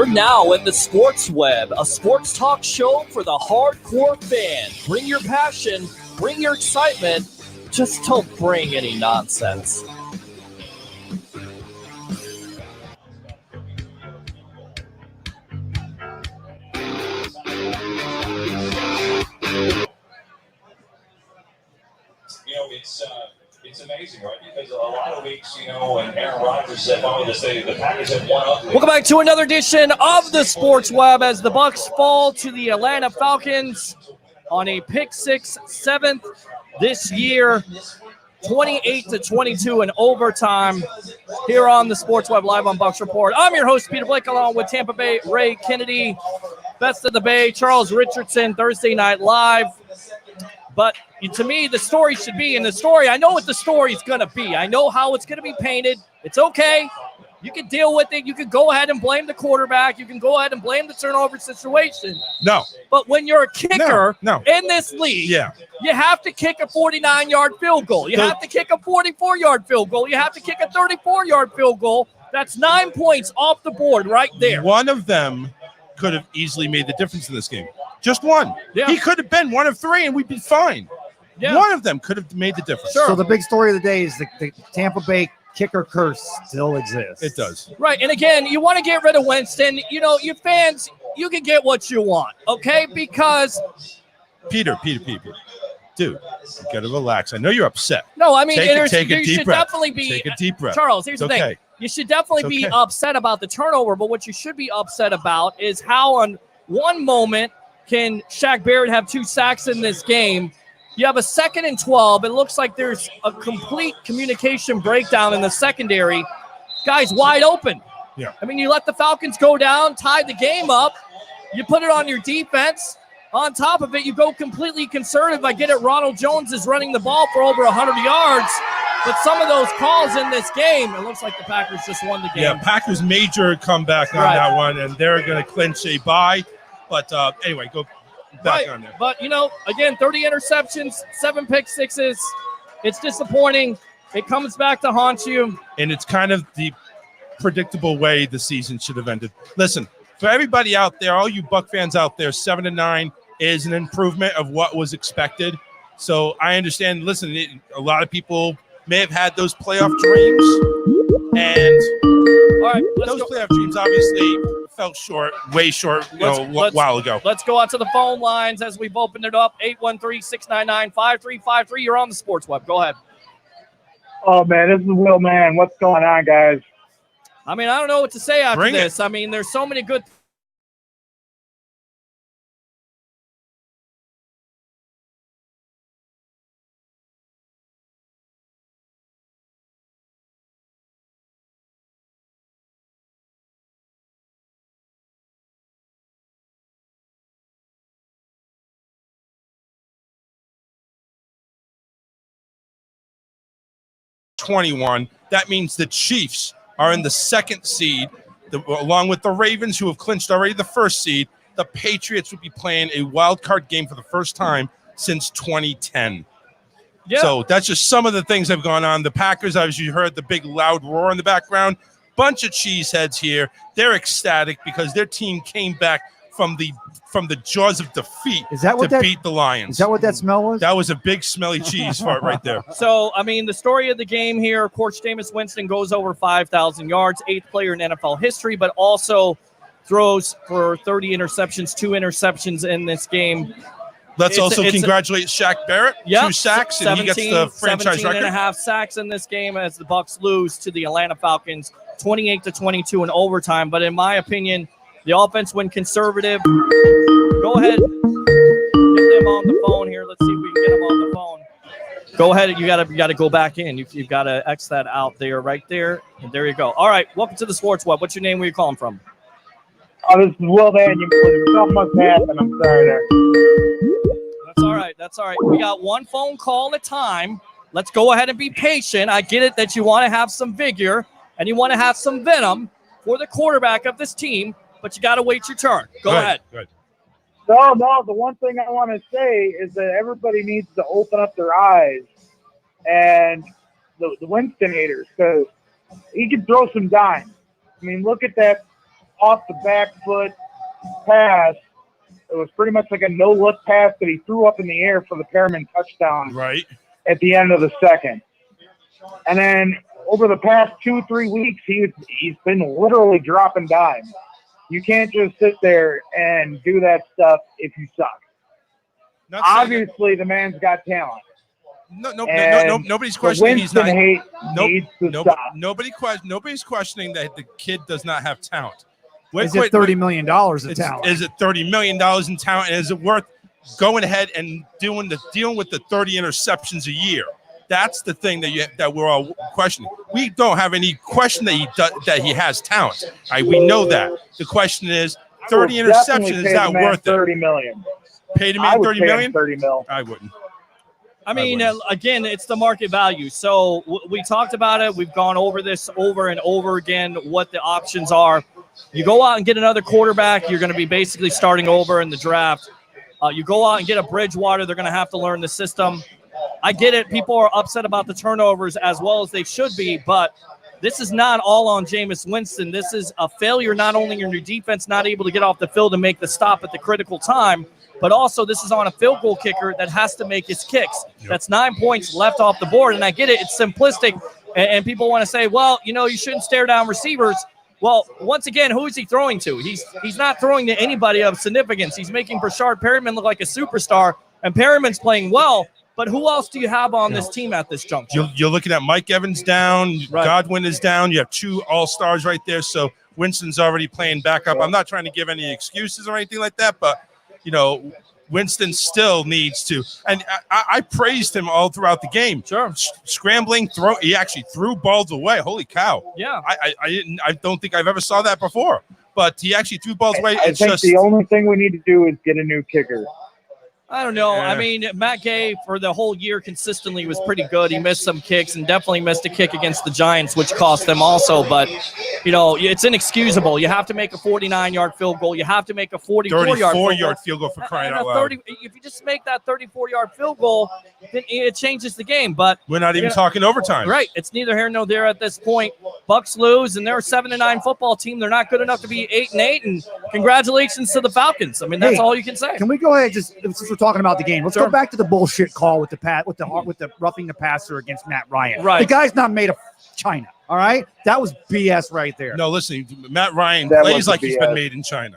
You're now in the Sports Web, a sports talk show for the hardcore fan. Bring your passion, bring your excitement, just don't bring any nonsense. It's amazing, right? Because a lot of weeks, and Aaron Rodgers said, the Packers have won up. Welcome back to another edition of the Sports Web as the Bucs fall to the Atlanta Falcons on a pick six, seventh this year, 28-22 in overtime here on the Sports Web live on Bucs Report. I'm your host, Peter Blake, along with Tampa Bay Ray Kennedy, Best of the Bay, Charles Richardson, Thursday Night Live. But to me, the story should be in the story. I know what the story is going to be. I know how it's going to be painted. It's okay. You can deal with it. You can go ahead and blame the quarterback. You can go ahead and blame the turnover situation. No. But when you're a kicker in this league, you have to kick a 49-yard field goal. You have to kick a 44-yard field goal. You have to kick a 34-yard field goal. That's 9 points off the board right there. One of them could have easily made the difference in this game. Just one. Yeah. He could have been one of three, and we'd be fine. Yeah. One of them could have made the difference. Sure. So the big story of the day is the Tampa Bay kicker curse still exists. It does. Right, and again, you want to get rid of Winston. You fans, you can get what you want, okay? Because Peter. Dude, you got to relax. I know you're upset. No, I mean, take a deep breath. Take a deep breath. Charles, here's the thing. You should definitely be upset about the turnover, but what you should be upset about is how on one moment can Shaq Barrett have 2 sacks in this game. You have a 2nd and 12. It looks like there's a complete communication breakdown in the secondary. Guys wide open. Yeah. I mean, you let the Falcons go down, tie the game up. You put it on your defense. On top of it, you go completely conservative. I get it, Ronald Jones is running the ball for over 100 yards. But some of those calls in this game, it looks like the Packers just won the game. Yeah, Packers major comeback on that one, and they're going to clinch a bye. But anyway, go back on there. But, again, 30 interceptions, 7 pick sixes. It's disappointing. It comes back to haunt you. And it's kind of the predictable way the season should have ended. Listen, for everybody out there, all you Buck fans out there, 7-9 is an improvement of what was expected. So I understand. Listen, a lot of people may have had those playoff dreams. And those playoff dreams obviously fell short, way short, a while ago. Let's go out to the phone lines as we've opened it up. 813-699-5353. You're on the Sports Web. Go ahead. Oh, man, this is Will, man. What's going on, guys? I mean, I don't know what to say after this. I mean, there's so many good .21. That means the Chiefs are in the 2nd seed, along with the Ravens, who have clinched already the 1st seed. The Patriots would be playing a wild card game for the first time since 2010. Yeah. So that's just some of the things that have gone on. The Packers, as you heard, the big loud roar in the background. Bunch of cheeseheads here. They're ecstatic because their team came back from the jaws of defeat to beat the Lions. Is that what that smell was? That was a big smelly cheese fart right there. So, I mean, the story of the game here, of course, Jameis Winston goes over 5,000 yards, 8th player in NFL history, but also throws for 30 interceptions, 2 interceptions in this game. Let's also congratulate Shaq Barrett, 2 sacks, and he gets the franchise record. 17.5 sacks in this game as the Bucs lose to the Atlanta Falcons, 28-22 in overtime. But in my opinion, the offense went conservative. Go ahead. Get them on the phone here. Let's see if we can get them on the phone. Go ahead. You got to go back in. You've got to X that out there, right there. And there you go. All right. Welcome to the Sports Web. What's your name? Where you calling from? Oh, this is Will Van. Something must happen. I'm sorry there. That's all right. We got one phone call at a time. Let's go ahead and be patient. I get it that you want to have some vigor and you want to have some venom for the quarterback of this team, but you got to wait your turn. Go ahead. Good. No, the one thing I want to say is that everybody needs to open up their eyes and the Winston haters, because he can throw some dimes. I mean, look at that off the back foot pass. It was pretty much like a no-look pass that he threw up in the air for the Perriman touchdown Right. at the end of the second. And then over the past 2-3 weeks, he's been literally dropping dimes. You can't just sit there and do that stuff if you suck. Obviously, the man's got talent. Nobody's questioning he's not. Nobody's questioning that the kid does not have talent. Is it $30 million of talent? Is it $30 million in talent? And is it worth going ahead and dealing with the 30 interceptions a year? That's the thing that we're all questioning. We don't have any question that he has talent. We know that. The question is, 30 interceptions, is that worth it? $30 million. Pay the man $30 million? $30 million. I wouldn't. I mean, again, it's the market value. So we talked about it. We've gone over this over and over again, what the options are. You go out and get another quarterback, you're going to be basically starting over in the draft. You go out and get a Bridgewater, they're going to have to learn the system. I get it. People are upset about the turnovers as well as they should be, but this is not all on Jameis Winston. This is a failure not only in your defense not able to get off the field and make the stop at the critical time, but also this is on a field goal kicker that has to make his kicks. Yep. That's 9 points left off the board, and I get it. It's simplistic, and people want to say, well, you shouldn't stare down receivers. Well, once again, who is he throwing to? He's not throwing to anybody of significance. He's making Brashard Perriman look like a superstar, and Perriman's playing well. But who else do you have on this team at this juncture? You're looking at Mike Evans down. Right. Godwin is down. You have 2 all-stars right there. So Winston's already playing backup. I'm not trying to give any excuses or anything like that, but, Winston still needs to. And I praised him all throughout the game. Sure. Scrambling, he actually threw balls away. Holy cow. Yeah. I don't think I've ever saw that before. But he actually threw balls away. I think the only thing we need to do is get a new kicker. I don't know. I mean, Matt Gay for the whole year consistently was pretty good. He missed some kicks and definitely missed a kick against the Giants, which cost them also. But, it's inexcusable. You have to make a 49-yard field goal. You have to make a 44-yard field goal for crying out loud. If you just make that 34-yard field goal, then it changes the game. But we're not even talking overtime. Right. It's neither here nor there at this point. Bucks lose, and they're a 7-9 football team. They're not good enough to be 8-8. And congratulations to the Falcons. I mean, that's all you can say. Can we go ahead since we're talking about the game? Let's go back to the bullshit call with the roughing the passer against Matt Ryan. Right. The guy's not made of China. All right, that was BS right there. No, listen, Matt Ryan plays like he's been made in China.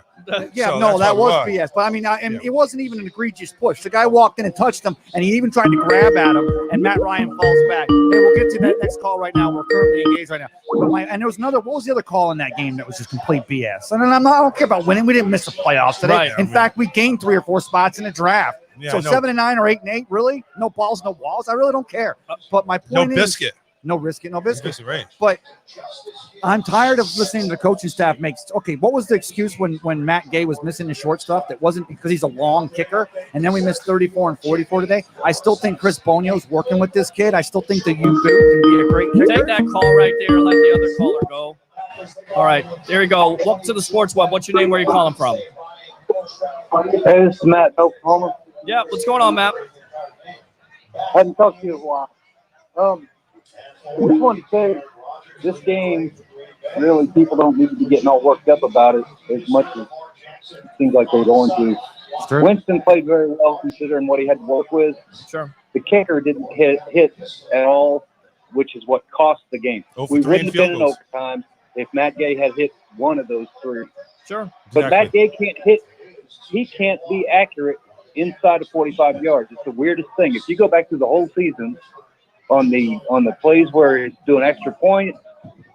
Yeah, so no, that was BS. But I mean, it wasn't even an egregious push. The guy walked in and touched him, and he even tried to grab at him, and Matt Ryan falls back. And we'll get to that next call right now. We're currently engaged right now. And there was what was the other call in that game that was just complete BS? And I don't care about winning. We didn't miss the playoffs today. Right. In fact, we gained 3 or 4 spots in the draft. Yeah, so 7-9 or 8-8, really? No balls, no walls. I really don't care. But my point is, biscuit. No biscuit. Right. But I'm tired of listening to the coaching staff what was the excuse when Matt Gay was missing the short stuff? That wasn't because he's a long kicker, and then we missed 34 and 44 today. I still think Chris Bonio's working with this kid. I still think that you can be a great kicker. Take that call right there. Let the other caller go. All right, there you go. Welcome to the Sports Web. What's your name? Where are you calling from? Hey, this is Matt, Oklahoma. Yeah, what's going on, Matt? Hadn't talked to you in a while. I just wanted to say, this game, really, people don't need to be getting all worked up about it as much as it seems like they're going to. Sure. Winston played very well considering what he had to work with. Sure. The kicker didn't hit at all, which is what cost the game. We wouldn't have been in overtime if Matt Gay had hit one of those 3. Sure. But Matt Gay can't hit. He can't be accurate inside of 45 yards. It's the weirdest thing. If you go back through the whole season, on the plays where he's doing extra point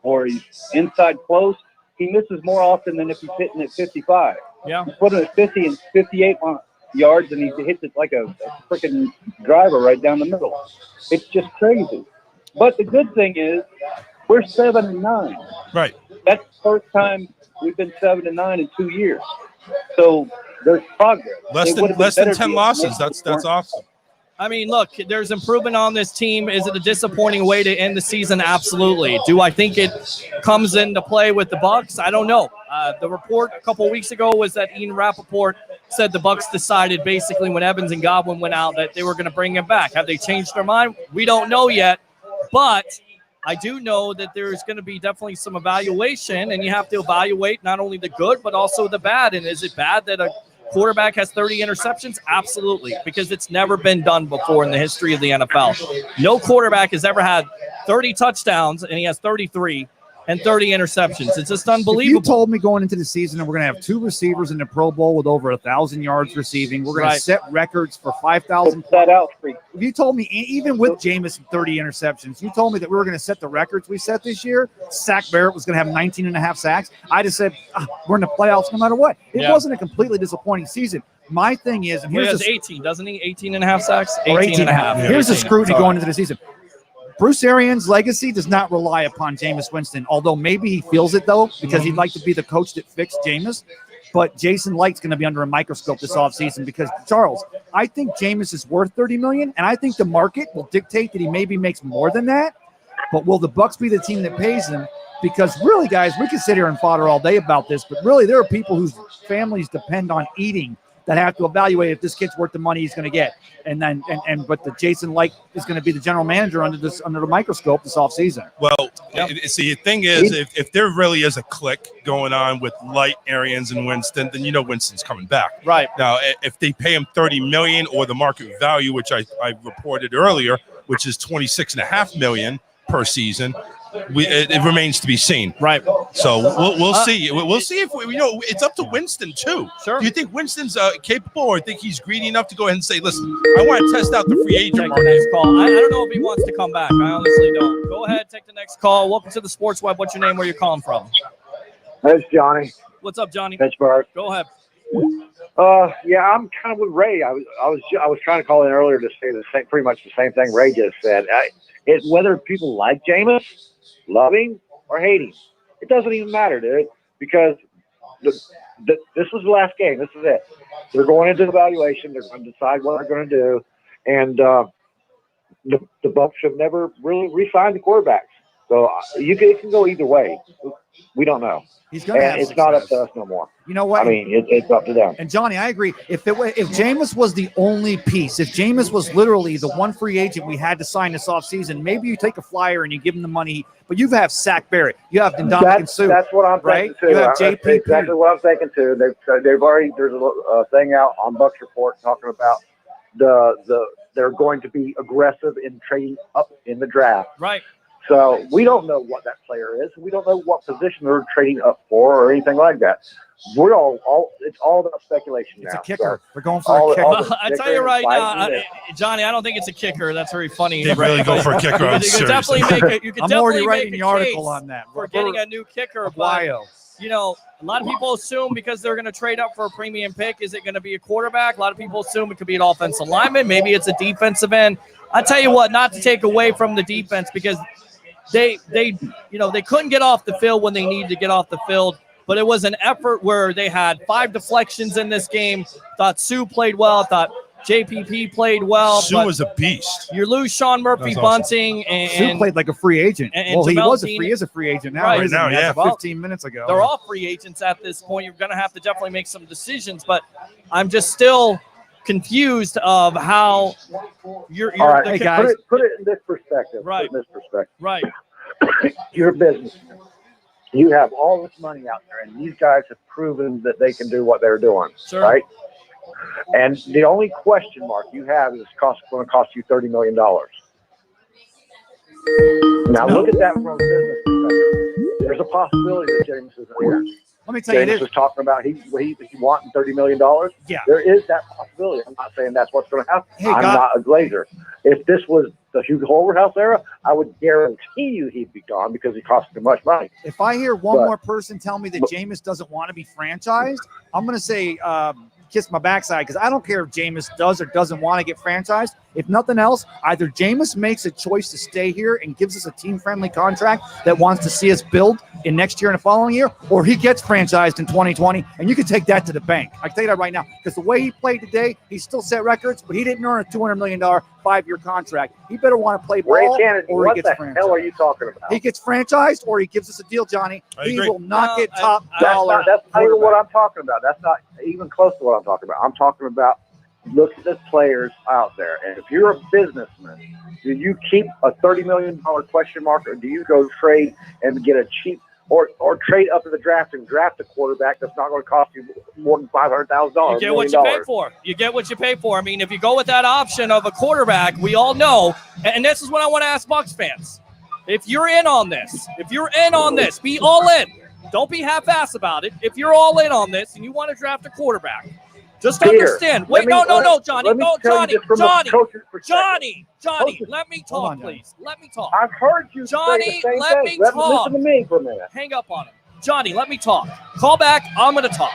or he's inside close, he misses more often than if he's hitting at 55. Yeah. He's putting at 50 and 58 yards, and he hits it like a freaking driver right down the middle. It's just crazy. But the good thing is we're 7-9. Right. That's the first time we've been 7-9 in 2 years. So there's progress. Less than 10 losses. That's awesome. I mean, look, there's improvement on this team. Is it a disappointing way to end the season? Absolutely. Do I think it comes into play with the Bucs? I don't know. The report a couple weeks ago was that Ian Rappaport said the Bucs decided basically when Evans and Godwin went out that they were going to bring him back. Have they changed their mind? We don't know yet. But I do know that there's going to be definitely some evaluation, and you have to evaluate not only the good but also the bad. And is it bad that a quarterback has 30 interceptions? Absolutely, because it's never been done before in the history of the NFL. No quarterback has ever had 30 touchdowns, and he has 33 and 30 interceptions. It's just unbelievable. If you told me going into the season and we're going to have 2 receivers in the Pro Bowl with over 1,000 yards receiving, we're going to set records for 5,000. That out for you. If you told me, even with Jameis 30 interceptions, you told me that we were going to set the records we set this year, Zach Barrett was going to have 19 and a half sacks, I just said, we're in the playoffs no matter what. It wasn't a completely disappointing season. My thing is, and here's 18, doesn't he? 18 and a half sacks? 18 and a half. Here's the scrutiny Sorry. going into the season. Bruce Arians' legacy does not rely upon Jameis Winston, although maybe he feels it, though, because he'd like to be the coach that fixed Jameis. But Jason Light's going to be under a microscope this offseason because, Charles, I think Jameis is worth $30 million, and I think the market will dictate that he maybe makes more than that. But will the Bucs be the team that pays him? Because really, guys, we can sit here and fodder all day about this, but really there are people whose families depend on eating that have to evaluate if this kid's worth the money he's going to get. But the Jason Light is going to be the general manager under the microscope this offseason. Well, see, the thing is, if there really is a click going on with Light, Arians, and Winston, then Winston's coming back. Right. Now, if they pay him $30 million or the market value, which I reported earlier, which is $26.5 million per season, it remains to be seen. Right. So we'll see. We'll see if it's up to Winston too. Sure. Do you think Winston's capable, or think he's greedy enough to go ahead and say, "Listen, I want to test out the free agent Take the market"? next call. I don't know if he wants to come back. I honestly don't. Go ahead, take the next call. Welcome to the Sports Web. What's your name? Where you calling from? That's Johnny. What's up, Johnny? Pittsburgh. Go ahead. Yeah, I'm kind of with Ray. I was trying to call in earlier to say pretty much the same thing Ray just said. Whether people like Jameis, love him, or hate him, it doesn't even matter, dude. Because this was the last game. This is it. They're going into evaluation. They're going to decide what they're going to do, and the Bucs have never really re-signed the quarterbacks. So it can go either way. We don't know. He's going to have it's success. not up to us no more. You know what? I mean, it's up to them. And Johnny, I agree. If Jameis was the only piece, if Jameis was literally the one free agent we had to sign this offseason, maybe you take a flyer and you give him the money. But you have Zach Barrett, you have Ndamukong Suh. That's what I'm right? thinking too. You have JP. That's exactly what I'm thinking too. They've already, there's a thing out on Bucs Report talking about they're going to be aggressive in trading up in the draft. Right. So we don't know what that player is. We don't know what position they're trading up for or anything like that. We're it's all about speculation now. It's a kicker. So we're going for a kicker. I tell you right now, Johnny, I don't think it's a kicker. That's very funny. They really go for a kicker. You could definitely make it. You could I'm definitely already writing make the a article case on that. for getting a new kicker. But, a lot of people assume because they're going to trade up for a premium pick, is it going to be a quarterback? A lot of people assume it could be an offensive lineman. Maybe it's a defensive end. I tell you what, not to take away from the defense, because they couldn't get off the field when they needed to get off the field. But it was an effort where they had 5 deflections in this game. Thought Sue played well. Thought JPP played well. Sue was a beast. You lose Sean Murphy Bunting. And Sue played like a free agent. And he is a free agent now. Right now, yeah. 15 minutes ago. They're all free agents at this point. You're going to have to definitely make some decisions. But I'm just still confused of how you're all right, hey guys, put it in this perspective. Right. Put it in this perspective. right. You're a businessman. You have all this money out there, and these guys have proven that they can do what they're doing, Sure. right? And the only question mark you have is going to cost you $30 million. Now, look at that from a business perspective. There's a possibility that James isn't here. let me tell you James this. was talking about he wanting $30 million. Yeah. There is that possibility. I'm not saying that's what's going to happen. Hey, I'm not a Glazer. If this was the Hugh Holderhouse era, I would guarantee you he'd be gone because he cost too much money. If I hear one more person tell me that Jameis doesn't want to be franchised, I'm going to say kiss my backside, because I don't care if Jameis does or doesn't want to get franchised. If nothing else, either Jameis makes a choice to stay here and gives us a team-friendly contract that wants to see us build in next year and the following year, or he gets franchised in 2020, and you can take that to the bank. I can tell you that right now, because the way he played today, he still set records, but he didn't earn a $200 million 5-year contract. He better want to play ball, Ray Kennedy, or he what gets the franchised. hell are you talking about? He gets franchised, or he gives us a deal, Johnny. I He agree. will not get No, top I- dollar. That's not even what quarterback. I'm talking about. That's not even close to what I'm talking about. I'm talking about look at the players out there. And if you're a businessman Do you keep a $30 million question mark, or do you go trade and get a cheap or trade up to the draft and draft a quarterback that's not going to cost you more than $500,000? You get what you pay for. You get what you pay for. I mean, if you go with that option of a quarterback, we all know, and this is what I want to ask Bucs fans. If you're in on this, be all in. Don't be half-ass about it. If you're all in on this and you want to draft a quarterback, just understand. Wait, no, Johnny. Johnny, let me talk, please. Let me talk. I've heard you Johnny, say the same let thing. me talk. Listen to me for a minute. Hang up on him. Johnny, let me talk. Call back. I'm going to talk.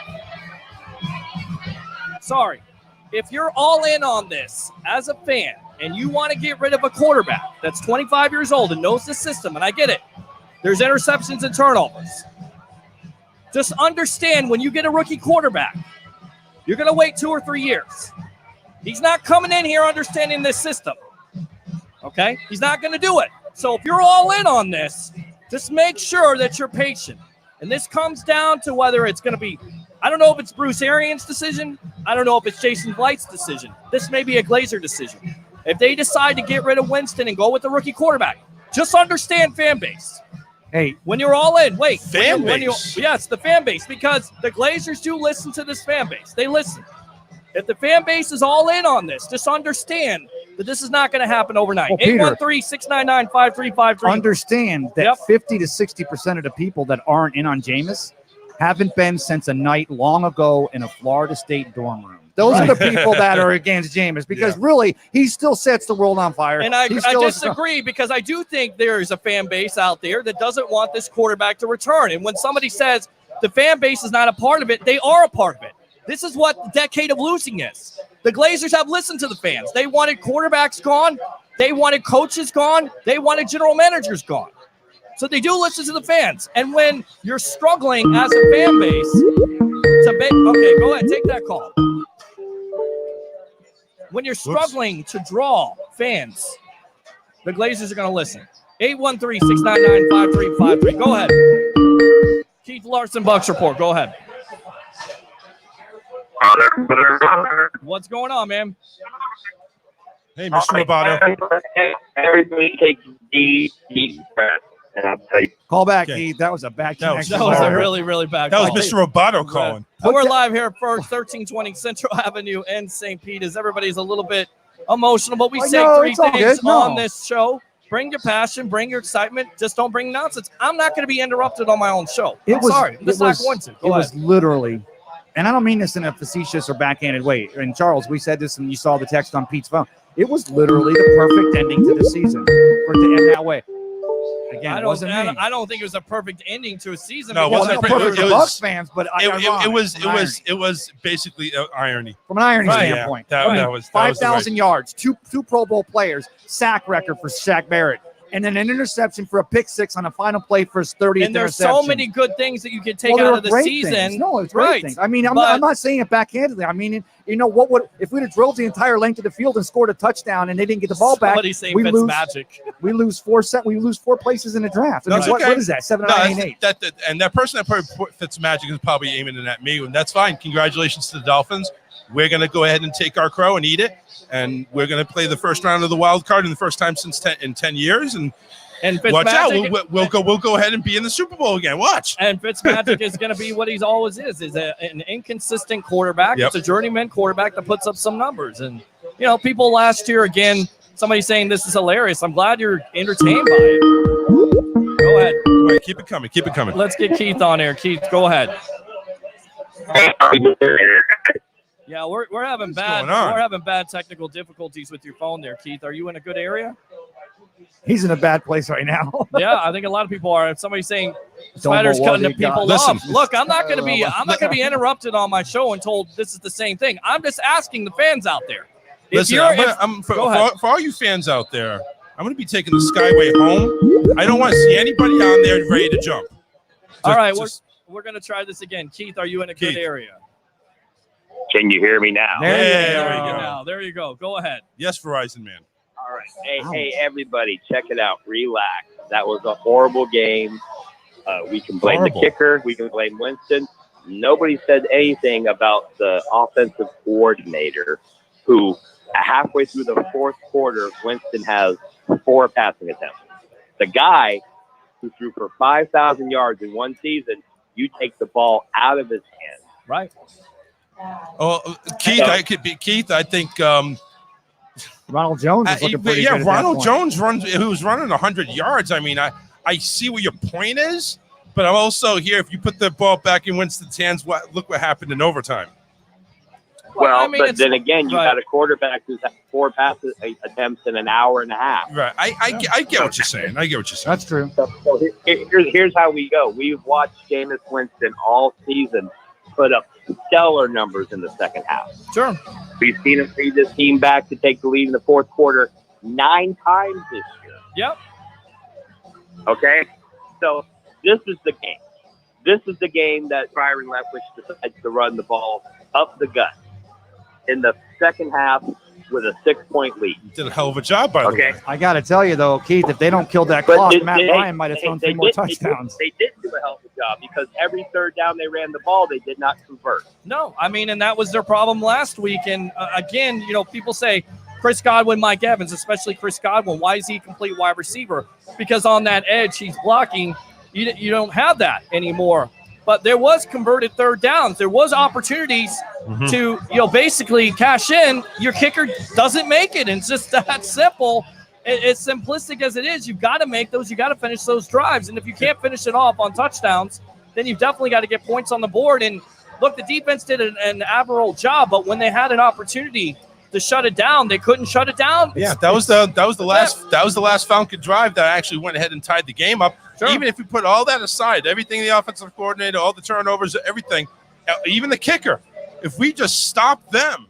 Sorry. If you're all in on this as a fan and you want to get rid of a quarterback that's 25 years old and knows the system, and I get it, there's interceptions and turnovers. Just understand, when you get a rookie quarterback, you're going to wait 2 or 3 years. He's not coming in here understanding this system. Okay? He's not going to do it. So if you're all in on this, just make sure that you're patient. And this comes down to whether it's going to be, I don't know if it's Bruce Arians' decision. I don't know if it's Jason Blight's decision. This may be a Glazer decision. If they decide to get rid of Winston and go with the rookie quarterback, just understand fan base. Hey, when you're all in, wait. Fan base? Yes, the fan base, because the Glazers do listen to this fan base. They listen. If the fan base is all in on this, just understand that this is not going to happen overnight. Well, Peter, 813-699-5353. Understand that 50 to 60% of the people that aren't in on Jameis haven't been since a night long ago in a Florida State dorm room. Those are the people that are against Jameis, because really, he still sets the world on fire. And I disagree, because I do think there is a fan base out there that doesn't want this quarterback to return. And when somebody says the fan base is not a part of it, they are a part of it. This is what the decade of losing is. The Glazers have listened to the fans. They wanted quarterbacks gone. They wanted coaches gone. They wanted general managers gone. So they do listen to the fans. And when you're struggling as a fan base okay, go ahead, take that call. When you're struggling to draw fans, the Glazers are going to listen. 813-699-5353. Go ahead. Keith Larson, Bucs Report. Go ahead. What's going on, man? Hey, Mr. Roboto. Everybody take deep breath. And I'll tell you. Call back, Keith. That was a bad connection. That was a really, really bad call. That was Mr. Roboto calling. We're live here at Ferg, 1320 Central Avenue in St. Pete. As everybody's a little bit emotional, but we say three things on this show. Bring your passion, bring your excitement. Just don't bring nonsense. I'm not going to be interrupted on my own show. Sorry. This is not going to. It was literally, and I don't mean this in a facetious or backhanded way. And Charles, we said this, and you saw the text on Pete's phone. It was literally the perfect ending to the season for it to end that way. Again, I don't think it was a perfect ending to a season. No, it wasn't perfect for Bucs fans, but it was basically irony from an irony standpoint. That was 5,000 yards, two Pro Bowl players, sack record for Shaq Barrett, and then an interception for a pick six on a final play for his 30th and there's interception. so many good things that you can take out of the season. Things. No, it's great things. I mean, I'm not saying it backhandedly. I mean, you know, what would if we'd have drilled the entire length of the field and scored a touchdown and they didn't get the ball back? We lose magic. We lose four places in the draft. I mean, what is that? 7, 9, 8. And that person that probably fits magic is probably aiming it at me, and that's fine. Congratulations to the Dolphins. We're going to go ahead and take our crow and eat it, and we're going to play the first round of the wild card in the first time since 10 years, and watch out. We'll go ahead and be in the Super Bowl again. Watch. And Fitzmagic is going to be what he's always is an inconsistent quarterback. Yep. It's a journeyman quarterback that puts up some numbers. And, you know, people last year, again, somebody saying this is hilarious. I'm glad you're entertained by it. Go ahead. Right, keep it coming. Keep it coming. Let's get Keith on here. Keith, go ahead. Yeah, we're having bad technical difficulties with your phone there, Keith. Are you in a good area? He's in a bad place right now. Yeah, I think a lot of people are. If somebody's saying Spider's cutting the people off, look, I'm not going to be interrupted on my show and told this is the same thing. I'm just asking the fans out there. For all you fans out there, I'm going to be taking the Skyway home. I don't want to see anybody on there ready to jump. All right, we're going to try this again. Keith, are you in a good area? Can you hear me now? There you go. Go ahead. Yes, Verizon man. All right. Hey, everybody, check it out. Relax. That was a horrible game. We can blame the kicker. We can blame Winston. Nobody said anything about the offensive coordinator who halfway through the fourth quarter, Winston has 4 passing attempts. The guy who threw for 5,000 yards in one season, you take the ball out of his hands. Right. Oh, Keith, I think Ronald Jones is looking pretty good at Ronald that Jones who's running 100 yards. I mean, I see what your point is, but I'm also here. If you put the ball back in Winston's hands, look what happened in overtime. Well, I mean, but then again, you right. got a quarterback who's had 4 passes attempts in an hour and a half. Right. I get what you're saying. That's true. So here's how we go. We've watched Jameis Winston all season put up stellar numbers in the second half. Sure. We've seen him lead this team back to take the lead in the fourth quarter 9 times this year. Yep. Okay? So this is the game. This is the game that Byron Leftwich decides to run the ball up the gut in the second half with a 6-point lead. Did a hell of a job, by the way. I got to tell you, though, Keith, if they don't kill that But clock, Matt Ryan might have thrown 3 more touchdowns. They did do a hell of a job because every third down they ran the ball, they did not convert. No, I mean, and that was their problem last week. And again, you know, people say Chris Godwin, Mike Evans, especially Chris Godwin, why is he a complete wide receiver? Because on that edge, he's blocking. You don't have that anymore. But there was converted third downs. There was opportunities to, basically cash in. Your kicker doesn't make it. And it's just that simple. It's simplistic as it is. You've got to make those. You got to finish those drives. And if you can't finish it off on touchdowns, then you've definitely got to get points on the board. And look, the defense did an admirable job. But when they had an opportunity to shut it down, they couldn't shut it down. Yeah, that was the last Falcon drive that actually went ahead and tied the game up. Sure. Even if we put all that aside, everything, the offensive coordinator, all the turnovers, everything, even the kicker, if we just stopped them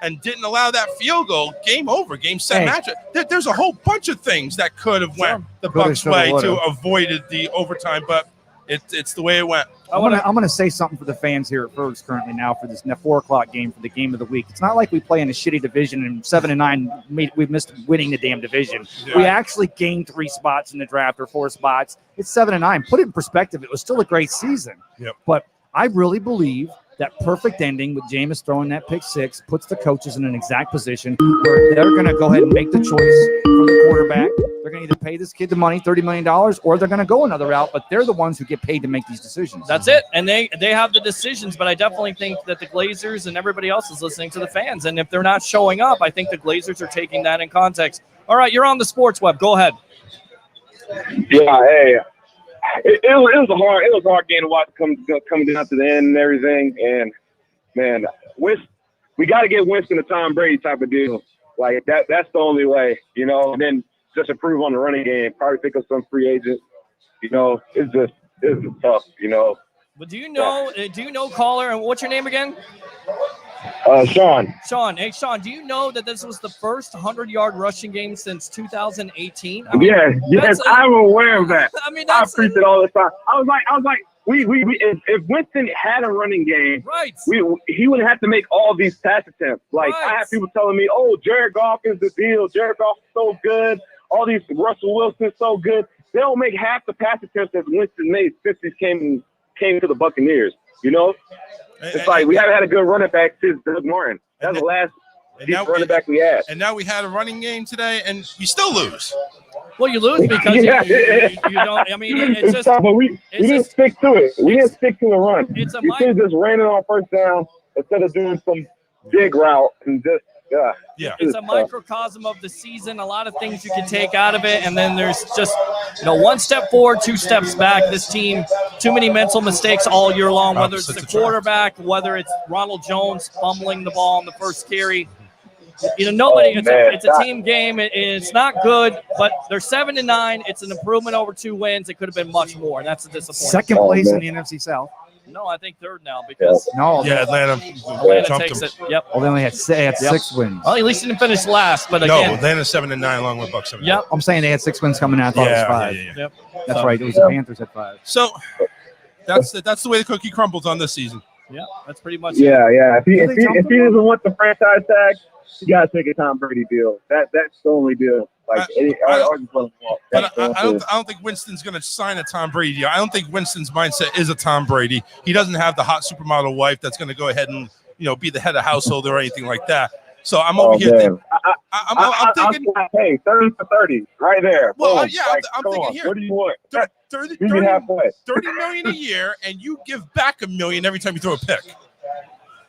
and didn't allow that field goal, game over, game set, match. There's a whole bunch of things that could have went the Bucs' way to avoided the overtime, but it's the way it went. I'm gonna say something for the fans here at Ferg's currently now for this 4:00 game for the game of the week. It's not like we play in a shitty division and 7-9 we missed winning the damn division. Yeah. We actually gained 3 spots in the draft or 4 spots. It's 7-9. Put it in perspective. It was still a great season. Yep. But I really believe that perfect ending with Jameis throwing that pick 6 puts the coaches in an exact position where they're going to go ahead and make the choice for the quarterback. They're going to either pay this kid the money, $30 million, or they're going to go another route, but they're the ones who get paid to make these decisions. That's it. And they have the decisions, but I definitely think that the Glazers and everybody else is listening to the fans. And if they're not showing up, I think the Glazers are taking that in context. All right, you're on the Sports Web. Go ahead. Yeah, hey. It was a hard game to watch coming down to the end and everything. And man, we got to get Winston a Tom Brady type of deal. Like that's the only way, And then just improve on the running game. Probably pick up some free agents. It's just tough. But do you know caller, and what's your name again? Sean. Sean. Hey, Sean, do you know that this was the first 100-yard rushing game since 2018? Yes, I'm aware of that. I mean, I preach it all the time. I was like, we if Winston had a running game, right, he wouldn't have to make all these pass attempts. Like right. I have people telling me, "Oh, Jared Goff is the deal. Jared Goff is so good. All these Russell Wilson's so good." They don't make half the pass attempts that Winston made since he came to the Buccaneers. It's like we haven't had a good running back since Doug Martin. That's the last running back we had. And now we had a running game today, and we still lose. Well, you lose because you don't. I mean, it's just. Tough, but we didn't stick to it. We didn't stick to the run. We should have just ran it on first down instead of doing some big route and just. Yeah. It's a microcosm of the season. A lot of things you can take out of it, and then there's just one step forward, 2 steps back. This team, too many mental mistakes all year long. Whether it's the quarterback, whether it's Ronald Jones fumbling the ball on the first carry. Nobody. It's a team game. It's not good, but they're 7-9. It's an improvement over 2 wins. It could have been much more, and that's a disappointment. Second place in the NFC South. No, I think 3rd now because Atlanta takes it. Yep. Well, they only had 6 wins. Well, at least they didn't finish last, but no, again, Atlanta 7-9 along with Bucs 7. Yep. I'm saying they had 6 wins coming out. I thought it was 5. Yeah. Yep. That's right. It was the Panthers at 5. So that's the way the cookie crumbles on this season. Yeah, that's pretty much it. Yeah. If he doesn't want the franchise tag, you gotta take a Tom Brady deal. That's the only deal. Like I don't think Winston's going to sign a Tom Brady deal. I don't think Winston's mindset is a Tom Brady. He doesn't have the hot supermodel wife that's going to go ahead and be the head of household or anything like that. So I'm over here. Man. I'm thinking. Hey, 30 for 30, right there. Well, Boom. yeah, Like, I'm come thinking on. here. What do you want? 30 You can halfway. $30 million a year, and you give back $1 million every time you throw a pick.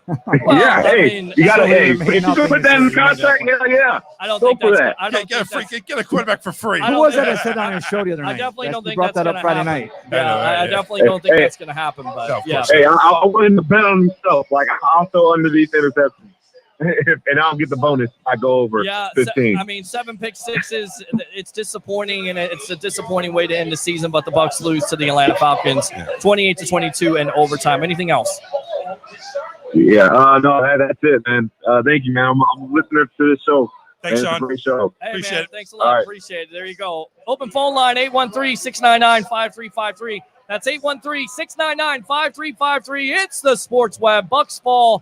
Well, yeah, I hey, mean, you got to. so Hey, it if made you can nothing put that in the to you, made that contract, point. yeah. I don't Go think for that's. that. I don't think that's. Get a quarterback for free. I Who don't was think that said on his show the other I night? definitely don't He think brought that's that up gonna Friday happen. night. Yeah, I yeah. definitely don't think that's gonna happen. But No, of yeah, course Hey, I willing to bet on himself. Like, I'll throw under these interceptions. And I'll get the bonus. I go over 15. I mean, 7 pick sixes. It's disappointing, and it's a disappointing way to end the season. But the Bucs lose to the Atlanta Falcons, 28-22 in overtime. Anything else? Yeah, no, that's it, man. Thank you, man. I'm a listener to this show. Thanks, It's a Sean. great show. Hey, Appreciate man, it. thanks a lot. All right. Appreciate it. There you go. Open phone line, 813-699-5353. That's 813-699-5353. It's the Sports Web. Bucs fall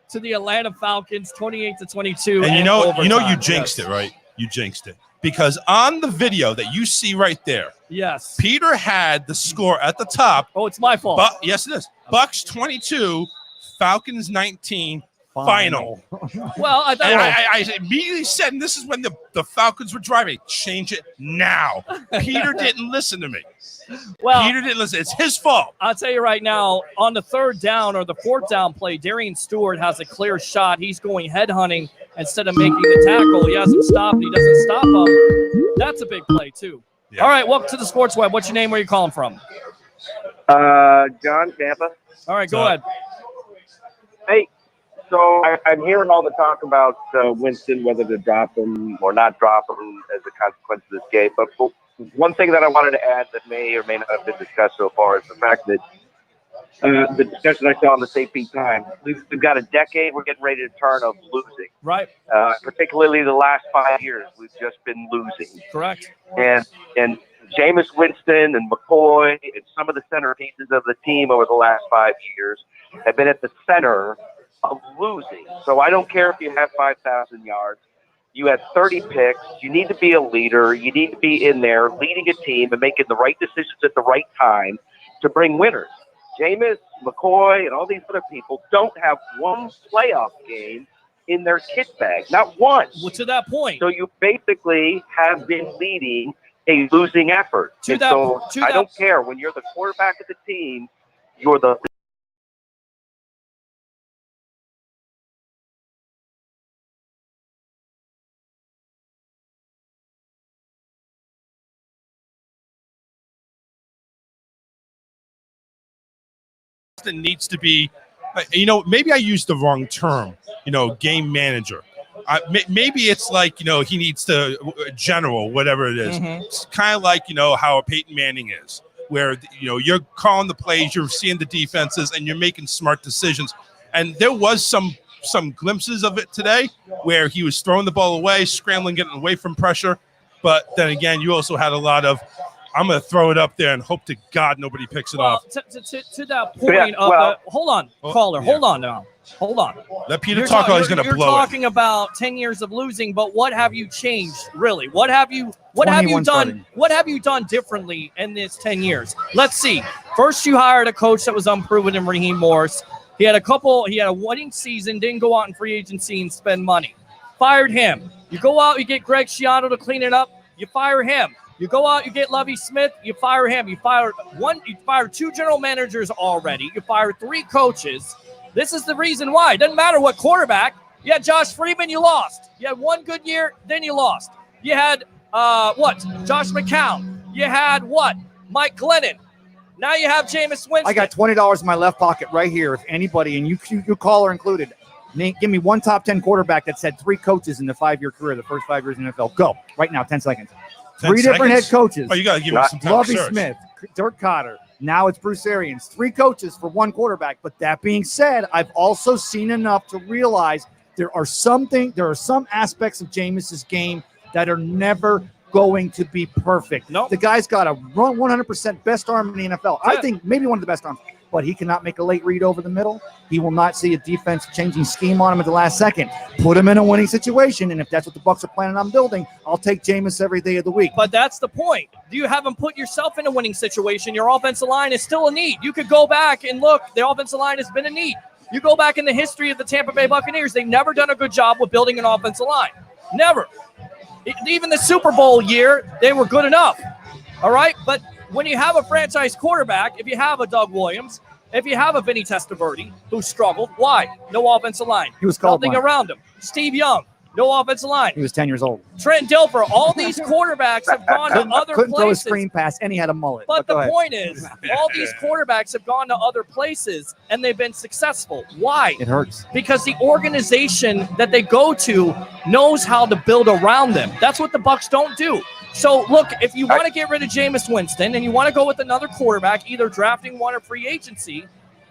to the Atlanta Falcons, 28-22. And you know you overtime. jinxed it, right? You jinxed it. Because on the video that you see right there, Yes. Peter had the score at the top. Oh, it's my fault. But yes, it is. Bucks 22, Falcons 19, final. Well, I thought. I immediately said, and this is when the Falcons were driving, change it now. Peter didn't listen to me. Well, Peter didn't listen. It's his fault. I'll tell you right now, on the 3rd down or the 4th down play, Darian Stewart has a clear shot. He's going head hunting instead of making the tackle. He hasn't stopped. He doesn't stop him. That's a big play, too. Yeah. All right, welcome to the Sports Web. What's your name? Where are you calling from? John, Tampa. All right, go ahead. Hey, so I'm hearing all the talk about Winston, whether to drop him or not drop him as a consequence of this game. But one thing that I wanted to add that may or may not have been discussed so far is the fact that the discussion I saw on the safety time, we've got a decade we're getting ready to turn of losing. Right. Particularly the last 5 years, we've just been losing. Correct. And Jameis Winston and McCoy and some of the centerpieces of the team over the last 5 years have been at the center of losing. So I don't care if you have 5,000 yards. You had 30 picks. You need to be a leader. You need to be in there leading a team and making the right decisions at the right time to bring winners. Jameis, McCoy, and all these other people don't have one playoff game in their kit bag. Not one. Well, to that point. So you basically have been leading a losing effort. I don't care. When you're the quarterback of the team, you're the Needs to be, maybe I used the wrong term, game manager. Maybe it's like, he needs to, general, whatever it is. Mm-hmm. It's kind of like, how a Peyton Manning is, where, you're calling the plays, you're seeing the defenses, and you're making smart decisions. And there was some glimpses of it today where he was throwing the ball away, scrambling, getting away from pressure. But then again, you also had a lot of, I'm going to throw it up there and hope to God nobody picks it off. To that point hold on, caller. Yeah. Hold on now. Hold on. Let Peter talk or he's going to blow it. You're talking about 10 years of losing, but what have you changed, really? What have you done? starting. What have you done differently in this 10 years? Let's see. First, you hired a coach that was unproven in Raheem Morris. He had a winning season, didn't go out in free agency and spend money. Fired him. You go out, you get Greg Schiano to clean it up, you fire him. You go out, you get Lovie Smith, you fire him. You fired 2 general managers already. You fired 3 coaches. This is the reason why. It doesn't matter what quarterback. You had Josh Freeman, you lost. You had 1 good year, then you lost. You had Josh McCown. You had Mike Glennon. Now you have Jameis Winston. I got $20 in my left pocket right here. If anybody, and you caller included, give me one top 10 quarterback that's had 3 coaches in the 5-year career, the first 5 years in the NFL. Go right now, 10 seconds. 3 different head coaches. Oh, you got to give me some time. Lovie Smith, Dirk Cotter. Now it's Bruce Arians. 3 coaches for 1 quarterback. But that being said, I've also seen enough to realize there are some aspects of Jameis's game that are never going to be perfect. Nope. The guy's got a run 100% best arm in the NFL. Yeah. I think maybe one of the best arms. But he cannot make a late read over the middle. He will not see a defense changing scheme on him at the last second. Put him in a winning situation, and if that's what the Bucs are planning on building, I'll take Jameis every day of the week. But that's the point. You haven't put yourself in a winning situation. Your offensive line is still a need. You could go back and look. The offensive line has been a need. You go back in the history of the Tampa Bay Buccaneers, they've never done a good job with building an offensive line. Never. Even the Super Bowl year, they were good enough. All right? But when you have a franchise quarterback, if you have a Doug Williams, if you have a Vinny Testaverde who struggled, why? No offensive line. He was called nothing around him. Steve Young, no offensive line. He was 10 years old. Trent Dilfer, all these quarterbacks have gone to other Couldn't throw a places. screen pass, and he had a mullet. But go the ahead. point is, all these quarterbacks have gone to other places, and they've been successful. Why? It hurts. Because the organization that they go to knows how to build around them. That's what the Bucs don't do. So, look, if you want to get rid of Jameis Winston and you want to go with another quarterback, either drafting one or free agency,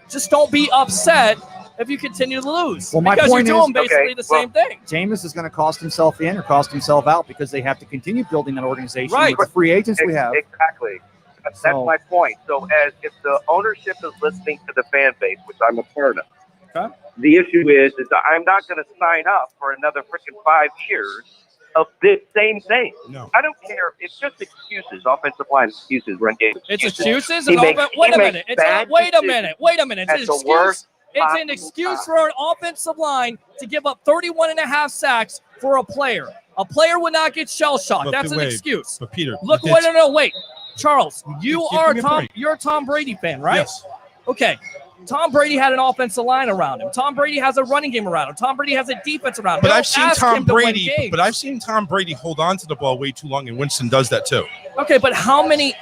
just don't be upset if you continue to lose. Well, my because point you're doing is, basically the same thing. Jameis is going to cost himself in or cost himself out because they have to continue building that organization Right. with the free agents we have. Exactly. That's So- my point. So, as if the ownership is listening to the fan base, which I'm a part of, Okay. the issue is that I'm not going to sign up for another freaking 5 years of this same thing. No. I don't care. It's just excuses, offensive line excuses, run game. It's excuses. He And makes- wait he a makes minute. It's bad wait a decisions minute. Wait a minute. at It's the an excuse. worst It's an possible excuse time. for an offensive line to give up 31 and a half sacks for a player. A player would not get shell shocked. But That's an wait, excuse. But Peter, Look, it's- wait. Charles, you Give are me a Tom. break. You're a Tom Brady fan, right? Yes. Okay. Tom Brady had an offensive line around him. Tom Brady has a running game around him. Tom Brady has a defense around him. But They I've don't seen ask Tom him to win Brady. games. But I've seen Tom Brady hold on to the ball way too long, and Winston does that too. Okay, but how many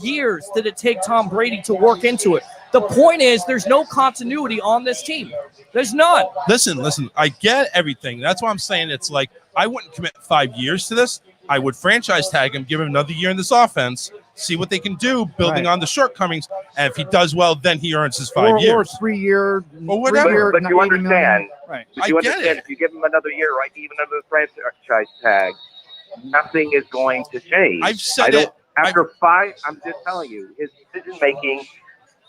years did it take Tom Brady to work into it? The point is, there's no continuity on this team. There's none. Listen. I get everything. That's why I'm saying it's like I wouldn't commit 5 years to this. I would franchise tag him, give him another year in this offense, see what they can do, building on the shortcomings. And if he does well, then he earns his 5 Or years. 3 year. Or whatever. But you understand. Right. But you I get understand it. if you give him another year, right, even under the franchise tag, nothing is going to change. I've said it. After 5, I'm just telling you, his decision making,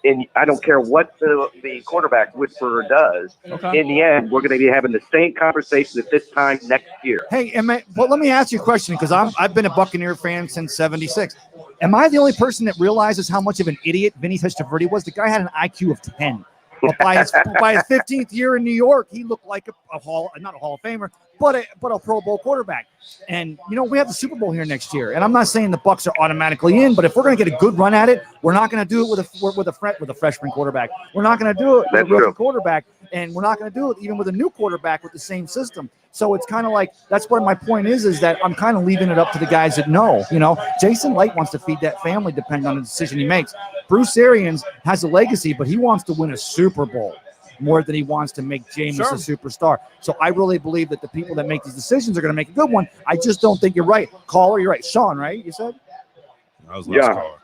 and I don't care what the quarterback whisperer does. Okay. In the end, we're going to be having the same conversation at this time next year. Hey, well, let me ask you a question because I've been a Buccaneer fan since '76. Am I the only person that realizes how much of an idiot Vinny Testaverde was? The guy had an IQ of 10. But by his 15th year in New York, he looked like not a Hall of Famer, but a Pro Bowl quarterback. And we have the Super Bowl here next year. And I'm not saying the Bucs are automatically in, but if we're going to get a good run at it, we're not going to do it with a freshman quarterback. We're not going to do it with a rookie quarterback, and we're not going to do it even with a new quarterback with the same system. So it's kind of like that's what my point is that I'm kind of leaving it up to the guys that know. Jason Light wants to feed that family depending on the decision he makes. Bruce Arians has a legacy, but he wants to win a Super Bowl more than he wants to make Jameis a superstar. So I really believe that the people that make these decisions are going to make a good one. I just don't think you're right. Caller, you're right. Sean, right? You said? I was last caller.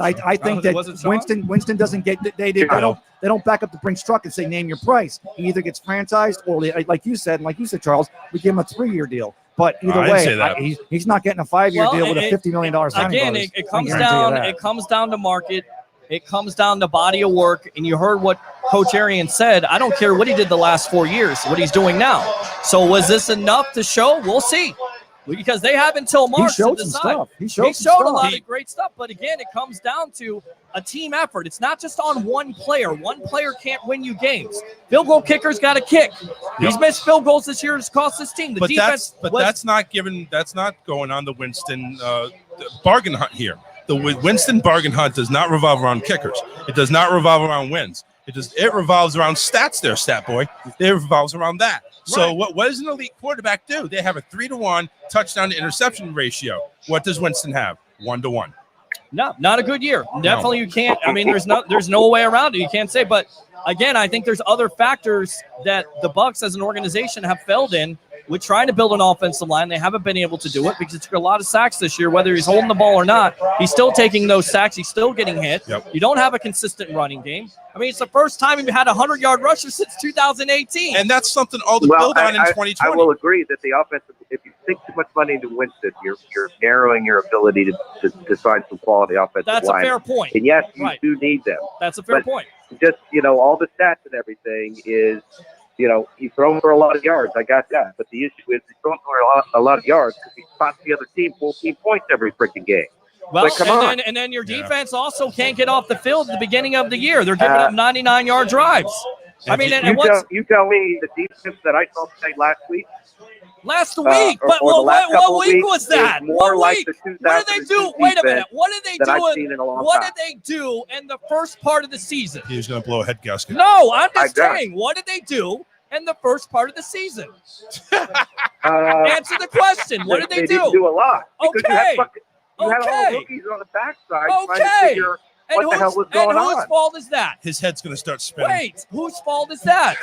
I think that Winston doesn't get they don't back up the Brinks truck and say name your price. He either gets franchised or like you said, Charles, we give him a 3-year deal. But either way, he's not getting a 5-year deal with a $50 million signing again, bonus. it comes down. It comes down to market. It comes down to body of work. And you heard what Coach Arians said. I don't care what he did the last 4 years. What he's doing now. So was this enough to show? We'll see. Because they have until March to decide. He showed a lot of great stuff. But again, it comes down to a team effort. It's not just on one player. One player can't win you games. Field goal kicker's got to kick. He's missed field goals this year. It's cost his team. The defense. That's not going on the Winston bargain hunt here. The Winston bargain hunt does not revolve around kickers. It does not revolve around wins. It revolves around stats there, stat boy. It revolves around that. So what does an elite quarterback do? They have a 3-to-1 touchdown to interception ratio. What does Winston have? 1-to-1. No, not a good year. Definitely you can't. I mean, there's no way around it. You can't say. But again, I think there's other factors that the Bucs as an organization have failed in with trying to build an offensive line. They haven't been able to do it because it took a lot of sacks this year. Whether he's holding the ball or not, he's still taking those sacks. He's still getting hit. You don't have a consistent running game. I mean, it's the first time you've had a 100-yard rusher since 2018. And that's something all to build on in 2020. I will agree that the offensive, if you sink too much money into Winston, you're narrowing your ability to find some quality offensive line. That's a fair point. And yes, you do need them. That's a fair point. Just, all the stats and everything is, he's thrown for a lot of yards. I got that. But the issue is he's thrown for a lot of yards because he spots the other team 14 points every freaking game. Well, come on. And then your defense also can't get off the field at the beginning of the year. They're giving up 99-yard drives. I mean, and you tell me the defense that I saw play last week. Last week, but or what week was that? More What like week? the What did they do? Wait a minute. What did they do? What time. did they do in the first part of the season? He was going to blow a head gasket. No, I'm just saying. What did they do in the first part of the season? Answer the question. What did they do? They didn't do a lot. Okay. You had all the rookies on the backside trying to figure and what the hell was going on. whose fault is that? His head's going to start spinning. Wait, whose fault is that?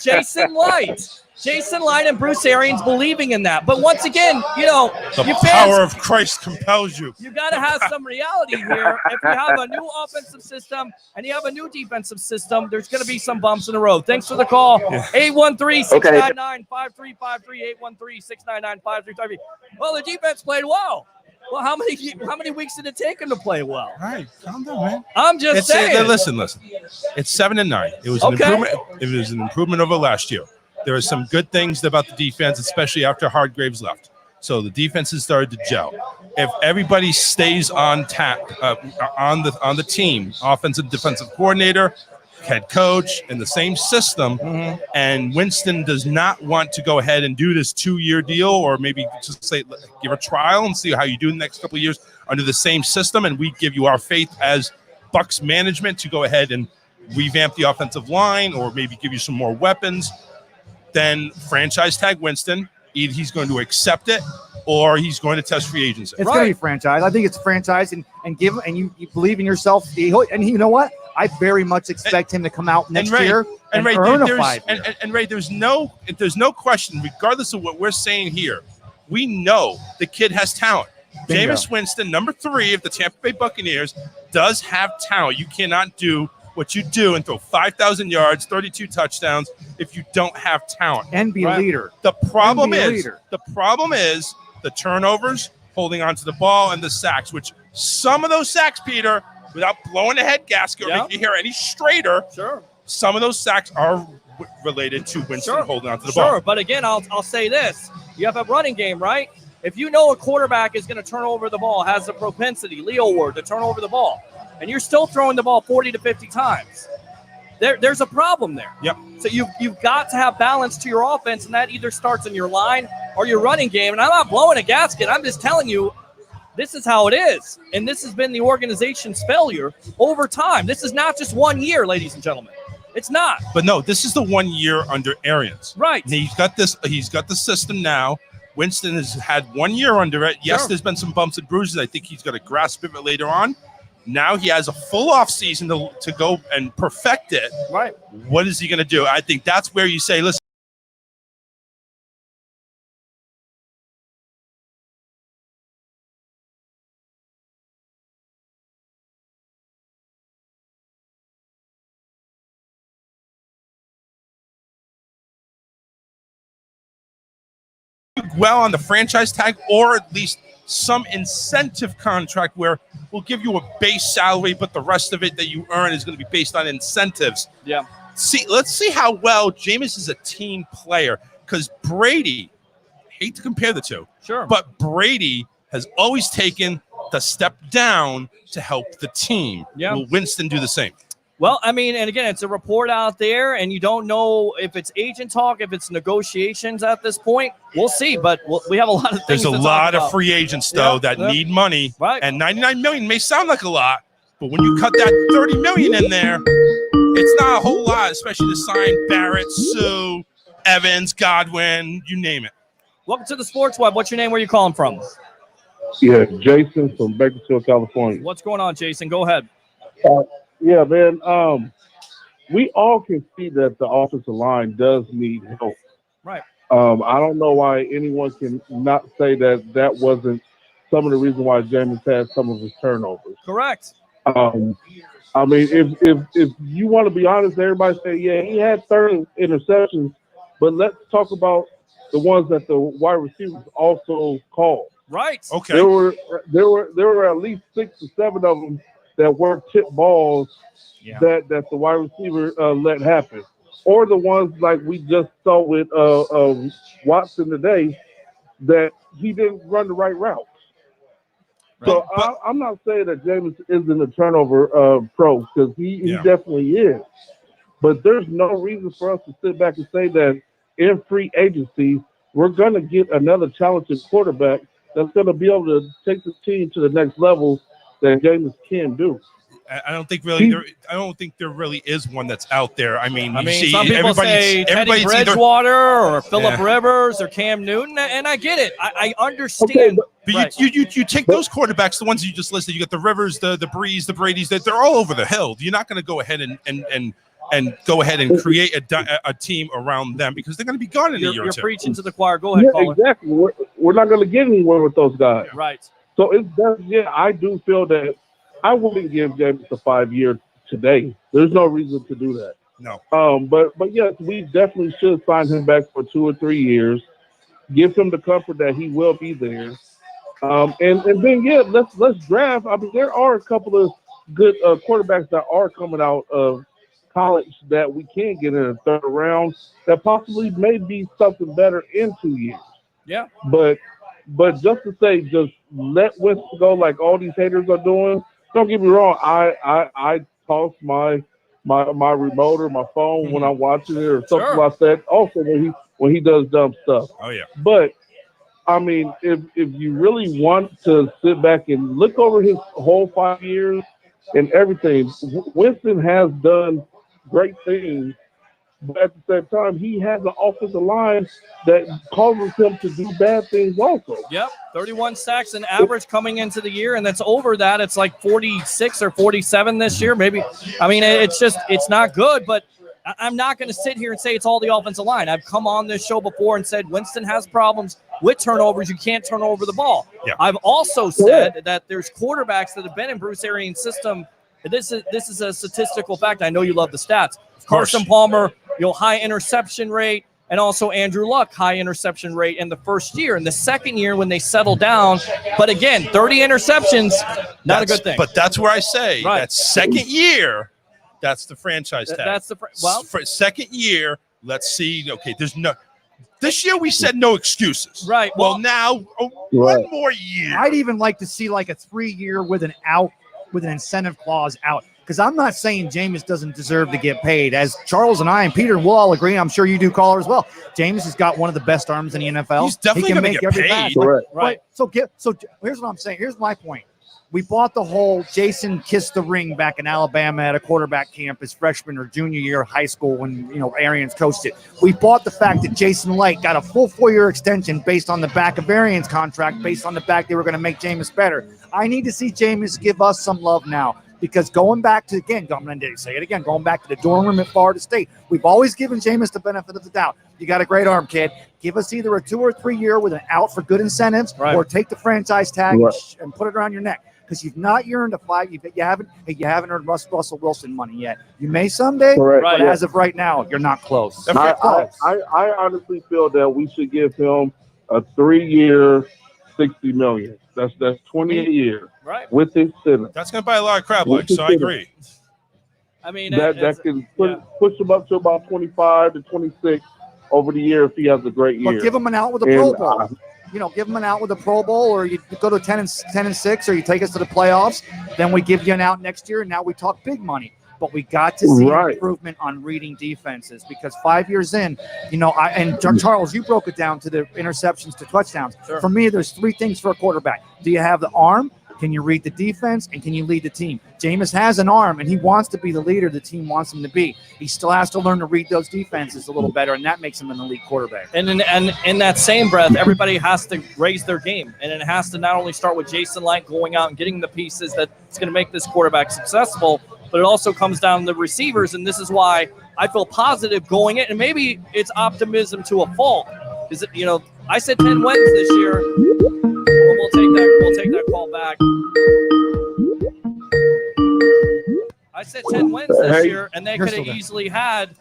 Jason Light. Jason Light and Bruce Arians believing in that. But once again, the power of Christ compels you. You got to have some reality here. If you have a new offensive system and you have a new defensive system, there's going to be some bumps in the road. Thanks for the call. 813-699-5353, 813-699-5353. Well, the defense played well. Well, how many weeks did it take him to play well? All right, calm down, man. I'm just saying. Listen. It's 7-9. It was an improvement. It was an improvement over last year. There are some good things about the defense, especially after Hargraves left. So the defense has started to gel. If everybody stays on tap on the team, offensive, defensive coordinator, head coach, in the same system, and Winston does not want to go ahead and do this 2-year deal, or maybe just say give a trial and see how you do the next couple of years under the same system, and we give you our faith as Bucs management to go ahead and revamp the offensive line, or maybe give you some more weapons. Then franchise tag Winston. Either he's going to accept it or he's going to test free agency. It's going to be franchise. I think it's franchise and give, and you believe in yourself. And you know what? I very much expect him to come out next year and earn a 5-year. And Ray, there's no question, regardless of what we're saying here, we know the kid has talent. Bingo. Jameis Winston, number 3 of the Tampa Bay Buccaneers, does have talent. You cannot do what you do and throw 5,000 yards, 32 touchdowns if you don't have talent. And be a leader. The problem is the turnovers, holding onto the ball, and the sacks, which some of those sacks, Peter, without blowing the head gasket or making you hear any straighter, some of those sacks are related to Winston holding onto the ball. Sure, but again, I'll say this. You have a running game, right? If you know a quarterback is going to turn over the ball, has the propensity, Leo Ward, to turn over the ball, and you're still throwing the ball 40 to 50 times, there's a problem there. Yep. So you've got to have balance to your offense, and that either starts in your line or your running game. And I'm not blowing a gasket. I'm just telling you this is how it is. And this has been the organization's failure over time. This is not just 1 year, ladies and gentlemen. It's not. But no, this is the 1 year under Arians. Right. And he's got the system now. Winston has had 1 year under it. Yes, there's been some bumps and bruises. I think he's got to grasp it later on. Now he has a full off season to go and perfect it. Right. What is he going to do? I think that's where you say, listen. Well on the franchise tag, or at least some incentive contract where we'll give you a base salary, but the rest of it that you earn is going to be based on incentives. Yeah. Let's see how well Jameis is a team player, because Brady, hate to compare the two, but Brady has always taken the step down to help the team. Yeah. Will Winston do the same? Well, I mean, and again, it's a report out there, and you don't know if it's agent talk, if it's negotiations at this point. We'll see, but we have a lot of things. There's a lot of free agents, though, that need money. Right. And $99 million may sound like a lot, but when you cut that $30 million in there, it's not a whole lot, especially to sign Barrett, Sue, Evans, Godwin, you name it. Welcome to the Sports Web. What's your name? Where are you calling from? Yeah, Jason from Bakersfield, California. What's going on, Jason? Go ahead. Yeah, man. We all can see that the offensive line does need help. Right. I don't know why anyone can not say that wasn't some of the reason why Jameis had some of his turnovers. Correct. I mean, if you want to be honest, everybody say, yeah, he had 30 interceptions, but let's talk about the ones that the wide receivers also called. Right. Okay. There were at least 6 or 7 of them that weren't tip balls that the wide receiver let happen. Or the ones like we just saw with Watson today, that he didn't run the right route. Right. So I'm not saying that Jameis isn't a turnover pro, because he definitely is. But there's no reason for us to sit back and say that in free agency, we're going to get another talented quarterback that's going to be able to take the team to the next level that Jameis can do. I don't think there really is one that's out there. I mean, see, some people say Teddy Bridgewater or Phillip Rivers or Cam Newton, and I get it. I understand. But you take those quarterbacks, the ones you just listed. You got the Rivers, the Brees, the Brady's. They're all over the hill. You're not going to go ahead and go ahead and create a team around them because they're going to be gone in a year or two. You're preaching to the choir. Go ahead, caller. Exactly. We're not going to get anywhere with those guys. Right. So I do feel that I wouldn't give Jameis a 5-year today. There's no reason to do that. No. But yes, we definitely should sign him back for 2 or 3 years. Give him the comfort that he will be there. And then let's draft. I mean, there are a couple of good quarterbacks that are coming out of college that we can get in the third round that possibly may be something better in 2 years. Yeah. But just to say, just let Winston go like all these haters are doing. Don't get me wrong. I toss my remote or my phone when I'm watching it or something like that. Also when he does dumb stuff. Oh yeah. But I mean, if you really want to sit back and look over his whole 5 years and everything, Winston has done great things. But at the same time, he has an offensive line that causes him to do bad things also. Yep, 31 sacks an average coming into the year, and that's over that. It's like 46 or 47 this year, maybe. I mean, it's not good, but I'm not going to sit here and say it's all the offensive line. I've come on this show before and said Winston has problems with turnovers. You can't turn over the ball. Yeah. I've also said that there's quarterbacks that have been in Bruce Arians' system. This is a statistical fact. I know you love the stats. Carson Palmer, high interception rate, and also Andrew Luck, high interception rate in the first year. In the second year, when they settle down, but again, 30 interceptions, not a good thing. But that's where I say that second year, that's the franchise tag. That's the second year. Let's see. Okay, there's no. This year we said no excuses. Right. Well, now one more year. I'd even like to see like a 3-year with an out, with an incentive clause out. Because I'm not saying Jameis doesn't deserve to get paid. As Charles and I and Peter will all agree, I'm sure you do, caller, as well. Jameis has got one of the best arms in the NFL. He's definitely going to get paid. Right. So here's what I'm saying. Here's my point. We bought the whole Jason kissed the ring back in Alabama at a quarterback camp his freshman or junior year of high school when Arians coached it. We bought the fact that Jason Light got a full 4-year extension based on the back of Arians' contract, based on the fact they were going to make Jameis better. I need to see Jameis give us some love now. Because going back to, going back to the dorm room at Florida State, we've always given Jameis the benefit of the doubt. You got a great arm, kid. Give us either a 2 or 3 year with an out for good incentives, or take the franchise tag and put it around your neck. Because you've not earned a fight. You haven't earned Russell Wilson money yet. You may someday, but as of right now, you're not close. I honestly feel that we should give him a 3-year, $60 million. That's $20 a year, with incentive. That's going to buy a lot of crab legs, so I agree. I mean, that can push him up to about 25 to 26 over the year if he has a great year. But give him an out with a Pro Bowl. Give him an out with a Pro Bowl, or you go to 10-6, or you take us to the playoffs. Then we give you an out next year, and now we talk big money. But we got to see improvement on reading defenses, because 5 years in, and Charles, you broke it down to the interceptions to touchdowns. Sure. For me, there's 3 things for a quarterback. Do you have the arm? Can you read the defense? And can you lead the team? Jameis has an arm, and he wants to be the leader the team wants him to be. He still has to learn to read those defenses a little better, and that makes him an elite quarterback. And in that same breath, everybody has to raise their game. And it has to not only start with Jason Light going out and getting the pieces that's going to make this quarterback successful, but it also comes down to the receivers, and this is why I feel positive going in. And maybe it's optimism to a fault. Is it, I said 10 wins this year. We'll take that call back. I said 10 wins this year, and they could have easily had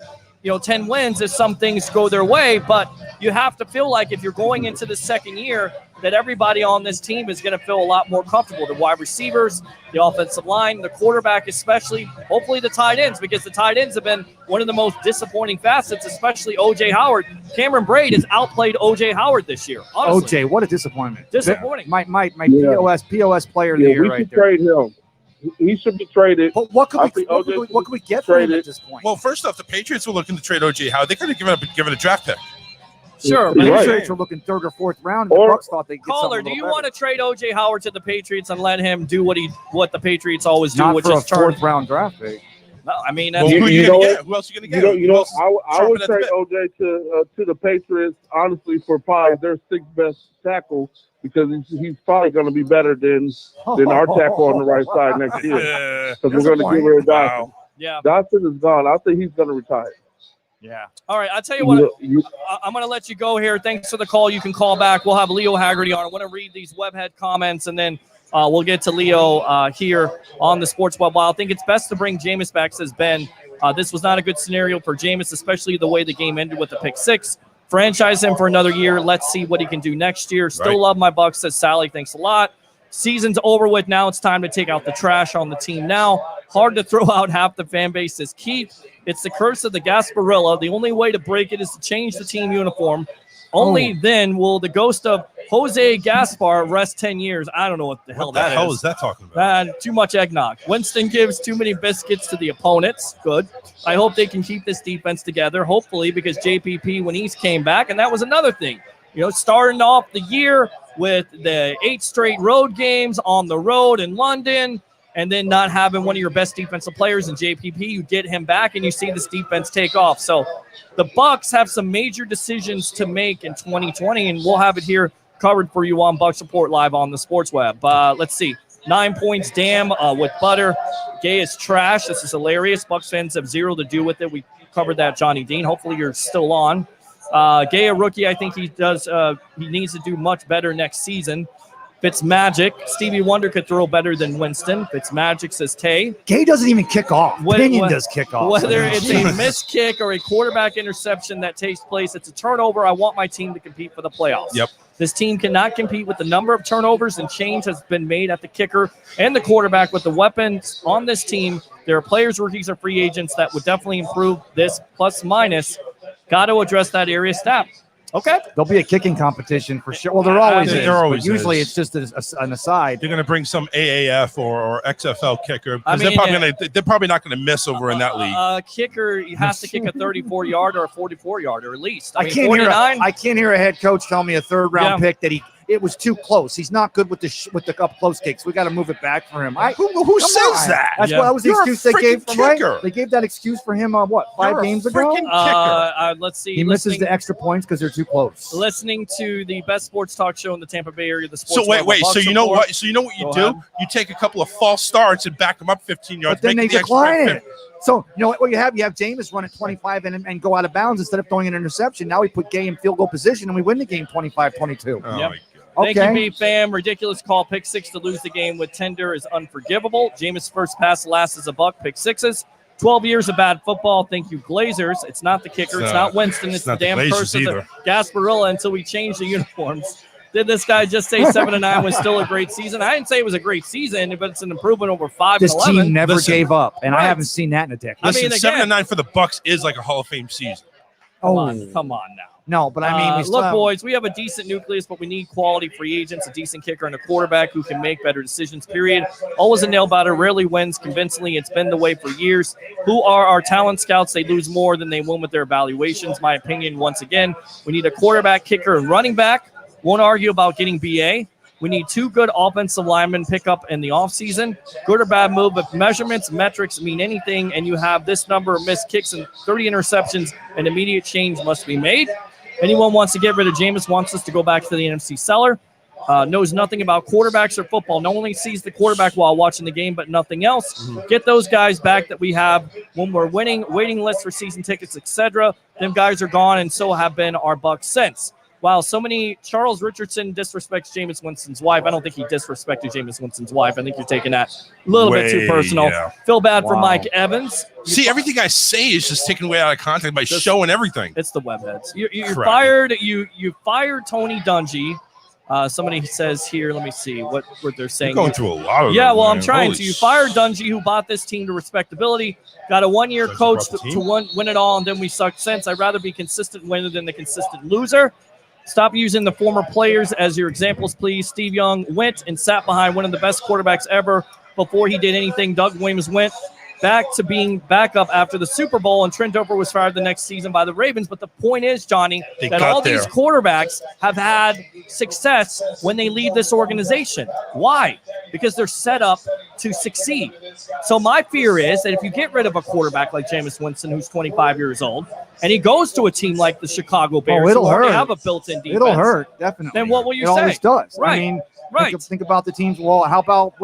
10 wins if some things go their way. But you have to feel like if you're going into the second year, that everybody on this team is going to feel a lot more comfortable. The wide receivers, the offensive line, the quarterback especially, hopefully the tight ends, because the tight ends have been one of the most disappointing facets, especially O.J. Howard. Cameron Braid has outplayed O.J. Howard this year, honestly. O.J., what a disappointment. Disappointing. My POS player of the year right there. Trade him. he should be traded. But what could I we think what OJ could we get for him traded. at this point? Well, first off, the Patriots were looking to trade O.J. Howard. They could have given a draft pick. Sure, the but Right. Patriots were looking 3rd or 4th round, and Or- the Bucks thought they'd get caller, something do you want to trade O.J. Howard to the Patriots and let him do what the Patriots always do, not which for a is turn? 4th round draft pick? No, I mean, that's Well, You- who are you you know going to what? get? Who else are you going to get? You know, I would Chomping at the trade bit. OJ to the Patriots, honestly, for probably their 6th best tackle, because he's probably going to be better than our tackle on the right side next year. Yeah. Because we're going to get rid of Dawson. Wow. yeah. Dawson is gone. I think he's going to retire. Yeah. All right, I'll tell you what. You- I'm going to let you go here. Thanks for the call. You can call back. We'll have Leo Haggerty on. I want to read these webhead comments, and then we'll get to Leo here on the Sports Web Wild. I think it's best to bring Jameis back, says Ben. This was not a good scenario for Jameis, especially the way the game ended with the pick 6. Franchise him for another year. Let's see what he can do next year. Still Right. love my Bucks, says Sally. Thanks a lot. Season's over with. Now it's time to take out the trash on the team now. Hard to throw out half the fan base, says Keith. It's the curse of the Gasparilla. The only way to break it is to change the team uniform. Only then will the ghost of Jose Gaspar rest 10 years. I don't know what the hell What the that hell is. is that talking about? Too much eggnog. Winston gives too many biscuits to the opponents. Good. I hope they can keep this defense together, hopefully, because JPP, when he's came back, and that was another thing. You know, starting off the year with the 8 straight road games on the road in London, and then not having one of your best defensive players in JPP, you get him back, and you see this defense take off. So the Bucks have some major decisions to make in 2020, and we'll have it here covered for you on Bucks Report Live on the Sports Web. Let's see. 9 points, damn, with butter. Gay is trash. This is hilarious. Bucks fans have zero to do with it. We covered that, Johnny Dean. Hopefully you're still on. Gay, a rookie. I think he does. He needs to do much better next season. Fitzmagic. Stevie Wonder could throw better than Winston. Fitzmagic, says Tay. Gay doesn't even kick off. Pinion does kick off. Whether it's a missed kick or a quarterback interception that takes place, it's a turnover. I want my team to compete for the playoffs. Yep. This team cannot compete with the number of turnovers, and change has been made at the kicker and the quarterback with the weapons on this team. There are players, rookies, or free agents that would definitely improve this plus minus. Got to address that area stat. Okay. There'll be a kicking competition for sure. Well, there always is. There always but usually is. it's just an aside. They're going to bring some AAF or XFL kicker I because mean, they're probably not going to miss over in that league. Kicker has to kick a 34-yarder or a 44-yarder at least. I can't hear a head coach tell me a 3rd round pick that it was too close. He's not good with the up close kicks. We got to move it back for him. Who says that? That's what that was the You're a excuse they gave freaking for right. kicker. They gave that excuse for him 5 games ago. Let's see. He misses the extra points because they're too close. Listening to the best sports talk show in the Tampa Bay area, the Sports. So wait. Bucks So you know Report. what? So you know what you Go do? ahead. You take a couple of false starts and back them up 15 yards. But then they make the decline extra it. So you know what you have? You have Jameis run at 25 and go out of bounds instead of throwing an interception. Now we put Gay in field goal position and we win the game 25-22. Oh Yep. my God. Thank Okay. you, B-Fam. Ridiculous call. Pick 6 to lose the game with Tender is unforgivable. Jameis' first pass last is a buck. Pick 6s. 12 years of bad football. Thank you, Glazers. It's not the kicker. It's not Winston. It's the not the damn Glazers curse of the either. Gasparilla until we change the uniforms. Did this guy just say 7-9 was still a great season? I didn't say it was a great season, but it's an improvement over 5 This and 11. team never Listen. gave up, and I Right. haven't seen that in a decade. I mean, Listen, again- 7-9 for the Bucks is like a Hall of Fame season. Come on now. No, but I mean, we still look, have- boys, we have a decent nucleus, but we need quality free agents, a decent kicker, and a quarterback who can make better decisions, period. Always a nail-biter, rarely wins convincingly. It's been the way for years. Who are our talent scouts? They lose more than they win with their evaluations. My opinion, once again, we need a quarterback, kicker, and running back. Won't argue about getting BA. We need 2 good offensive linemen pick up in the offseason. Good or bad move, if measurements, metrics mean anything, and you have this number of missed kicks and 30 interceptions, an immediate change must be made. Anyone wants to get rid of Jameis, wants us to go back to the NFC cellar, knows nothing about quarterbacks or football, not only sees the quarterback while watching the game, but nothing else. Get those guys back that we have when we're winning, waiting lists for season tickets, etc. Them guys are gone, and so have been our Bucks since. Wow, so many. Charles Richardson disrespects Jameis Winston's wife. I don't think he disrespected Jameis Winston's wife. I think you're taking that a little bit too Way, personal. yeah. Feel bad for Wow. Mike Evans. See, everything I say is just taken away out of context by showing everything. It's the webheads. You Crap. fired. You fired Tony Dungy. Somebody says here. Let me see what they're saying. You're going through a lot of Yeah, them, well, I'm man. trying Holy to. You fired Dungy, who bought this team to respectability. Got a 1-year Dungy coach brought the to team? win it all, and then we sucked since. I'd rather be consistent winner than the consistent loser. Stop using the former players as your examples, please. Steve Young went and sat behind one of the best quarterbacks ever before he did anything. Doug Williams went back to being backup after the Super Bowl, and Trent Dilfer was fired the next season by the Ravens. But the point is, Johnny, that all these quarterbacks have had success when they leave this organization. Why? Because they're set up to succeed. So my fear is that if you get rid of a quarterback like Jameis Winston, who's 25 years old, and he goes to a team like the Chicago Bears, it'll who already hurt. have a built-in defense. It'll hurt, definitely. Then what will you it say? Always does. Right. I mean, right. Think about the teams. Well, how about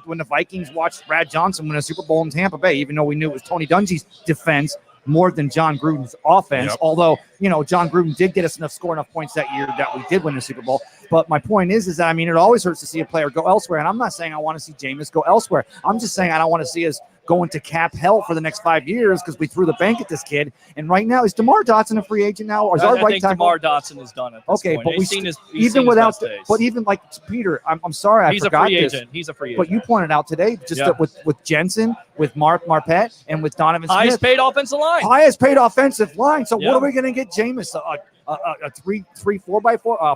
when the Vikings watched Brad Johnson win a Super Bowl in Tampa Bay, even though we knew it was Tony Dungy's defense more than John Gruden's offense. Yep. Although, John Gruden did get us score enough points that year that we did win the Super Bowl. But my point is that, I mean, it always hurts to see a player go elsewhere. And I'm not saying I want to see Jameis go elsewhere. I'm just saying I don't want to see us go into cap hell for the next 5 years because we threw the bank at this kid. And right now, is DeMar Dotson a free agent now? Or is our I right think tackle? DeMar Dotson is done at this point. But He's we seen his even without, best days. but even like Peter, I'm sorry, I He's forgot a free this. agent. He's a free agent. But you pointed out today, just that with Jensen, with Marpet, and with Donovan Smith. Highest paid offensive line. Highest paid offensive line. So Yeah. what are we going to get Jameis? A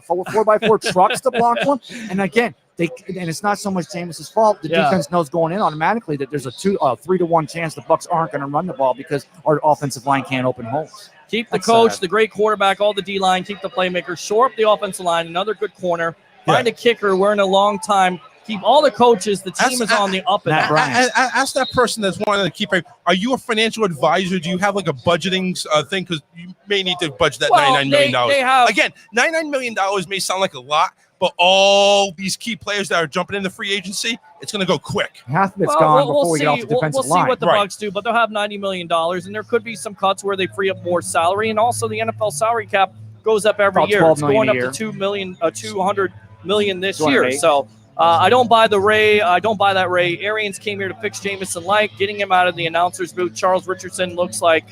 4x4 trucks to block one? And again, and it's not so much Jameis's fault. The defense knows going in automatically that there's a 3-1 chance the Bucs aren't going to run the ball because our offensive line can't open holes. Keep the coach, the great quarterback, all the D-line, keep the playmakers, shore up the offensive line, another good corner, find a kicker. We're in a long time. Keep all the coaches. The team is on the up and up. Ask that person that's wanting to keep. Are you a financial advisor? Do you have like a budgeting thing? Because you may need to budget that $99 million. Again, $99 million may sound like a lot, but all these key players that are jumping into free agency, it's going to go quick. Half of it's gone before we get off the defensive line. We'll see what the Bucs do, but they'll have $90 million, and there could be some cuts where they free up more salary, and also the NFL salary cap goes up every year. It's going up to $200 million this year. So. I don't buy the Ray. I don't buy that Ray. Arians came here to fix Jameson Light, getting him out of the announcer's booth. Charles Richardson looks like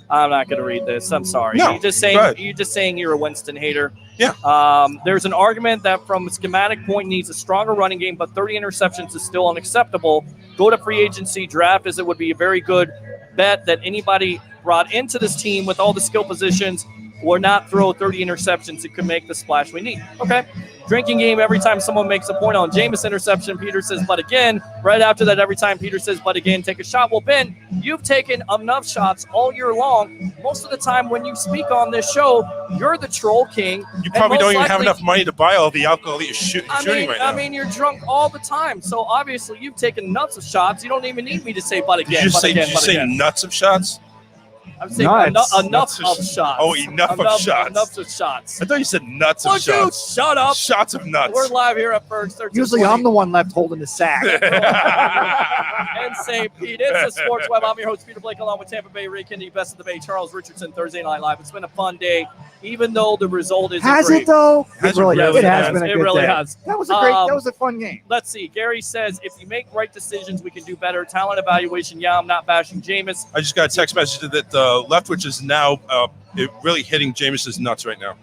I'm not going to read this. I'm sorry. No, you're just saying you're a Winston hater. Yeah. There's an argument that from a schematic point needs a stronger running game, but 30 interceptions is still unacceptable. Go to free agency draft, as it would be a very good bet that anybody brought into this team with all the skill positions or not throw 30 interceptions. It could make the splash we need. Okay. Drinking game every time someone makes a point on Jameis interception. Peter says, but again, right after that, every time Peter says, but again, take a shot. Well, Ben, you've taken enough shots all year long. Most of the time when you speak on this show, you're the troll king. You probably don't even have enough money to buy all the alcohol that you're shooting right now. I mean, you're drunk all the time. So obviously you've taken nuts of shots. You don't even need me to say, but again, Did you say nuts of shots? I'm saying enough of shots. Oh, enough of shots. Enough of shots. I thought you said nuts of shots. Dude, shut up. Shots of nuts. We're live here at Ferg. Usually I'm the one left holding the sack. And St. Pete. It's the Sports Web. I'm your host, Peter Blake, along with Tampa Bay Ray Kennedy, Best of the Bay, Charles Richardson, Thursday Night Live. It's been a fun day, even though the result isn't Has great. it, though? It really has been a good really day. has. That was a fun game. Let's see. Gary says, if you make right decisions, we can do better. Talent evaluation. Yeah, I'm not bashing Jameis. I just got a text message that Leftwich is now really hitting Jameis's nuts right now.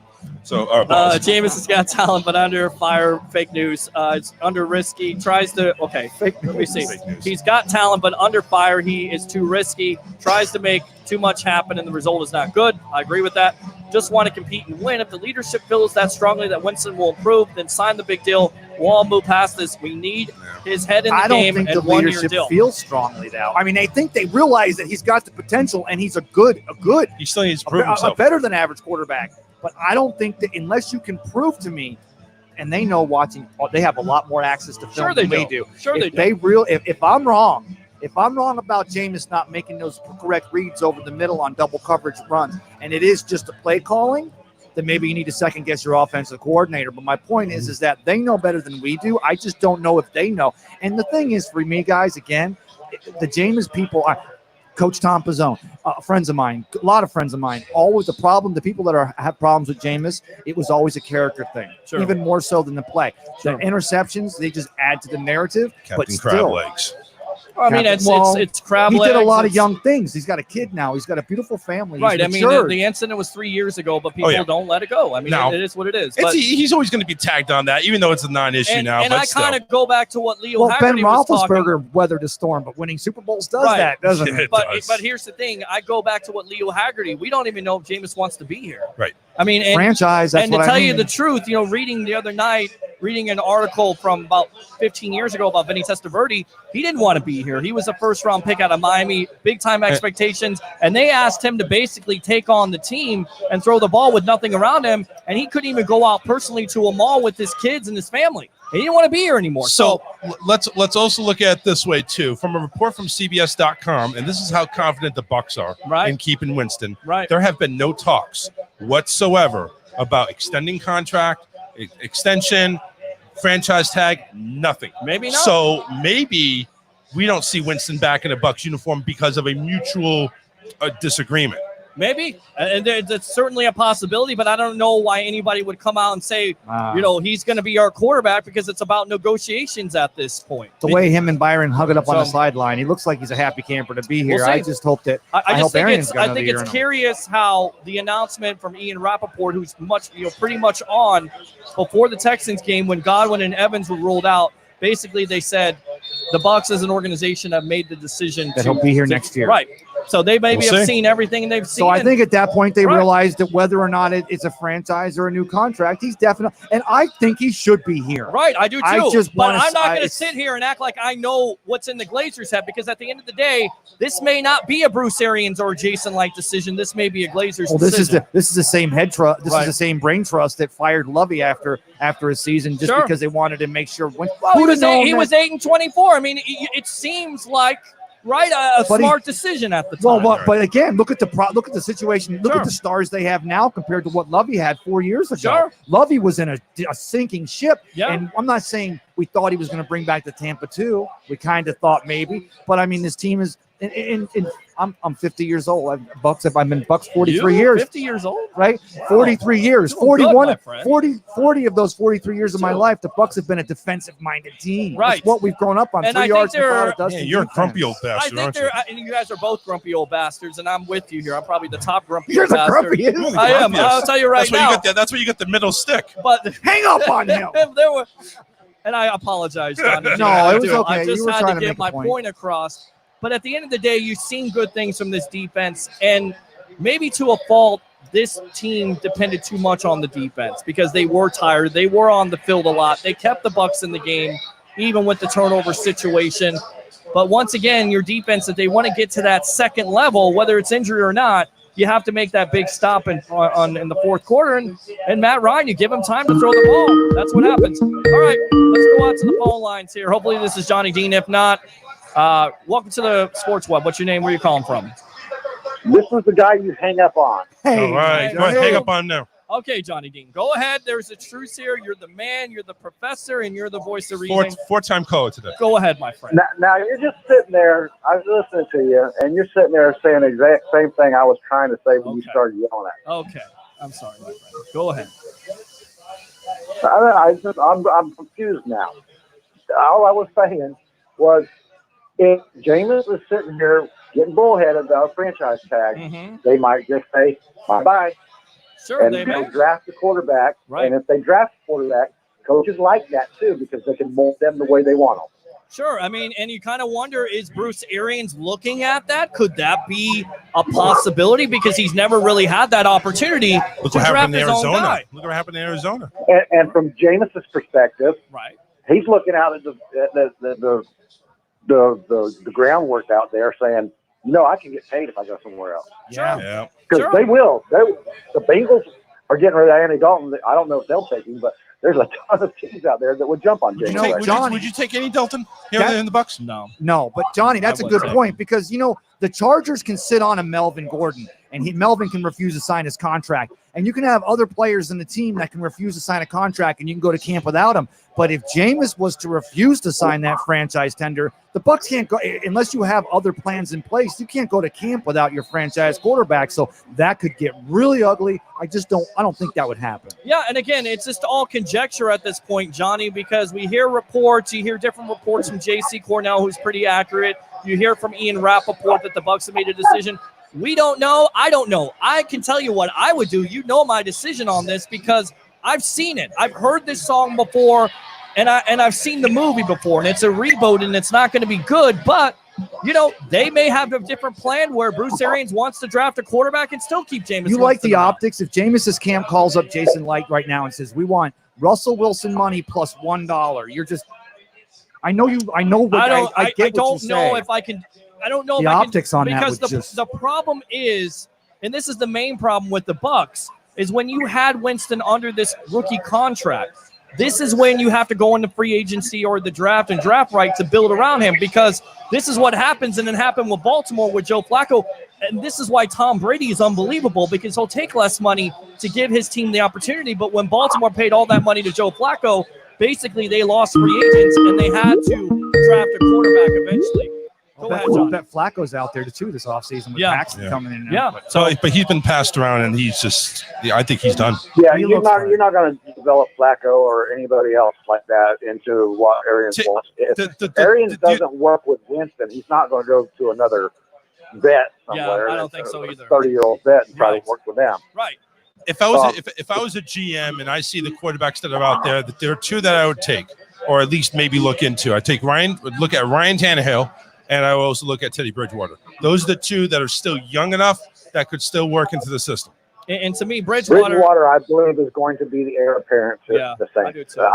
So Jameis has got talent, but under fire. Fake news. It's under risky. Tries to fake. Let me see. He's got talent, but under fire, he is too risky. Tries to make too much happen, and the result is not good. I agree with that. Just want to compete and win. If the leadership feels that strongly that Winston will improve, then sign the big deal. We'll all move past this. We need his head in the game. I don't think and the leadership feels strongly now. I mean, I think they realize that he's got the potential, and he's a good. He still needs to prove himself. A better than average quarterback. But I don't think that unless you can prove to me, and they know watching, they have a lot more access to film than we do. If I'm wrong about Jameis not making those correct reads over the middle on double coverage runs, and it is just a play calling, then maybe you need to second guess your offensive coordinator. But my point is that they know better than we do. I just don't know if they know. And the thing is, for me, guys, again, the Jameis people are. Coach Tom Pizzone, friends of mine, a lot of friends of mine, always the problem, the people that have problems with Jameis, it was always a character thing, even more so than the play. The interceptions, they just add to the narrative, but still. Crab legs. I mean, it's crab legs. He did a lot of young things. He's got a kid now. He's got a beautiful family. Right. I mean, the incident was 3 years ago, but people don't let it go. I mean, it is what it is. But he's always going to be tagged on that, even though it's a non-issue now. And I kind of go back to what Leo Haggerty Ben was talking. Roethlisberger weathered a storm, but winning Super Bowls does that, doesn't it? But here's the thing. I go back to what Leo Haggerty. We don't even know if Jameis wants to be here. Right. I mean, franchise. That's and to what tell I mean. you the truth, reading the other night, reading an article from about 15 years ago about Vinny Testaverde. He didn't want to be here. He was a first-round pick out of Miami, big-time expectations, and they asked him to basically take on the team and throw the ball with nothing around him, and he couldn't even go out personally to a mall with his kids and his family. He didn't want to be here anymore. So let's also look at it this way too. From a report from CBS.com, and this is how confident the Bucs are in keeping Winston. Right. There have been no talks whatsoever about extending contract, extension, franchise tag, nothing. Maybe not. So maybe we don't see Winston back in a Bucs uniform because of a mutual disagreement. Maybe, and that's certainly a possibility, but I don't know why anybody would come out and say, he's going to be our quarterback, because it's about negotiations at this point. The way him and Byron hug it up on the sideline, he looks like he's a happy camper to be here. We'll I just hope that I think it's curious how the announcement from Ian Rappaport, who's pretty much on before the Texans game when Godwin and Evans were ruled out. Basically, they said the Bucs as an organization have made the decision that he'll be here next year. Right. So they maybe have seen everything they've seen. So I think at that point they realized that whether or not it's a franchise or a new contract, he's definitely, and I think he should be here. Right, I do too. But I'm not going to sit here and act like I know what's in the Glazers' head, because at the end of the day, this may not be a Bruce Arians or Jason Light decision. This may be a Glazers decision. This is the same head trust. This is the same brain trust that fired Lovey after his season, just because they wanted to make sure. He was 8-24. I mean, it seems like. Right, a smart decision at the time. But again, look at the situation. Look at the stars they have now compared to what Lovey had 4 years ago. Sure. Lovey was in a sinking ship, yeah. And I'm not saying we thought he was going to bring back the Tampa 2. We kind of thought maybe, but I mean, this team is. I'm 50 years old. I've been Bucs 43 years. 50 years old, right? 43 years. 40 of those 43 years of my life, the Bucs have been a defensive-minded team. Right. That's what we've grown up on. And 3 yards before it does. Yeah, you're a grumpy old bastard, aren't you? And you guys are both grumpy old bastards, and I'm with you here. I'm probably the top grumpy You're old the bastard. grumpiest. I am. I'll tell you right now. That's where you get the middle stick. But hang up on him. And I apologize, John. No, it was okay. I just you were had trying to to get make my a point across. But at the end of the day, you've seen good things from this defense, and maybe to a fault, this team depended too much on the defense because they were tired. They were on the field a lot. They kept the Bucs in the game, even with the turnover situation. But once again, your defense, if they want to get to that second level, whether it's injury or not, you have to make that big stop in the fourth quarter. And Matt Ryan, you give him time to throw the ball. That's what happens. All right, let's go out to the phone lines here. Hopefully this is Johnny Dean. If not, welcome to the Sports Web. What's your name? Where are you calling from? This is the guy you hang up on. Hey, all right. Go ahead, hang up on now. Okay, Johnny Dean. Go ahead. There's a truce here. You're the man, you're the professor, and you're the voice of reason. Four-time caller today. Go ahead, my friend. Now, you're just sitting there. I was listening to you, and you're sitting there saying the exact same thing I was trying to say when you started yelling at me. Okay. I'm sorry, my friend. Go ahead. I'm confused now. All I was saying was, if Jameis was sitting here getting bullheaded about a franchise tag, they might just say bye-bye. Sure, and they may draft a quarterback. Right. And if they draft a quarterback, coaches like that too because they can mold them the way they want them. Sure. I mean, and you kind of wonder, is Bruce Arians looking at that? Could that be a possibility? Because he's never really had that opportunity Look to what draft happened in his own Arizona. guy. Look what happened in Arizona. And from Jameis's perspective, right, he's looking out at the groundwork out there saying, I can get paid if I go somewhere else. Yeah. Because they will. The Bengals are getting rid of Andy Dalton. I don't know if they'll take him, but there's a ton of teams out there that would jump on Jameis. Would you take any Dalton here in the Bucs? No. But Johnny, that's a good point because the Chargers can sit on a Melvin Gordon, and Melvin can refuse to sign his contract. And you can have other players in the team that can refuse to sign a contract, and you can go to camp without him. But if Jameis was to refuse to sign that franchise tender, the Bucs can't go unless you have other plans in place. You can't go to camp without your franchise quarterback. So that could get really ugly. I don't think that would happen. Yeah, and again, it's just all conjecture at this point, Johnny, because we hear reports. You hear different reports from J.C. Cornell, who's pretty accurate. You hear from Ian Rappaport that the Bucs have made a decision. We don't know. I don't know. I can tell you what I would do. You know my decision on this because I've seen it. I've heard this song before, and I've seen the movie before, and it's a reboot, and it's not going to be good. But, they may have a different plan where Bruce Arians wants to draft a quarterback and still keep Jameis. You like the optics? If Jameis's camp calls up Jason Light right now and says, we want Russell Wilson money plus $1. You're just. I know you. I know. What, I get don't what you know say. if I can. I don't know The if I can, optics on that because would just. the problem is, and this is the main problem with the Bucs, is when you had Winston under this rookie contract. This is when you have to go into free agency or the draft and draft right to build around him, because this is what happens, and it happened with Baltimore with Joe Flacco. And this is why Tom Brady is unbelievable, because he'll take less money to give his team the opportunity. But when Baltimore paid all that money to Joe Flacco, basically they lost free agents and they had to draft a quarterback eventually. Go ahead, John. Bet Flacco's out there too this offseason with Paxton coming in. But he's been passed around, and he's just. I think he's done. Yeah, you're not going to develop Flacco or anybody else like that into what Arians wants. If Arians doesn't work with Winston, he's not going to go to another vet somewhere. Yeah, I don't think so either. 30-year-old vet and try to work with them. Right. If I was a GM and I see the quarterbacks that are out there, that there are two that I would take, or at least maybe look into. I look at Ryan Tannehill. And I will also look at Teddy Bridgewater. Those are the two that are still young enough that could still work into the system. And to me, Bridgewater, I believe, is going to be the heir apparent to the Saints. I do too.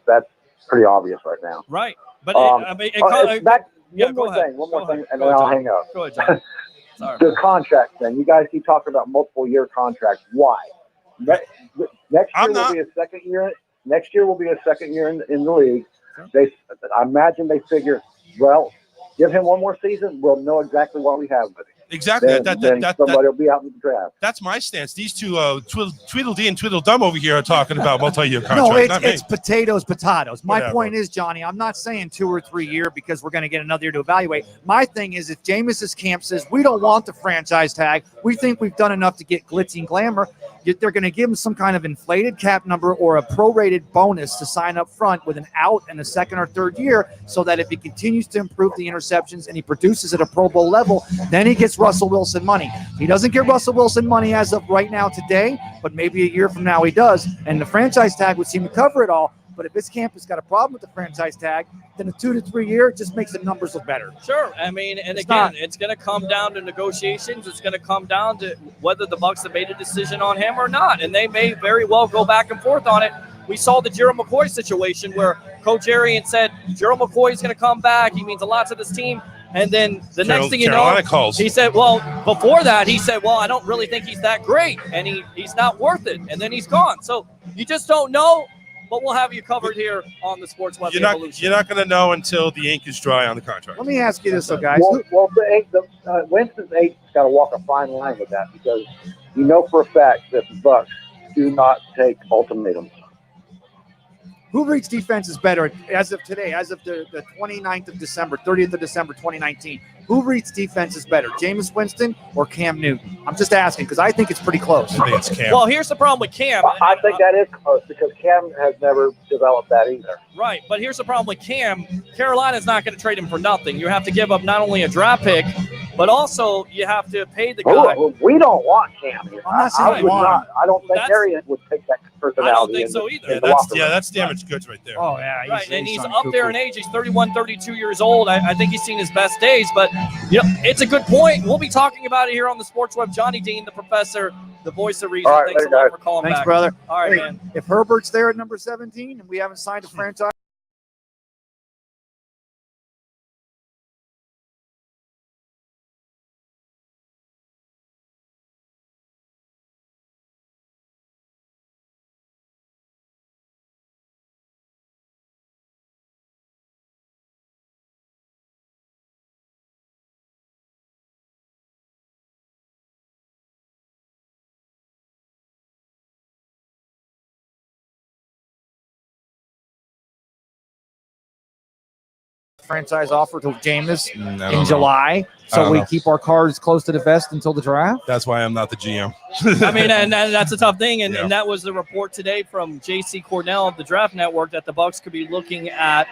That's pretty obvious right now. Right. But one more thing, and then I'll hang up. Go ahead, John. Sorry. The contract thing. You guys keep talking about multiple year contracts. Why? Next year will be a second year. Next year will be a second year in the league. I imagine they figure, well, give him one more season, we'll know exactly what we have with him. Exactly. Then somebody will be out in the draft. That's my stance. These two, Tweedledee and Tweedledum over here, are talking about multi-year No, contracts. it's potatoes. My point is, Johnny, I'm not saying 2 or 3 year because we're going to get another year to evaluate. My thing is, if Jameis's camp says we don't want the franchise tag, we think we've done enough to get glitzy and glamour, they're going to give him some kind of inflated cap number or a prorated bonus to sign up front with an out in the second or third year, so that if he continues to improve the interceptions and he produces at a Pro Bowl level, then he gets Russell Wilson money. He doesn't get Russell Wilson money as of right now today, but maybe a year from now he does, and the franchise tag would seem to cover it all. But if his camp has got a problem with the franchise tag, then a 2 to 3 year just makes the numbers look better. Sure. I mean, and it's going to come down to negotiations. It's going to come down to whether the Bucs have made a decision on him or not, and they may very well go back and forth on it. We saw the Gerald McCoy situation where Coach Arians said Gerald McCoy is going to come back. He means a lot to this team. And then the next thing you know, he said, well, before that, he said, well, I don't really think he's that great, and he's not worth it. And then he's gone. So you just don't know, but we'll have you covered here on the Sports Web Evolution. You're not going to know until the ink is dry on the contract. Let me ask you this, though, guys. Well, Winston's agent's got to walk a fine line with that, because you know for a fact that the Bucs do not take ultimatums. Who reads defenses better as of today, as of the 29th of December, 30th of December, 2019? Who reads defenses better, Jameis Winston or Cam Newton? I'm just asking because I think it's pretty close. I think it's Cam. Well, here's the problem with Cam. I think that is close because Cam has never developed that either. Right, but here's the problem with Cam. Carolina's not going to trade him for nothing. You have to give up not only a draft pick, but also you have to pay the guy. We don't want Cam here. I'm not saying I don't think Arians would take that personality. I don't think so either. That's damaged goods right there. Oh, yeah. Right, and he's up there in age. He's 31, 32 years old. I think he's seen his best days, but it's a good point. We'll be talking about it here on the Sports Web. Johnny Dean, the professor, the voice of reason. All right, thanks a lot for calling back. Thanks, brother. All right, man. If Herbert's there at number 17 and we haven't signed a franchise, franchise offer to Jameis in July, so we keep our cards close to the vest until the draft. That's why I'm not the GM. I mean, and that's a tough thing, and that was the report today from J.C. Cornell of the Draft Network that the Bucs could be looking at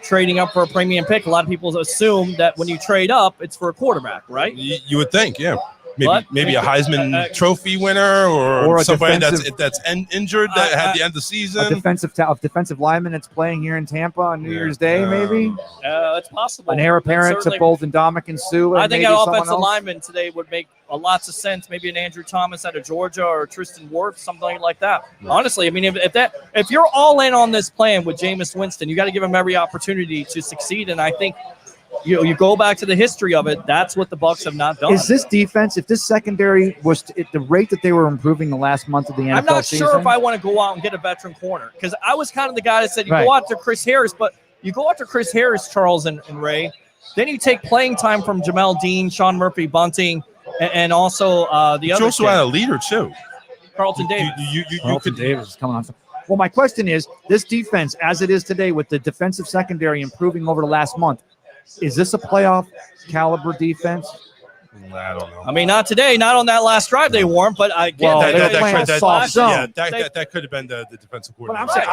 trading up for a premium pick. A lot of people assume that when you trade up, it's for a quarterback, right? You would think, yeah. maybe a Heisman Trophy winner or somebody that's injured that had the end of the season. A defensive lineman that's playing here in Tampa on New Year's Day, maybe. It's possible. An heir apparent to both Ndamukong Suh. I think an offensive lineman today would make lots of sense. Maybe an Andrew Thomas out of Georgia or Tristan Wirth, something like that. Yeah. Honestly, I mean, if you're all in on this plan with Jameis Winston, you got to give him every opportunity to succeed. And I think you go back to the history of it. That's what the Bucs have not done. Is this defense, if this secondary was at the rate that they were improving the last month of the NFL I'm not season, sure if I want to go out and get a veteran corner, because I was kind of the guy that said go after Chris Harris, but you go after Chris Harris, Charles and Ray, then you take playing time from Jamel Dean, Sean Murphy, Bunting, and also the other. You also had a leader too, Carlton Davis. Carlton Davis is coming on. Well, my question is, this defense, as it is today, with the defensive secondary improving over the last month, is this a playoff caliber defense? I don't know. I mean, not today, not on that last drive they weren't, but I get that could have been the defensive coordinator. But I'm saying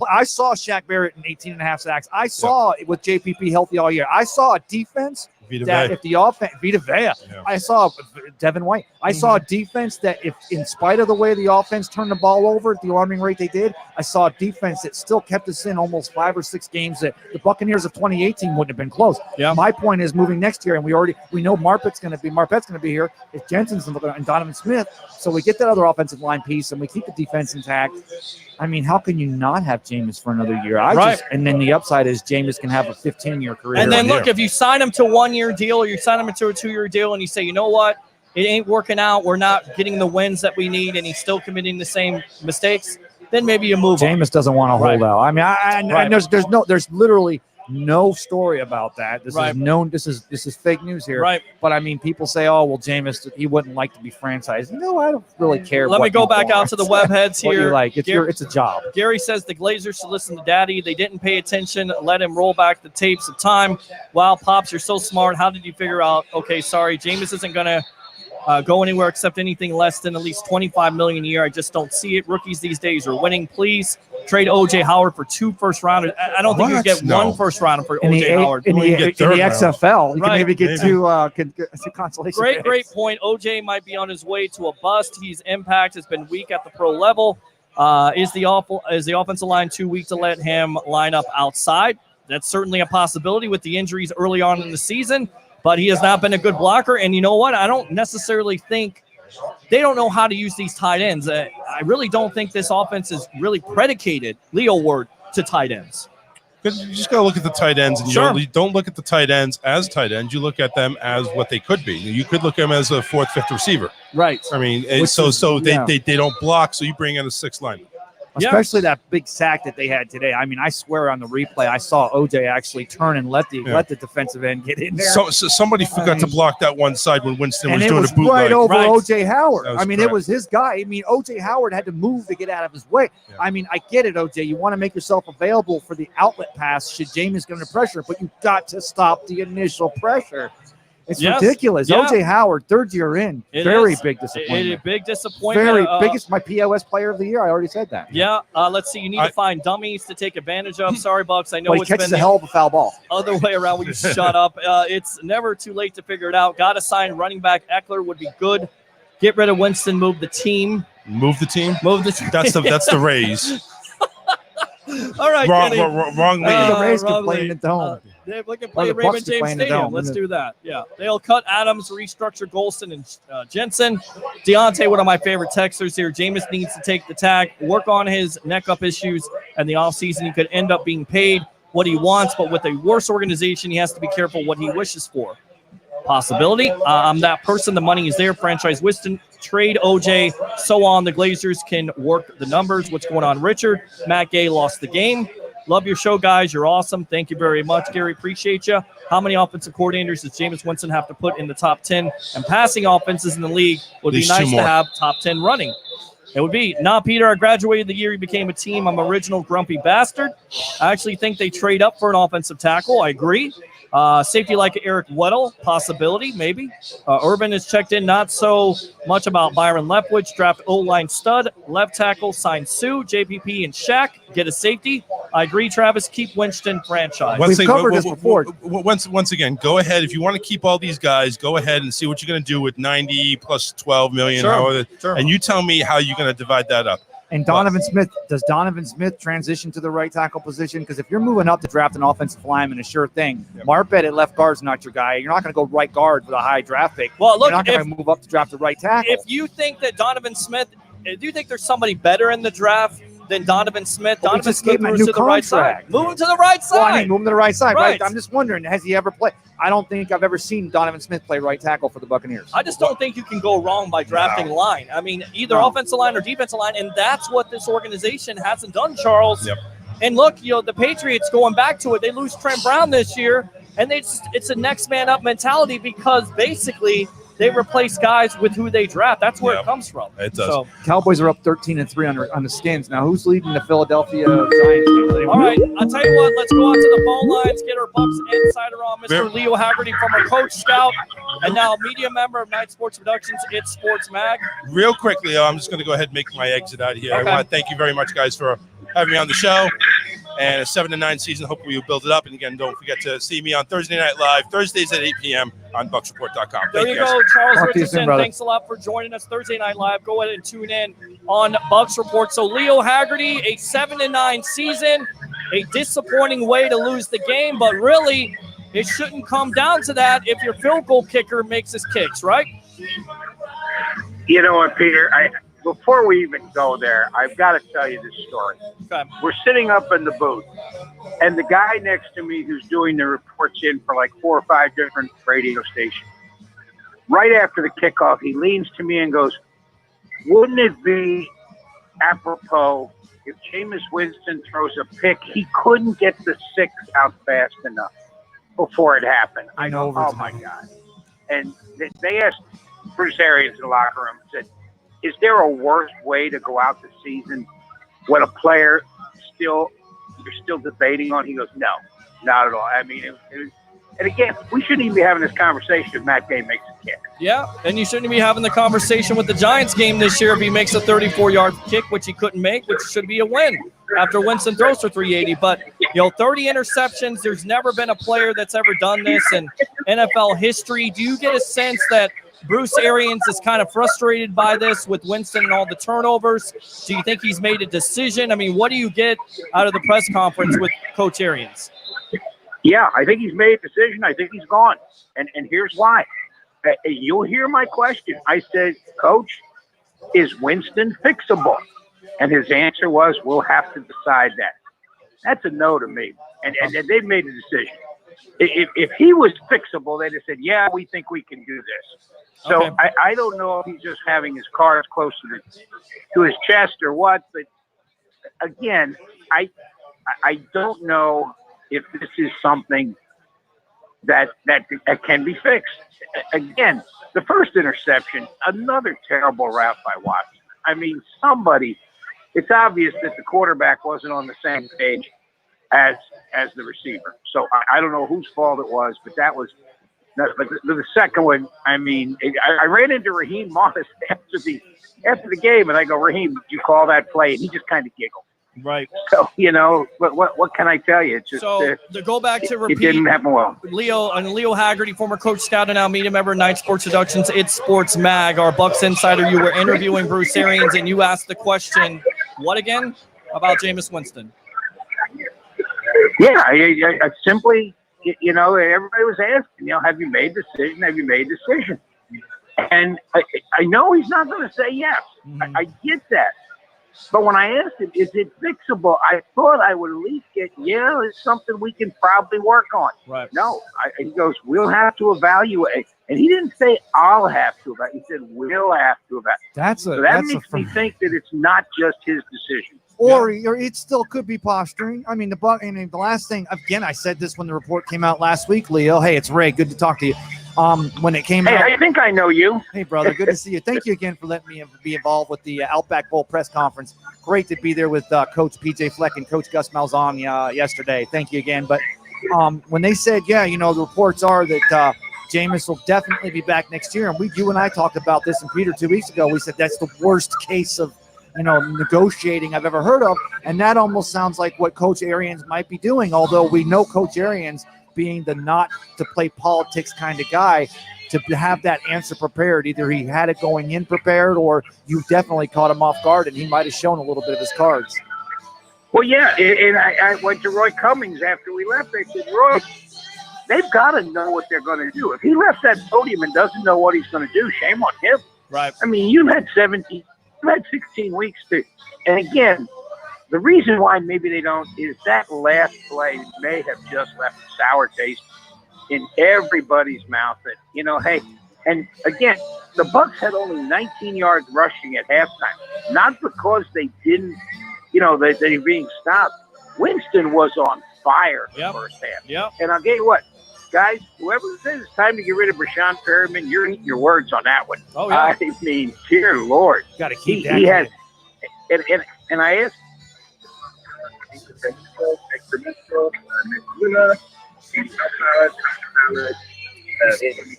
I saw Shaq Barrett in 18.5 sacks. I saw it with JPP healthy all year. I saw a defense that if the offense Vita Vea, I saw Devin White. I saw a defense that if in spite of the way the offense turned the ball over at the alarming rate they did, I saw a defense that still kept us in almost 5 or 6 games that the Buccaneers of 2018 wouldn't have been close. Yeah. My point is moving next year, and we know Marpett's going to be here. If Jensen's and Donovan Smith, so we get that other offensive line piece and we keep the defense intact. I mean, how can you not have Jameis for another year? And then the upside is Jameis can have a 15-year career. And then look, if you sign him to a 1-year deal or you sign him to a 2-year deal and you say, you know what, it ain't working out, we're not getting the wins that we need, and he's still committing the same mistakes, then maybe you move on. Jameis doesn't want to hold out. I mean, there's literally no story about that. This is known. This is fake news here. Right. But I mean, people say, "Oh, well, Jameis, he wouldn't like to be franchised." No, I don't really care. Let me go back out to the web heads here. It's a job. Gary says the Glazers should listen to Daddy. They didn't pay attention. Let him roll back the tapes of time. Wow, Pops, you're so smart. How did you figure out? Okay, sorry, Jameis isn't gonna go anywhere except anything less than at least $25 million a year. I just don't see it. Rookies these days are winning. Please trade O.J. Howard for 2 first-rounders. I don't think you get 1 first-rounder for O.J. Howard. In the XFL, you can maybe get 2 consolation. Great point. O.J. might be on his way to a bust. His impact has been weak at the pro level. Is the offensive line too weak to let him line up outside? That's certainly a possibility with the injuries early on in the season. But he has not been a good blocker. And you know what? I don't necessarily think they don't know how to use these tight ends. I really don't think this offense is really predicated, Leo Ward, to tight ends. You just got to look at the tight ends. And you don't look at the tight ends as tight ends. You look at them as what they could be. You could look at them as a 4th, 5th receiver. Right. I mean, they don't block, so you bring in a 6th lineman. Especially that big sack that they had today. I mean, I swear on the replay, I saw OJ actually turn and let the defensive end get in there. So somebody forgot to block that one side when Winston was doing a bootleg. Right over OJ Howard. I mean, it was his guy. I mean, OJ Howard had to move to get out of his way. Yeah. I mean, I get it, OJ. You want to make yourself available for the outlet pass should Jameis get under pressure, but you've got to stop the initial pressure. It's ridiculous. Yeah. OJ Howard, 3rd year in, big disappointment. Big disappointment. Biggest, my POS player of the year. I already said that. Yeah. Let's see. You need to find dummies to take advantage of. Sorry, Bucks. I know it's been a hell of a foul ball. Other way around. Will you shut up? It's never too late to figure it out. Got to sign running back. Eckler would be good. Get rid of Winston. Move the team. Move the team. That's the Rays. All right, wrong league. The Rays can play in the dome. They can play Raymond James Stadium. Let's do that. Yeah, they'll cut Adams, restructure Golston and Jensen. Deontay, one of my favorite texters here. Jameis needs to take the tag, work on his neck up issues, and the offseason he could end up being paid what he wants, but with a worse organization, he has to be careful what he wishes for. Possibility. I'm that person. The money is there. Franchise Winston. Trade OJ. So on. The Glazers can work the numbers. What's going on, Richard? Matt Gay lost the game. Love your show, guys. You're awesome. Thank you very much, Gary. Appreciate you. How many offensive coordinators does Jameis Winston have to put in the top 10 and passing offenses in the league? Would be nice to have top 10 running. It would be. Nah, Peter, I graduated the year he became a team. I'm original grumpy bastard. I actually think they trade up for an offensive tackle. I agree. Safety like Eric Weddle, possibility, maybe. Urban is checked in, not so much about Byron Leftwich. Draft O-line stud, left tackle, sign Sue, JPP, and Shaq. Get a safety. I agree, Travis. Keep Winston franchise. We've covered this before. Once again, go ahead. If you want to keep all these guys, go ahead and see what you're going to do with 90 plus 12 million. Sure. And you tell me how you're going to divide that up. And Donovan Smith, does Donovan Smith transition to the right tackle position? Because if you're moving up to draft an offensive lineman, a sure thing. Marpet at left guard is not your guy. You're not going to go right guard with a high draft pick. Well, look, you're not going to move up to draft the right tackle. If you think that Donovan Smith, do you think there's somebody better in the draft than Donovan Smith? Well, Donovan Smith moves to the right side. Move him to the right side. Well, I mean, move him to the right side, Right. right? I'm just wondering, has he ever played? I don't think I've ever seen Donovan Smith play right tackle for the Buccaneers. I just don't think you can go wrong by drafting line. I mean, either offensive line or defensive line, and that's what this organization hasn't done, Charles. Yep. And look, the Patriots, going back to it, they lose Trent Brown this year, and it's a next man up mentality because basically they replace guys with who they draft. That's where it comes from. It does. So, Cowboys are up 13-3 on the Skins. Now, who's leading the Philadelphia Giants game? all right, I'll tell you what, let's go out to the phone lines, get our Bucks insider on, Mr. Leo Haggerty, former coach, scout, and now media member of Night Sports Productions. It's Sports Mag. Real quickly, I'm just going to go ahead and make my exit out of here. Okay. I want to thank you very much, guys, for having me on the show. And a 7-9 season. Hopefully you'll build it up. And again, don't forget to see me on Thursday Night Live, Thursdays at 8 p.m. on BucksReport.com. There you go, Charles Richardson. Thanks a lot for joining us Thursday Night Live. Go ahead and tune in on Bucks Report. So Leo Haggerty, a 7-9 season, a disappointing way to lose the game, but really it shouldn't come down to that if your field goal kicker makes his kicks, right? You know what, Peter? Before we even go there, I've got to tell you this story. Okay. We're sitting up in the booth, and the guy next to me who's doing the reports in for like 4 or 5 different radio stations, right after the kickoff, he leans to me and goes, wouldn't it be apropos if Jameis Winston throws a pick, he couldn't get the 6 out fast enough before it happened? I know. Oh, my God. And they asked Bruce Arians in the locker room, said, is there a worse way to go out the season when a player you're still debating on? He goes, no, not at all. I mean, and again, we shouldn't even be having this conversation if Matt Gay makes a kick. Yeah, and you shouldn't be having the conversation with the Giants game this year if he makes a 34-yard kick, which he couldn't make, which should be a win after Winston throws for 380. But, 30 interceptions, there's never been a player that's ever done this in NFL history. Do you get a sense that Bruce Arians is kind of frustrated by this with Winston and all the turnovers? Do you think he's made a decision? I mean, what do you get out of the press conference with Coach Arians? Yeah, I think he's made a decision. I think he's gone. And here's why. You'll hear my question. I said, Coach, is Winston fixable? And his answer was, we'll have to decide that. That's a no to me. And they've made a decision. If he was fixable, they'd have said, yeah, we think we can do this. So okay. I don't know if he's just having his cards close to his chest or what, but again, I don't know if this is something that can be fixed. Again, the first interception, another terrible route by Watson. I mean, it's obvious that the quarterback wasn't on the same page as the receiver. So I don't know whose fault it was, but that was. But the second one, I mean, I ran into Raheem Morris after the game, and I go, Raheem, did you call that play? And he just kind of giggled. Right. So what can I tell you? It's just to go back to repeat, it didn't happen well. Leo Haggerty, former coach, scout, and now media member of Night Sports Productions. It's Sports Mag, our Bucks insider. You were interviewing Bruce Arians, and you asked the question, what again, about Jameis Winston? Yeah, I simply. Everybody was asking, have you made a decision? Have you made a decision? And I know he's not going to say yes. Mm-hmm. I get that. But when I asked him, is it fixable? I thought I would at least get, it's something we can probably work on. Right. No, he goes, we'll have to evaluate. And he didn't say I'll have to evaluate. He said we'll have to evaluate. So that makes me think that it's not just his decision. Or it still could be posturing. I mean, the last thing, again, I said this when the report came out last week, Leo. Hey, it's Ray. Good to talk to you. When it came out. I think I know you. Hey, brother. Good to see you. Thank you again for letting me be involved with the Outback Bowl press conference. Great to be there with Coach PJ Fleck and Coach Gus Malzahn yesterday. Thank you again. But when they said, the reports are that Jameis will definitely be back next year. And you and I talked about this, and Peter 2 weeks ago, we said that's the worst case of negotiating I've ever heard of. And that almost sounds like what Coach Arians might be doing, although we know Coach Arians being the not to play politics kind of guy, to have that answer prepared. Either he had it going in prepared, or you definitely caught him off guard and he might have shown a little bit of his cards. Well, yeah, and I went to Roy Cummings after we left. I said, Roy, they've got to know what they're going to do. If he left that podium and doesn't know what he's going to do, shame on him. Right. I mean, you've had 16 weeks to, and again, the reason why maybe they don't is that last play may have just left a sour taste in everybody's mouth. That, hey, and again, the Bucs had only 19 yards rushing at halftime, not because they didn't, they were being stopped. Winston was on fire in the first half. Yep. And I'll tell you what, guys, whoever says it's time to get rid of Brashon Perriman, you're eating your words on that one. Oh, yeah. I mean, dear Lord. Got to keep that. He has, and I asked.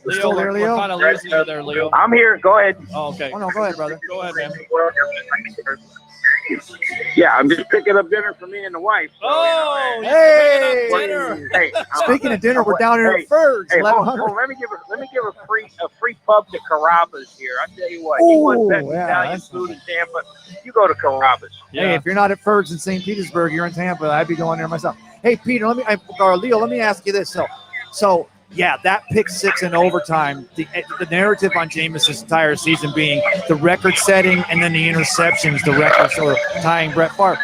Leo, we're kind of losing you there, Leo. I'm here. Go ahead. Oh, okay. Oh, no, go ahead, brother. Go ahead, man. Yeah, I'm just picking up dinner for me and the wife. So, hey! Dinner. Hey, Speaking of dinner, we're down here at Ferg's. Hey, hold on, let me give a free pub to Carrabba's here. I tell you what, you want best Italian food in Tampa, you go to Carrabba's. Yeah. Hey, if you're not at Ferg's in St. Petersburg, you're in Tampa. I'd be going there myself. Hey, Peter, Leo, let me ask you this. So yeah, that pick six in overtime, the narrative on Jameis' entire season being the record setting and then the interceptions, the record sort of tying Brett Favre.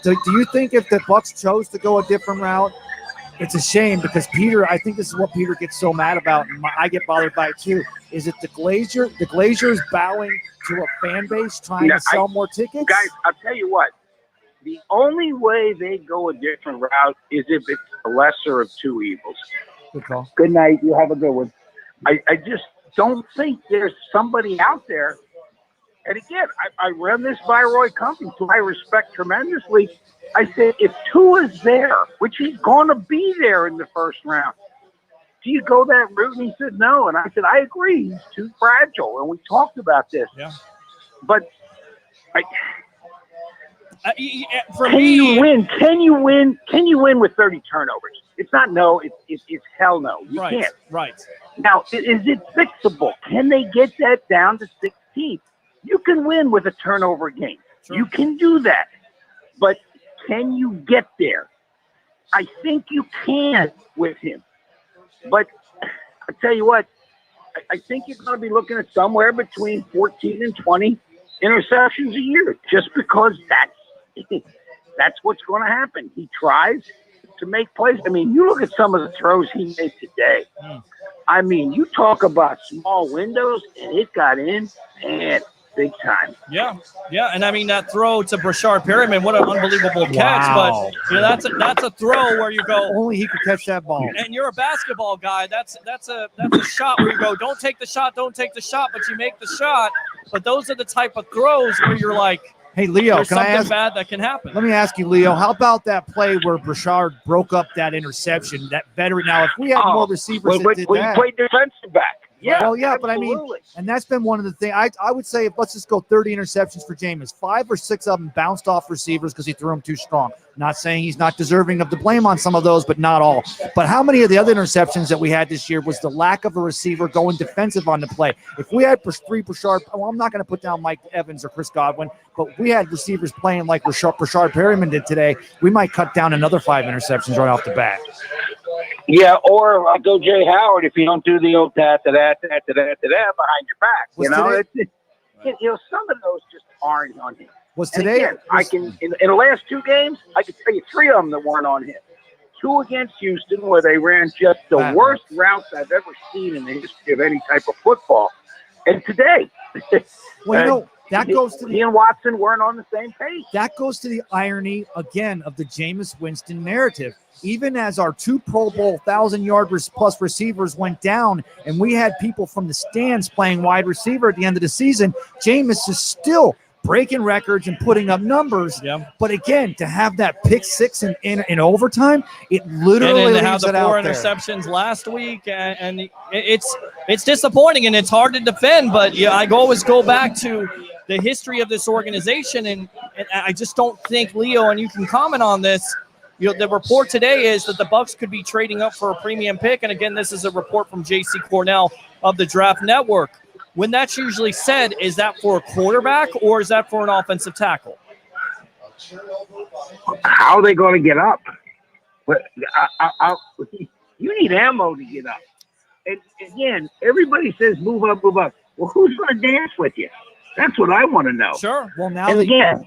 Do you think if the Bucs chose to go a different route, it's a shame because Peter, I think this is what Peter gets so mad about, and I get bothered by it too, is it the Glazers bowing to a fan base trying to sell more tickets? Guys, I'll tell you what, the only way they go a different route is if it's the lesser of two evils. Good call. Good night. You have a good one. I just don't think there's somebody out there. And again, I ran this by Roy Cummings, who I respect tremendously. I said, if Tua's there, which he's going to be there in the first round, do you go that route? And he said, no. And I said, I agree. He's too fragile. And we talked about this. Yeah. But for can me, you win? Can you win with 30 turnovers? It's not no. It's hell no. You can't. Right. Now, is it fixable? Can they get that down to 16? You can win with a turnover game. Sure. You can do that. But can you get there? I think you can with him. But I tell you what, I think you're going to be looking at somewhere between 14 and 20 interceptions a year, just because that's what's going to happen. He tries to make plays. I mean, you look at some of the throws he made today. I mean, you talk about small windows, and it got in and big time. Yeah, and I mean that throw to Brashard Perriman, what an unbelievable catch! Wow. But that's a throw where you go. Only he could catch that ball. And you're a basketball guy. That's a shot where you go, don't take the shot, but you make the shot. But those are the type of throws where you're like, hey, Leo, there's can I something ask? bad that can happen. Let me ask you, Leo, how about that play where Brashard broke up that interception? That veteran. Now, if we had more receivers that did that, he played defensive back. Yeah, well, yeah, absolutely. but I mean, and that's been one of the things. I would say, let's just go 30 interceptions for Jameis. 5 or 6 of them bounced off receivers because he threw them too strong. Not saying he's not deserving of the blame on some of those, but not all. But how many of the other interceptions that we had this year was the lack of a receiver going defensive on the play? If we had 3 Brashard, well, I'm not going to put down Mike Evans or Chris Godwin, but we had receivers playing like Brashard Perriman did today, we might cut down another 5 interceptions right off the bat. Yeah, or like O.J. Howard if you don't do the old that behind your back. Was Some of those just aren't on him. Was And today? again, I can in the last 2 games, I can tell you 3 of them that weren't on him. 2 against Houston, where they ran just the worst routes I've ever seen in the history of any type of football. And today, well, that goes to he and Watson weren't on the same page. That goes to the irony again of the Jameis Winston narrative. Even as our 2 Pro Bowl 1,000-yard plus receivers went down, and we had people from the stands playing wide receiver at the end of the season, Jameis is still breaking records and putting up numbers. Yeah. But again, to have that pick 6 in overtime, it literally and then leaves to have the 4 interceptions last week, and it's disappointing and it's hard to defend. But yeah, I always go back to the history of this organization, and I just don't think, Leo, and you can comment on this, the report today is that the Bucks could be trading up for a premium pick. And again, this is a report from J.C. Cornell of the Draft Network. When that's usually said, is that for a quarterback or is that for an offensive tackle? How are they going to get up? You need ammo to get up. And again, everybody says move up, move up. Well, who's going to dance with you? That's what I want to know. Sure. Well, now and again,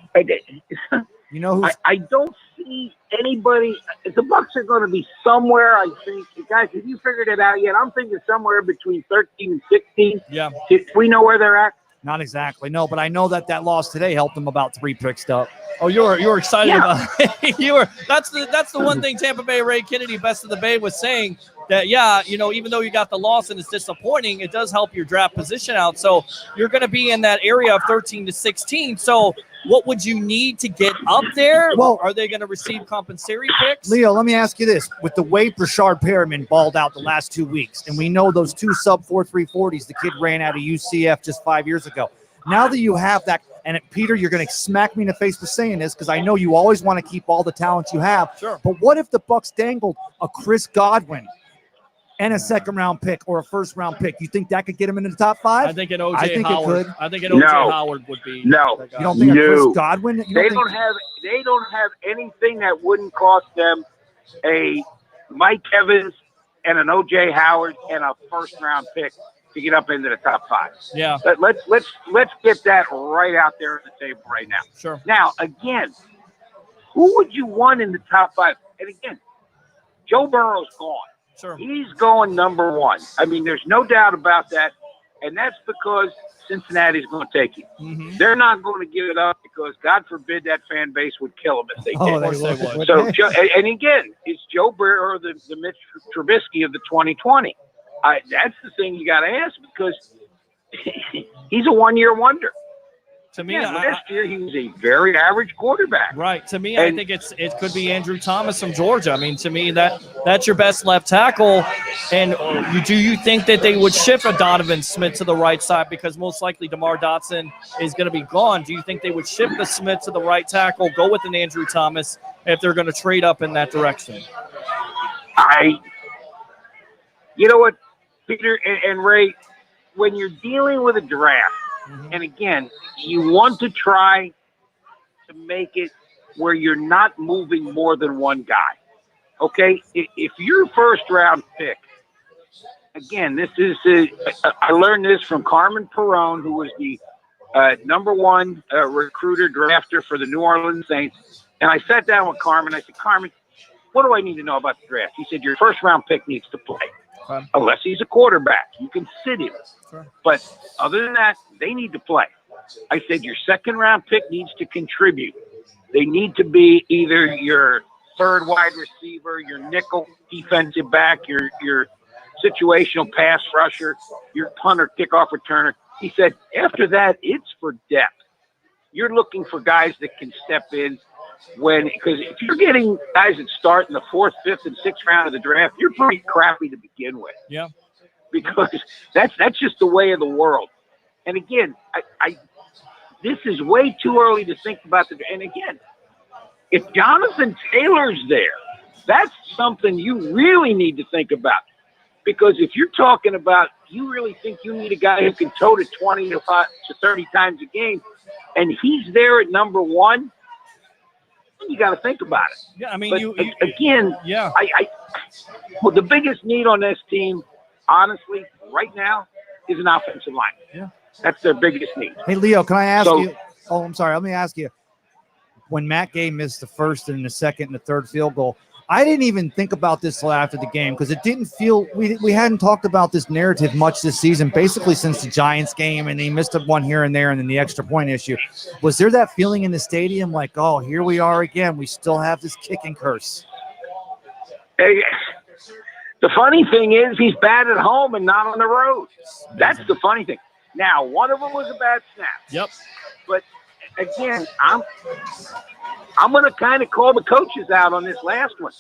you know, I don't see anybody. The Bucks are going to be somewhere. I think, guys, have you figured it out yet? I'm thinking somewhere between 13 and 16. Yeah. Do we know where they're at? Not exactly, no, but I know that loss today helped them about 3 picks up. Oh, you were excited about it. That's the one thing Tampa Bay Ray Kennedy, best of the Bay, was saying that, even though you got the loss and it's disappointing, it does help your draft position out. So you're going to be in that area of 13 to 16. So what would you need to get up there? Well, are they going to receive compensatory picks? Leo, let me ask you this. With the way Brashard Perriman balled out the last 2 weeks, and we know those 2 sub 4.3 40s the kid ran out of UCF just 5 years ago. Now that you have that, and Peter, you're going to smack me in the face for saying this because I know you always want to keep all the talent you have. Sure. But what if the Bucks dangled a Chris Godwin and a 2nd-round pick or a 1st-round pick? You think that could get him into the top 5? I think an O.J. I think Howard. it could. I think an O.J. Howard would be. No. You don't think a Chris Godwin? They don't have anything that wouldn't cost them a Mike Evans and an O.J. Howard and a 1st-round pick to get up into the top 5. Yeah. But let's get that right out there on the table right now. Sure. Now, again, who would you want in the top 5? And again, Joe Burrow's gone. Sure. He's going number 1. I mean, there's no doubt about that. And that's because Cincinnati's going to take him. Mm-hmm. They're not going to give it up because, God forbid, that fan base would kill them if they did. Of course they would. So, and again, it's Joe Burrow, the Mitch Trubisky of the 2020. That's the thing you got to ask because he's a one-year wonder. To me, last year he was a very average quarterback. Right. To me, I think it could be Andrew Thomas from Georgia. I mean, to me, that's your best left tackle. And do you think that they would shift a Donovan Smith to the right side because most likely DeMar Dotson is going to be gone? Do you think they would shift the Smith to the right tackle, go with an Andrew Thomas if they're going to trade up in that direction? You know what, Peter and Ray, when you're dealing with a draft, and again, you want to try to make it where you're not moving more than one guy. Okay? If your 1st-round pick, again, I learned this from Carmen Perone, who was the number 1 recruiter drafter for the New Orleans Saints. And I sat down with Carmen. I said, Carmen, what do I need to know about the draft? He said, your 1st-round pick needs to play. Unless he's a quarterback. You can sit him. Sure. But other than that, they need to play. I said your 2nd-round pick needs to contribute. They need to be either your 3rd wide receiver, your nickel defensive back, your situational pass rusher, your punter, kickoff returner. He said after that, it's for depth. You're looking for guys that can step in because if you're getting guys that start in the 4th, 5th, and 6th round of the draft, you're pretty crappy to begin with. Yeah. Because that's just the way of the world. And again, this is way too early to think about and again, if Jonathan Taylor's there, that's something you really need to think about. Because if you're talking about, you really think you need a guy who can tote it 20 to 30 times a game, and he's there at number 1, you got to think about it. Yeah, I mean, well, the biggest need on this team, honestly, right now, is an offensive line. Yeah, that's their biggest need. Hey, Leo, can I ask you? Oh, I'm sorry. Let me ask you. When Matt Gay missed the 1st and the 2nd and the 3rd field goal, I didn't even think about this till after the game because it didn't feel we hadn't talked about this narrative much this season, basically since the Giants game, and he missed one here and there, and then the extra point issue. Was there that feeling in the stadium like, oh, here we are again? We still have this kicking curse. Hey, the funny thing is he's bad at home and not on the road. That's the funny thing. Now, one of them was a bad snap. Yep. But again, I'm going to kind of call the coaches out on this last one.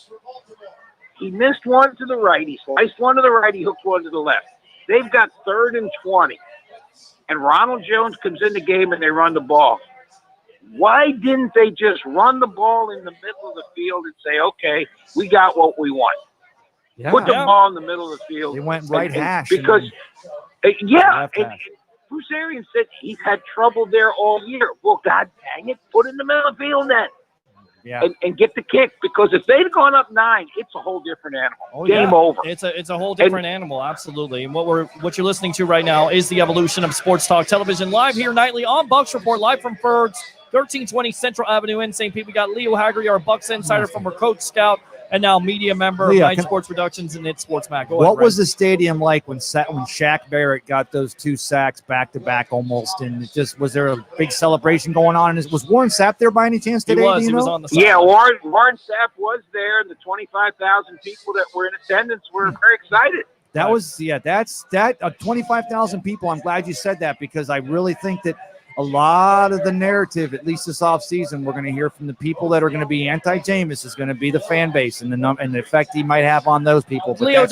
He missed one to the right. He sliced one to the right. He hooked one to the left. They've got 3rd and 20. and Ronald Jones comes in the game and they run the ball. Why didn't they just run the ball in the middle of the field and say, okay, we got what we want? Yeah. Put the ball in the middle of the field. They went right hash. Because, left and hash. Bruce Arians said he's had trouble there all year. Well, God dang it, put it in the middle of the field then. Yeah. And get the kick, because if they'd gone up 9, it's a whole different animal. Game over. It's a whole different animal, absolutely. And what you're listening to right now is the evolution of Sports Talk Television, live here nightly on Bucks Report, live from Ferg's, 1320 Central Avenue in St. Pete. We got Leo Haggerty, our Bucks insider, former coach scout, and now media member of Night Sports Productions and It Sports Mac. What was the stadium like when Shaq Barrett got those 2 sacks back to back almost? And it just, was there a big celebration going on? And was Warren Sapp there by any chance today? He was on the side. Yeah, Warren Sapp was there, and the 25,000 people that were in attendance were very excited. That was 25,000 people. I'm glad you said that, because I really think that a lot of the narrative, at least this offseason, we're going to hear from the people that are going to be anti-Jameis is going to be the fan base and the effect he might have on those people. But Leo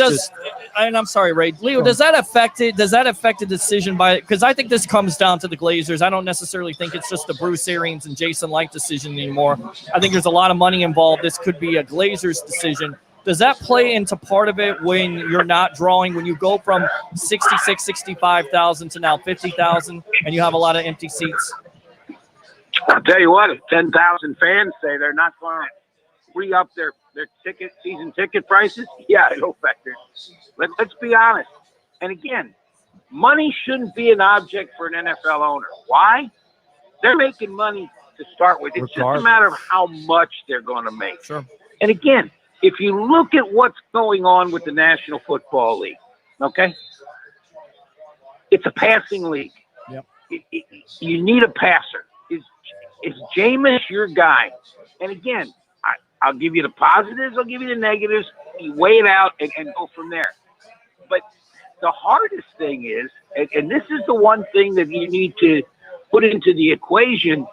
and I'm sorry, Ray. Leo, does that affect it? Does that affect the decision because I think this comes down to the Glazers. I don't necessarily think it's just the Bruce Arians and Jason Licht decision anymore. I think there's a lot of money involved. This could be a Glazers decision. Does that play into part of it when you're not drawing, when you go from 66, 65,000 to now 50,000 and you have a lot of empty seats? I'll tell you what, if 10,000 fans say they're not going to re-up their season ticket prices, yeah, it'll affect it. Let's be honest. And again, money shouldn't be an object for an NFL owner. Why? They're making money to start with. It's just a matter of how much they're going to make. Sure. And again, if you look at what's going on with the National Football League, okay, it's a passing league. Yep. You need a passer. Is Jameis your guy? And again, I'll give you the positives, I'll give you the negatives. You weigh it out and go from there. But the hardest thing is, and this is the one thing that you need to put into the equation,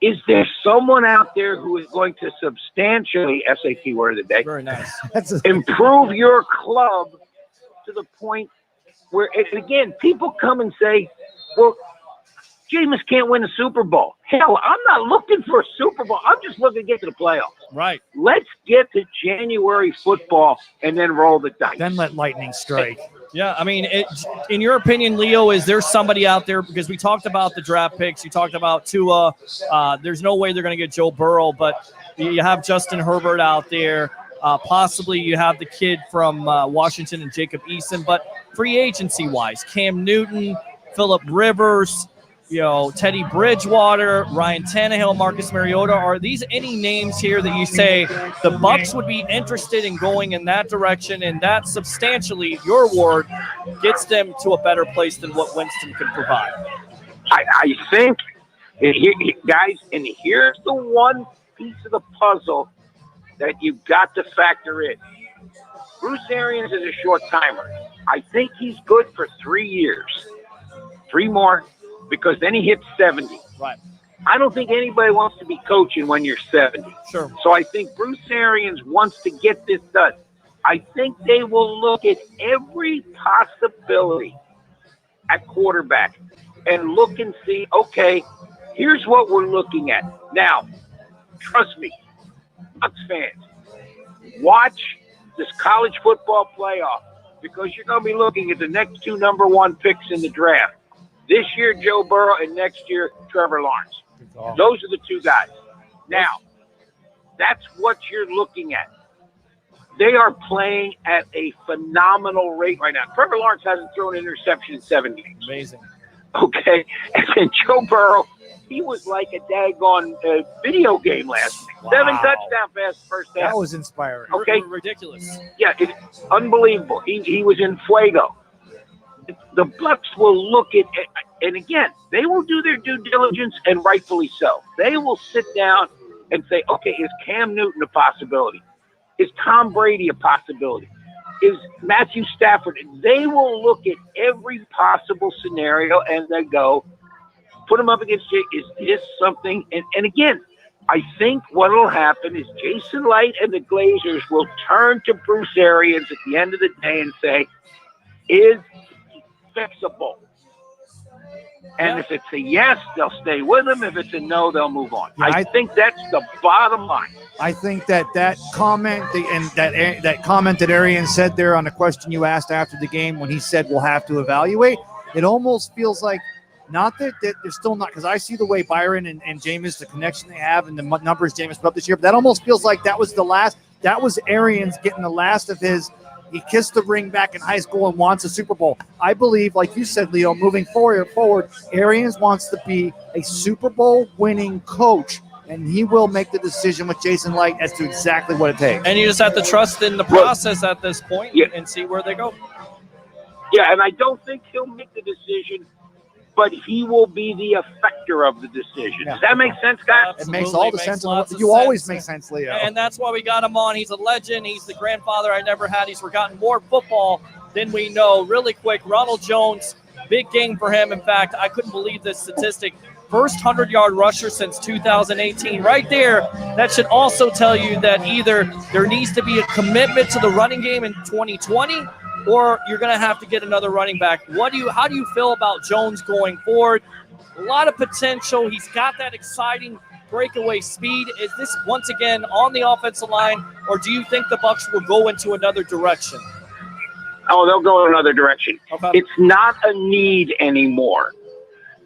is there someone out there who is going to substantially, SAT word of the day, very nice, improve your club to the point where, and again, people come and say, well, Jameis can't win a Super Bowl. Hell, I'm not looking for a Super Bowl. I'm just looking to get to the playoffs. Right. Let's get to January football and then roll the dice. Then let lightning strike. Yeah, I mean, in your opinion, Leo, is there somebody out there, because we talked about the draft picks, you talked about Tua, there's no way they're going to get Joe Burrow, but you have Justin Herbert out there, possibly you have the kid from Washington and Jacob Eason, but free agency-wise, Cam Newton, Phillip Rivers, Teddy Bridgewater, Ryan Tannehill, Marcus Mariota. Are these any names here that you say the Bucs would be interested in going in that direction, and that substantially, your word, gets them to a better place than what Winston could provide? I think, guys, and here's the one piece of the puzzle that you've got to factor in. Bruce Arians is a short timer. I think he's good for 3 years. 3 more. Because then he hits 70. Right. I don't think anybody wants to be coaching when you're 70. Sure. So I think Bruce Arians wants to get this done. I think they will look at every possibility at quarterback and look and see, okay, here's what we're looking at. Now, trust me, Bucs fans, watch this college football playoff, because you're going to be looking at the next 2 number 1 picks in the draft. This year, Joe Burrow, and next year, Trevor Lawrence. Those are the 2 guys. Now, that's what you're looking at. They are playing at a phenomenal rate right now. Trevor Lawrence hasn't thrown an interception in 7 games. Amazing. Okay? And then Joe Burrow, he was like a daggone video game last week. Wow. 7 touchdown passes first half. That was inspiring. Okay? Ridiculous. Yeah, it's unbelievable. He was in fuego. The Bucs will look at, and again, they will do their due diligence, and rightfully so. They will sit down and say, okay, is Cam Newton a possibility? Is Tom Brady a possibility? Is Matthew Stafford? They will look at every possible scenario, and they go, put them up against Jay. Is this something? And again, I think what will happen is Jason Licht and the Glazers will turn to Bruce Arians at the end of the day and say, is fixable. And if it's a yes, they'll stay with him. If it's a no, they'll move on. Yeah, I think that's the bottom line. I think that comment and that comment that Arian said there on the question you asked after the game when he said we'll have to evaluate, it almost feels like not that they're still not, because I see the way Byron and Jameis, the connection they have and the numbers Jameis put up this year, but that almost feels like that was Arians getting the last of his. He kissed the ring back in high school and wants a Super Bowl. I believe, like you said, Leo, moving forward, Arians wants to be a Super Bowl winning coach, and he will make the decision with Jason Light as to exactly what it takes. And you just have to trust in the process at this point and see where they go. Yeah, and I don't think he'll make the decision, but he will be the effector of the decision. Does that make sense, guys? It makes all the sense. Lots of You sense. always make sense, Leo. And that's why we got him on. He's a legend. He's the grandfather I never had. He's forgotten more football than we know. Really quick, Ronald Jones, big game for him. In fact, I couldn't believe this statistic. First 100-yard rusher since 2018. Right there, that should also tell you that either there needs to be a commitment to the running game in 2020, or you're going to have to get another running back. How do you feel about Jones going forward? A lot of potential. He's got that exciting breakaway speed. Is this once again on the offensive line, or do you think the Bucs will go into another direction? Oh, they'll go in another direction. Okay. It's not a need anymore.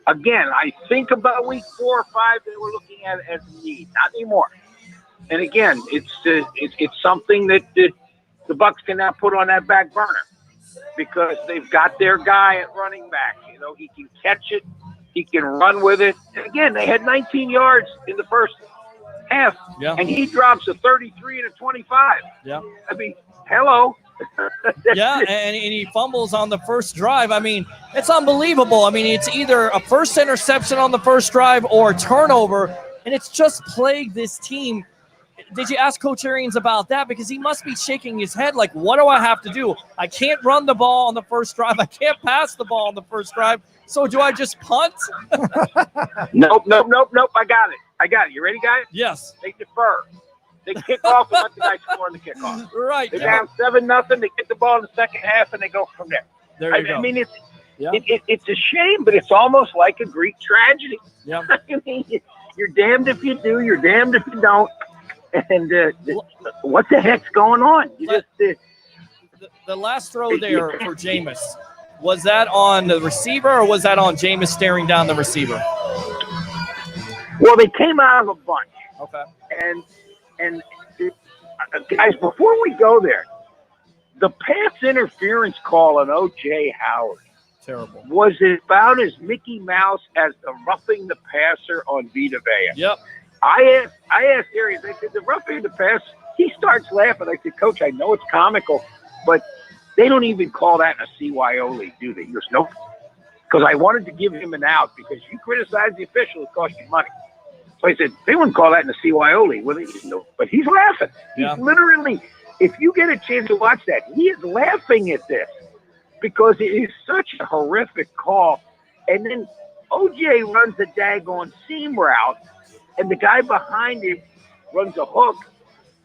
Again, I think about week 4 or 5 they were looking at it as a need. Not anymore. And again, it's something that the Bucs can now put on that back burner because they've got their guy at running back. You know, he can catch it. He can run with it. And again, they had 19 yards in the first half, and he drops a 33 and a 25. Yeah. I mean, hello. Yeah, and he fumbles on the first drive. I mean, it's unbelievable. I mean, it's either a first interception on the first drive or a turnover, and it's just plagued this team. Did you ask Coach Arians about that? Because he must be shaking his head like, what do I have to do? I can't run the ball on the first drive. I can't pass the ball on the first drive. So do I just punt? Nope. I got it. You ready, guys? Yes. They defer. They kick off and let the guy score in the kickoff. Right. They're down 7-0. They get the ball in the second half, and they go from there. There you go. I mean, it's a shame, but it's almost like a Greek tragedy. Yeah. I mean, you're damned if you do. You're damned if you don't. And what the heck's going on? The last throw there for Jameis, was that on the receiver or was that on Jameis staring down the receiver? Well, they came out of a bunch. Okay. And guys, before we go there, the pass interference call on O.J. Howard terrible was about as Mickey Mouse as the roughing the passer on Vita Vea. Yep. I asked Arians, I said, the roughing the pass, he starts laughing. I said, Coach, I know it's comical, but they don't even call that in a CYO league, do they? He goes, nope. Because I wanted to give him an out because you criticize the official, it costs you money. So I said, they wouldn't call that in the CYO league, will they? No. But he's laughing. Yeah. He's literally, if you get a chance to watch that, he is laughing at this because it is such a horrific call. And then OJ runs a daggone seam route, and the guy behind him runs a hook,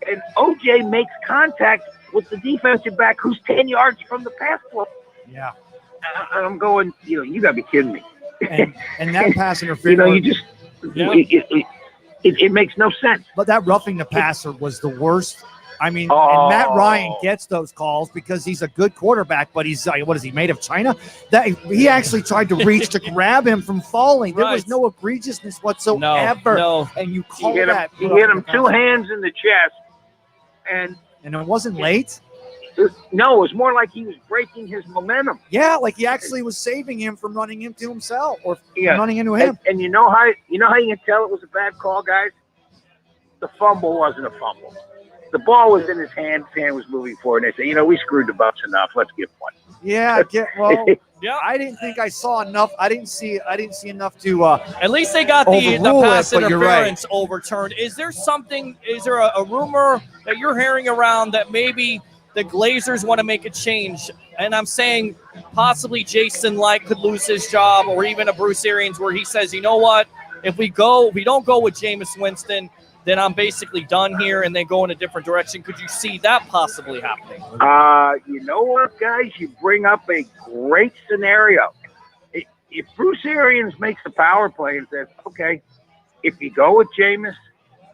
and OJ makes contact with the defensive back who's 10 yards from the pass play. Yeah. And I'm going, you got to be kidding me. And that pass interference. It makes no sense. But that roughing the passer was the worst. I mean, and Matt Ryan gets those calls because he's a good quarterback, but he's, what is he, made of China? That he actually tried to reach to grab him from falling. There was no egregiousness whatsoever. No. And you call he that. He hit him 2 hands in the chest. And it wasn't late? No, it was more like he was breaking his momentum. Yeah, like he actually was saving him from running into himself or running into him. And you know how you can tell it was a bad call, guys? The fumble wasn't a fumble. The ball was in his hand. His hand was moving forward. And they say, we screwed the Bucs enough. Let's give one. Yeah, I didn't think I saw enough. I didn't see enough to. At least they got the pass interference overturned. Is there a rumor that you're hearing around that maybe the Glazers want to make a change? And I'm saying possibly Jason Light could lose his job, or even a Bruce Arians where he says, you know what, if we don't go with Jameis Winston, then I'm basically done here, and then go in a different direction. Could you see that possibly happening? You know what, guys? You bring up a great scenario. if Bruce Arians makes the power play and says, okay, if you go with Jameis,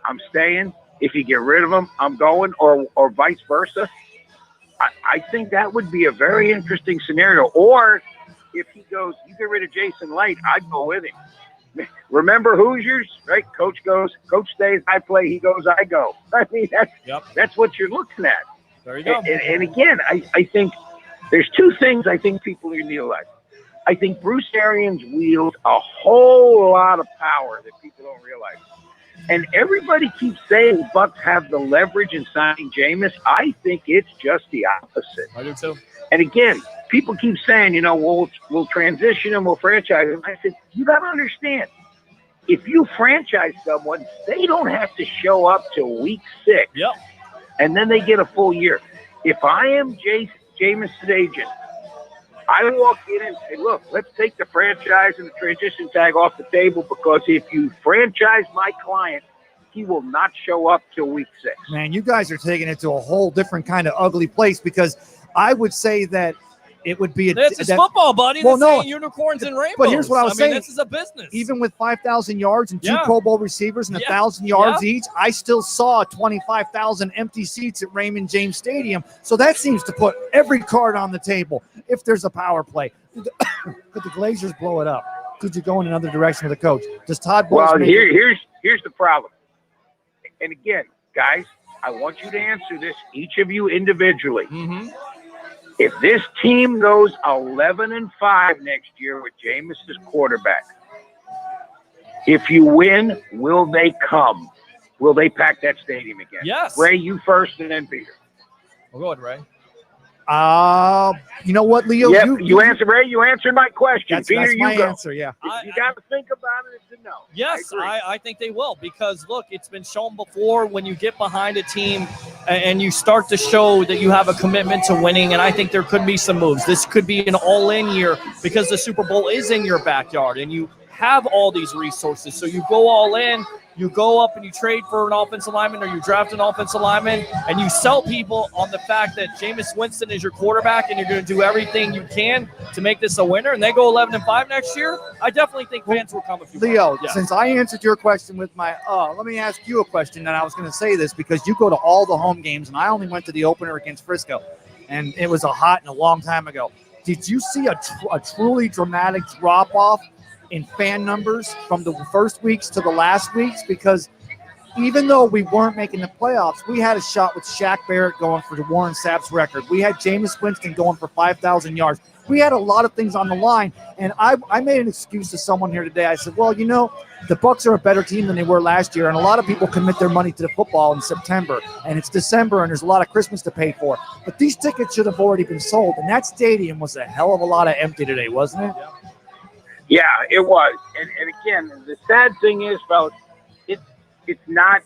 I'm staying. If you get rid of him, I'm going, or vice versa. I think that would be a very interesting scenario. Or if he goes, you get rid of Jason Light, I'd go with him. Remember Hoosiers, right? Coach stays, I play, he goes, I go. I mean, that's what you're looking at. There you go. And again, I think there's two things I think people need to realize. I think Bruce Arians wields a whole lot of power that people don't realize. And everybody keeps saying Bucks have the leverage in signing Jameis. I think it's just the opposite. I do too. And again, people keep saying, we'll transition him, we'll franchise him. I said, you got to understand, if you franchise someone, they don't have to show up till week 6. Yep. And then they get a full year. If I am Jameis' agent, I walk in and say, look, let's take the franchise and the transition tag off the table, because if you franchise my client, he will not show up till week 6. Man, you guys are taking it to a whole different kind of ugly place, because I would say that it would be It's football, buddy. Well, This no, ain't unicorns and rainbows. But here's what I was saying. This is a business. Even with 5,000 yards and 2 Pro Bowl receivers and 1,000 yards each, I still saw 25,000 empty seats at Raymond James Stadium. So that seems to put every card on the table if there's a power play. Could the Glazers blow it up? Could you go in another direction with the coach? Does Todd Bowles here's the problem. And again, guys, I want you to answer this, each of you individually. Mm-hmm. If this team goes 11-5 next year with Jameis as quarterback, if you win, will they come? Will they pack that stadium again? Yes. Ray, you first, and then Peter. Well, go ahead, Ray. You know what, Leo? Yep, you answered, Ray. You answered my question. Peter, that's my you go. answer, yeah. You got to think about it. It's a no. Yes, I think they will, because, look, it's been shown before when you get behind a team and you start to show that you have a commitment to winning, and I think there could be some moves. This could be an all-in year because the Super Bowl is in your backyard, and you have all these resources. So you go all in, you go up and you trade for an offensive lineman, or you draft an offensive lineman, and you sell people on the fact that Jameis Winston is your quarterback and you're going to do everything you can to make this a winner, and they go 11-5 next year. I definitely think fans will come if you Leo, since I answered your question with my let me ask you a question, and I was going to say this because you go to all the home games, and I only went to the opener against Frisco, and it was a long time ago. Did you see a truly dramatic drop-off in fan numbers from the first weeks to the last weeks? Because even though we weren't making the playoffs, we had a shot with Shaq Barrett going for the Warren Sapp's record. We had Jameis Winston going for 5,000 yards. We had a lot of things on the line, and I made an excuse to someone here today. I said, well, the Bucs are a better team than they were last year, and a lot of people commit their money to the football in September, and it's December, and there's a lot of Christmas to pay for. But these tickets should have already been sold, and that stadium was a hell of a lot of empty today, wasn't it? Yeah, it was. And again, the sad thing is, fellas, it's not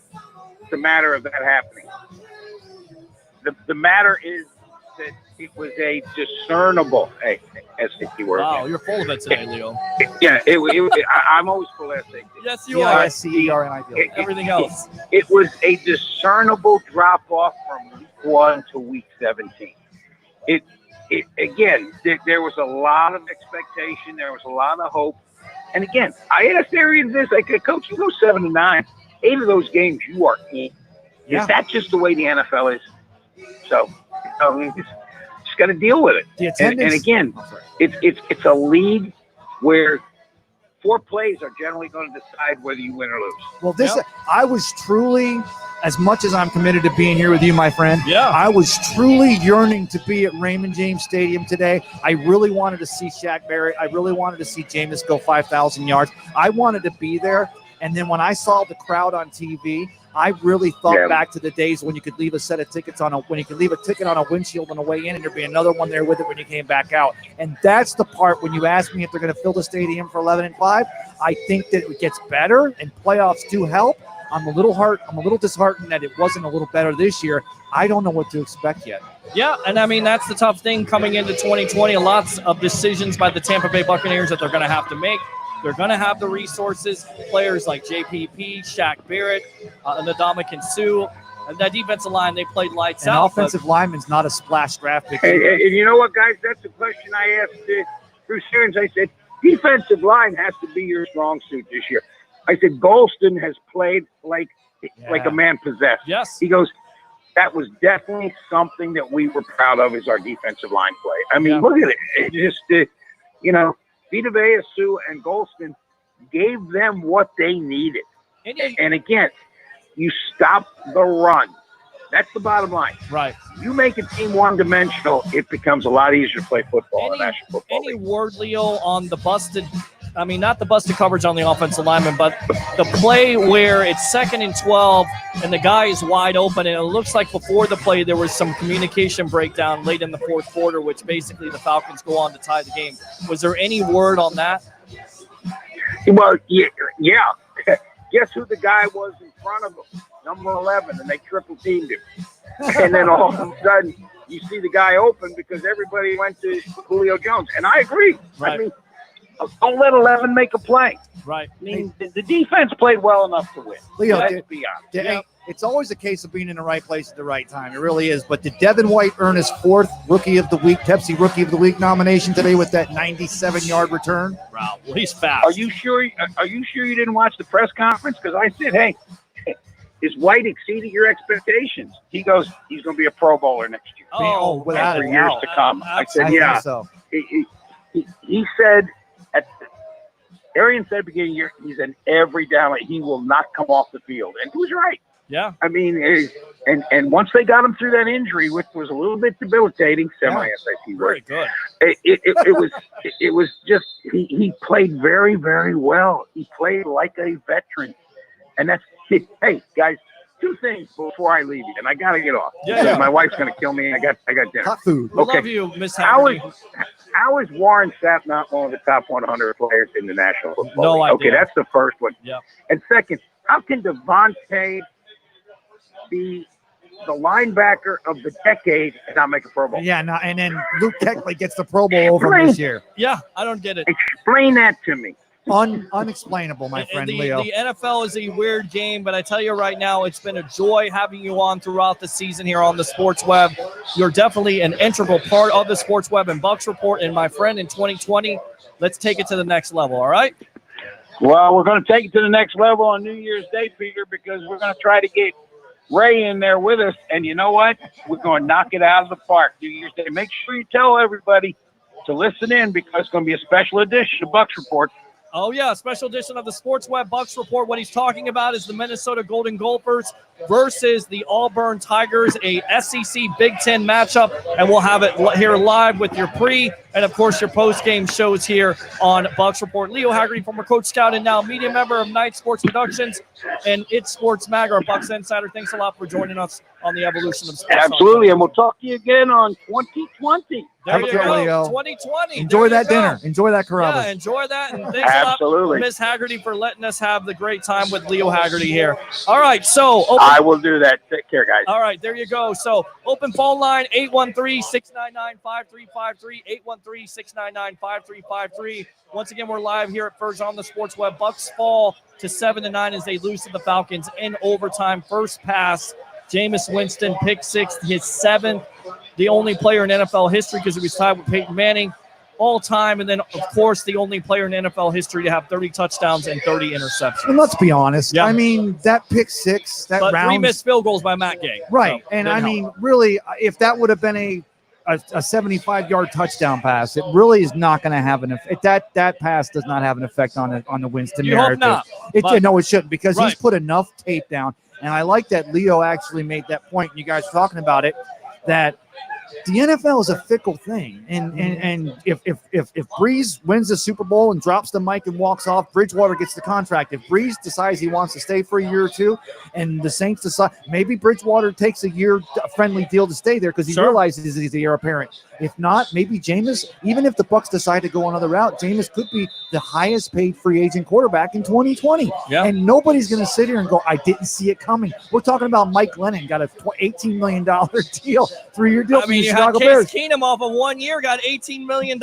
the matter of that happening. The matter is that it was a discernible SAT word. Wow, you're full of it today, Leo. Yeah, I'm always full of SAT. Yes, you are. SCERNID. Everything else. It was a discernible drop-off from week 1 to week 17. Again, there was a lot of expectation. There was a lot of hope. And again, I asked Arians this. I said, Coach, you go 7-9. 8 of those games you are in. Yeah. Is that just the way the NFL is? So, just got to deal with it. The attendance, and again, it's a league where 4 plays are generally going to decide whether you win or lose. Well, I was truly, as much as I'm committed to being here with you, my friend, I was truly yearning to be at Raymond James Stadium today. I really wanted to see Shaq Barrett. I really wanted to see Jameis go 5,000 yards. I wanted to be there. And then when I saw the crowd on TV, I really thought back to the days when you could leave a set of tickets when you could leave a ticket on a windshield on the way in, and there'd be another one there with it when you came back out. And that's the part when you ask me if they're going to fill the stadium for 11-5. I think that it gets better, and playoffs do help. I'm a little disheartened that it wasn't a little better this year. I don't know what to expect yet. Yeah, and I mean, that's the tough thing coming into 2020. Lots of decisions by the Tampa Bay Buccaneers that they're going to have to make. They're going to have the resources, players like JPP, Shaq Barrett, Ndamukong Suh. And that defensive line, they played lights out. An offensive lineman's not a splash draft pick. And you know what, guys? That's the question I asked Bruce Arians. I said, do defensive line has to be your strong suit this year. I said Golston has played like a man possessed. Yes. He goes, that was definitely something that we were proud of is our defensive line play. I mean, look at it. It just, Vita Vea, Sue, and Golston gave them what they needed. And again, you stop the run. That's the bottom line. Right. You make a team one-dimensional, it becomes a lot easier to play football in the National Football League. Any word, Leo, on the busted – I mean, not the busted coverage on the offensive lineman, but the play where it's 2nd and 12 and the guy is wide open, and it looks like before the play there was some communication breakdown late in the fourth quarter, which basically the Falcons go on to tie the game. Was there any word on that? Well, yeah. Guess who the guy was in front of him? Number 11, and they triple teamed him. And then all of a sudden, you see the guy open because everybody went to Julio Jones. And I agree. Right. I mean, don't let 11 make a play. Right. I mean, the defense played well enough to win. Leo, let's be honest. It's always a case of being in the right place at the right time. It really is. But did Devin White earn his 4th Rookie of the Week, Pepsi Rookie of the Week nomination today with that 97-yard return? Wow, well, he's fast. Are you sure you didn't watch the press conference? Because I said, hey, is White exceeding your expectations? He goes, he's going to be a Pro Bowler next year. Oh, without for years to come. I said, yeah. So. He said, Arian said at the beginning of the year, he's an every down. He will not come off the field. And he was right. Yeah. I mean, and once they got him through that injury, which was a little bit debilitating, semi-SIC work. Very good. It was just, he played very, very well. He played like a veteran. And that's, hey, guys, 2 things before I leave you, and I got to get off. Yeah. My wife's going to kill me. I got dinner. Hot food. We love you, Miss Howard. How is Warren Sapp not one of the top 100 players in the National Football League? idea. Okay, that's the first one. Yeah. And second, how can Devontae be the linebacker of the decade and not make a Pro Bowl? Yeah, and then Luke Kuechly gets the Pro Bowl over him this year. Yeah, I don't get it. Explain that to me. Unexplainable, my friend Leo. The NFL is a weird game, but I tell you right now, it's been a joy having you on throughout the season here on the Sports Web. You're definitely an integral part of the Sports Web and Bucks Report. And my friend, in 2020, let's take it to the next level, all right? Well, we're going to take it to the next level on New Year's Day, Peter, because we're going to try to get Ray in there with us. And you know what? We're going to knock it out of the park New Year's Day. Make sure you tell everybody to listen in because it's going to be a special edition of Bucks Report. Oh, yeah, a special edition of the Sports Web Bucks Report. What he's talking about is the Minnesota Golden Gophers versus the Auburn Tigers, a SEC Big Ten matchup, and we'll have it here live with your pre and, of course, your post-game shows here on Bucks Report. Leo Haggerty, former Coach Scout and now media member of Night Sports Productions and It's Sports Mag, our Bucks Insider. Thanks a lot for joining us on the evolution of sports. Absolutely, and we'll talk to you again on 2020. There you go, Leo. 2020. Enjoy that dinner. Enjoy that Carrabba's. Yeah, enjoy that. And thanks a lot, Ms. Haggerty, for letting us have the great time with Leo Haggerty here. All right, so I will do that. Take care, guys. All right, there you go. So open phone line 813-699-5353, 813-699-5353. Once again, we're live here at Ferg on the Sports Web. Bucks fall to 7-9 as they lose to the Falcons in overtime. First pass, Jameis Winston, pick 6, his 7th. The only player in NFL history because he was tied with Peyton Manning all time. And then, of course, the only player in NFL history to have 30 touchdowns and 30 interceptions. And let's be honest. Yeah. I mean, that pick 6, that but round. 3 missed field goals by Matt Gay. Right. So, and I mean, really, if that would have been a 75-yard touchdown pass, it really is not going to have an effect. That pass does not have an effect on the Winston narrative. Hope not. No, it shouldn't because Right. he's put enough tape down. And I like that Leo actually made that point. And you guys were talking about it, that the NFL is a fickle thing, and if Breeze wins the Super Bowl and drops the mic and walks off, Bridgewater gets the contract. If Breeze decides he wants to stay for a year or two, and the Saints decide maybe Bridgewater takes a year friendly deal to stay there because he realizes he's the heir apparent. If not, maybe Jameis. Even if the Bucs decide to go another route, Jameis could be the highest paid free agent quarterback in 2020. Yeah. And nobody's going to sit here and go, "I didn't see it coming." We're talking about Mike Glennon got a $18 million deal, 3-year deal. I mean, you had Case Keenum off of 1 year, got $18 million,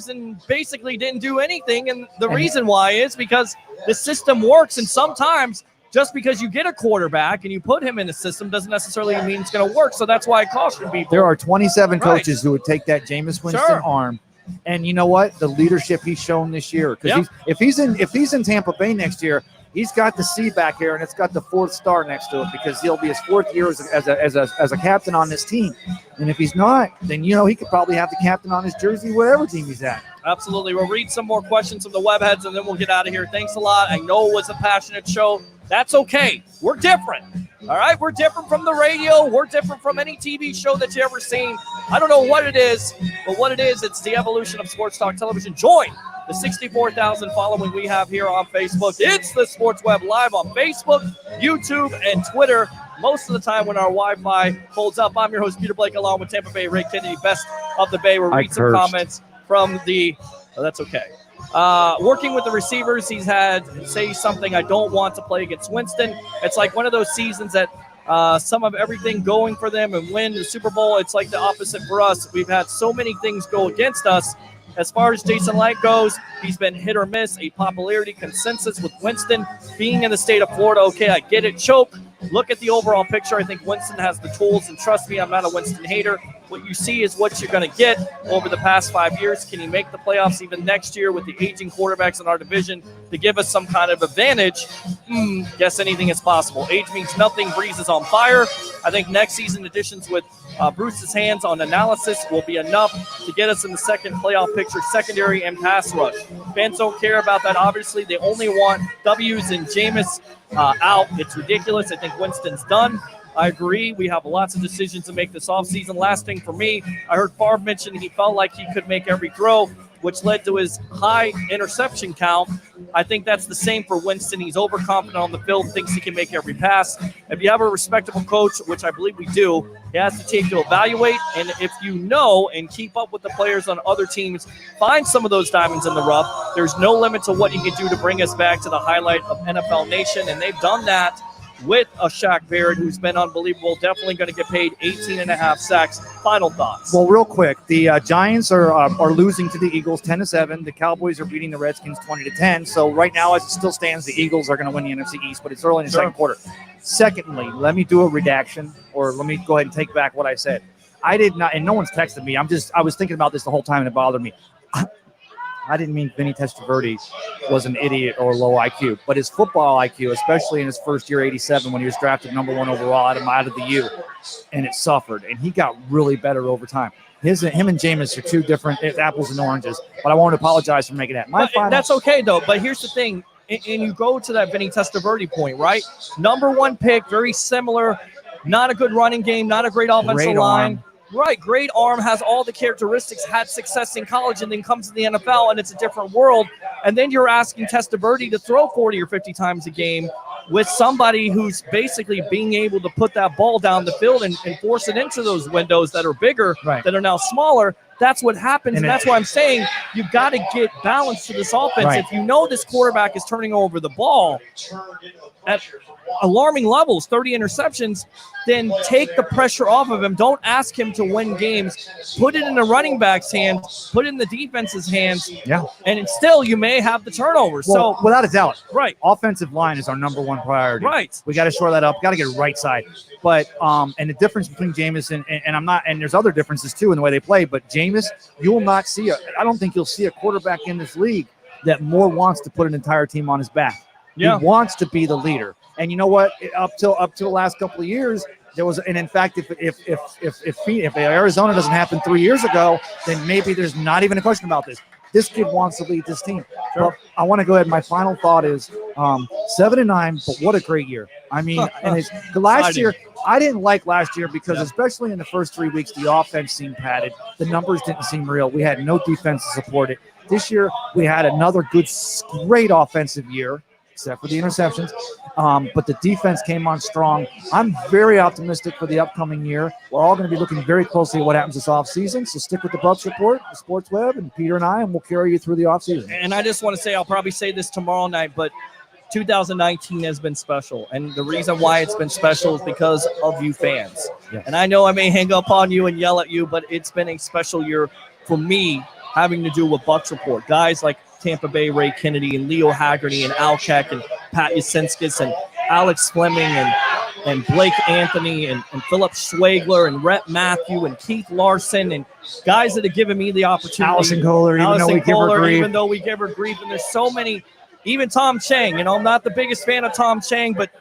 and basically didn't do anything. And the reason why is because the system works, and sometimes just because you get a quarterback and you put him in a system doesn't necessarily mean it's going to work. So that's why I caution people. There are 27 coaches who would take that Jameis Winston arm And you know what? The leadership he's shown this year. Because if he's in Tampa Bay next year, he's got the C back here, and it's got the 4th star next to it because he'll be his 4th year as a captain on this team. And if he's not, then he could probably have the captain on his jersey whatever team he's at. Absolutely. We'll read some more questions from the webheads, and then we'll get out of here. Thanks a lot. I know it was a passionate show. That's okay. We're different. All right? We're different from the radio. We're different from any TV show that you've ever seen. I don't know what it is, but what it is, it's the evolution of Sports Talk Television. Join the 64,000 following we have here on Facebook. It's the Sports Web Live on Facebook, YouTube, and Twitter. Most of the time when our Wi-Fi holds up. I'm your host, Peter Blake, along with Tampa Bay Ray Kennedy, best of the Bay. We'll read some comments from the – that's okay. Working with the receivers, he's had say something, I don't want to play against Winston. It's like one of those seasons that some of everything going for them and win the Super Bowl. It's like the opposite for us. We've had so many things go against us. As far as Jason Light goes, he's been hit or miss. A popularity consensus with Winston being in the state of Florida. Okay, I get it. Choke. Look at the overall picture. I think Winston has the tools, and trust me, I'm not a Winston hater. What you see is what you're going to get over the past 5 years. Can he make the playoffs even next year with the aging quarterbacks in our division to give us some kind of advantage? Guess anything is possible. Age means nothing. Breeze is on fire. I think next season additions with Bruce's hands on analysis will be enough to get us in the second playoff picture, secondary and pass rush. Fans don't care about that, obviously. They only want W's and Jameis out. It's ridiculous. I think Winston's done. I agree. We have lots of decisions to make this offseason. Last thing for me, I heard Favre mention he felt like he could make every throw, which led to his high interception count. I think that's the same for Winston. He's overconfident on the field, thinks he can make every pass. If you have a respectable coach, which I believe we do, he has to take to evaluate. And if you know and keep up with the players on other teams, find some of those diamonds in the rough. There's no limit to what he can do to bring us back to the highlight of NFL Nation, and they've done that with a Shaq Barrett, who's been unbelievable, definitely going to get paid 18.5 sacks. Final thoughts. Well, real quick, the Giants are losing to the Eagles 10-7. The Cowboys are beating the Redskins 20-10. So right now, as it still stands, the Eagles are going to win the NFC East, but it's early in the second quarter. Secondly, let me do a redaction, or let me go ahead and take back what I said. I did not, and no one's texted me. I was thinking about this the whole time, and it bothered me. I didn't mean Vinny Testaverde was an idiot or low IQ, but his football IQ, especially in his first year, 87, when he was drafted #1 overall out of the U, and it suffered, and he got really better over time. Him and Jameis are two different apples and oranges, but I won't apologize for making that. That's okay, though, but here's the thing, and you go to that Vinny Testaverde point, right? #1 pick, very similar, not a good running game, not a great offensive line. Right, great arm, has all the characteristics, had success in college, and then comes to the NFL, and it's a different world. And then you're asking Testaverde to throw 40 or 50 times a game with somebody who's basically being able to put that ball down the field and force it into those windows that are bigger, that are now smaller. That's what happens, and that's why I'm saying you've got to get balance to this offense. Right. If you know this quarterback is turning over the ball at alarming levels, 30 interceptions, then take the pressure off of him. Don't ask him to win games. Put it in the running back's hands. Put it in the defense's hands. Yeah. And still, you may have the turnover. Well, so without a doubt. Right. Offensive line is our #1 priority. Right. We got to shore that up. Got to get it right side. But and the difference between Jameis and I'm not, and there's other differences too in the way they play, but Jameis, you will not see I don't think you'll see a quarterback in this league that more wants to put an entire team on his back. Yeah. He wants to be the leader. And you know what? Up till the last couple of years, there was, and in fact, if Arizona doesn't happen 3 years ago, then maybe there's not even a question about this. This kid wants to lead this team. Sure. Well, I want to go ahead. My final thought is 7-9, but what a great year. I mean, and last year, I didn't like last year because especially in the first 3 weeks, the offense seemed padded. The numbers didn't seem real. We had no defense to support it. This year, we had another great offensive year, except for the interceptions. But the defense came on strong. I'm very optimistic for the upcoming year. We're all going to be looking very closely at what happens this offseason. So stick with the Bucks Report, the Sports Web, and Peter and I, and we'll carry you through the offseason. And I just want to say, I'll probably say this tomorrow night, but 2019 has been special. And the reason why it's been special is because of you fans. Yeah. And I know I may hang up on you and yell at you, but it's been a special year for me having to do with Bucks Report. Guys like Tampa Bay Ray Kennedy and Leo Haggerty and Al Keck and Pat Yasinskis and Alex Fleming and Blake Anthony and Philip Schwagler and Rhett Matthew and Keith Larson and guys that have given me the opportunity. Allison Kohler, even though we give her grief. And there's so many, even Tom Chang. I'm not the biggest fan of Tom Chang, but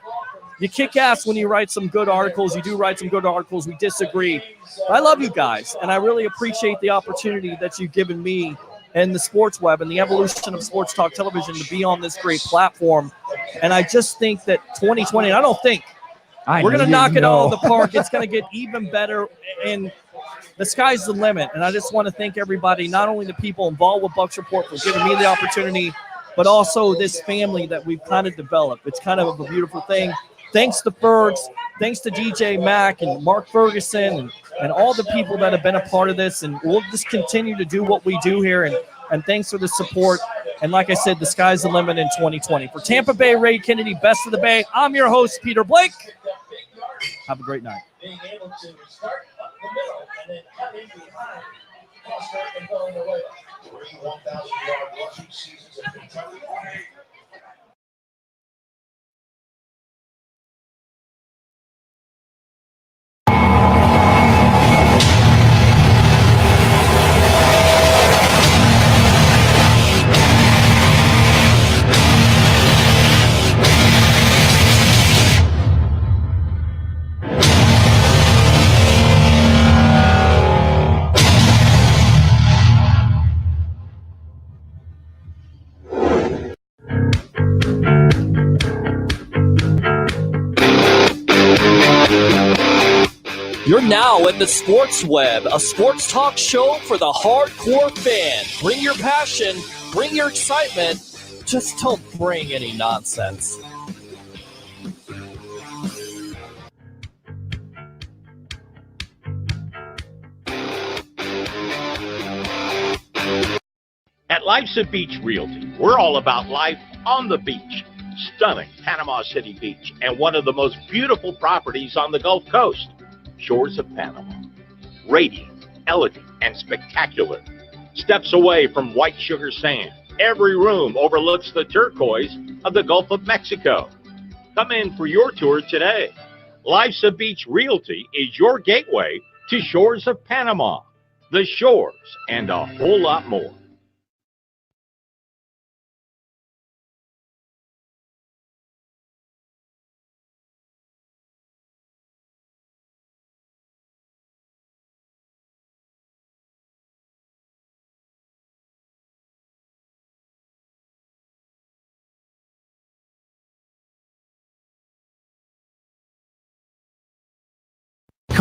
you kick ass when you write some good articles. You do write some good articles. We disagree. But I love you guys, and I really appreciate the opportunity that you've given me and the sports web and the evolution of sports talk television to be on this great platform. And I just think that 2020, we're going to knock it out of the park. It's going to get even better, and the sky's the limit. And I just want to thank everybody, not only the people involved with Bucks Report for giving me the opportunity, but also this family that we've kind of developed. It's kind of a beautiful thing. Thanks to Fergs, thanks to DJ Mack and Mark Ferguson and all the people that have been a part of this. And we'll just continue to do what we do here. And thanks for the support. And like I said, the sky's the limit in 2020. For Tampa Bay, Ray Kennedy, Best of the Bay, I'm your host, Peter Blake. Have a great night. Being able to start up the middle and then cut in behind, and going away. 1,000-yard rushing seasons in Kentucky. You're now in the Sports Web, a sports talk show for the hardcore fan. Bring your passion, bring your excitement, just don't bring any nonsense. At Life's a Beach Realty, we're all about life on the beach. Stunning Panama City Beach and one of the most beautiful properties on the Gulf Coast. Shores of Panama. Radiant, elegant, and spectacular. Steps away from white sugar sand, every room overlooks the turquoise of the Gulf of Mexico. Come in for your tour today. Life's a Beach Realty is your gateway to Shores of Panama, the shores, and a whole lot more.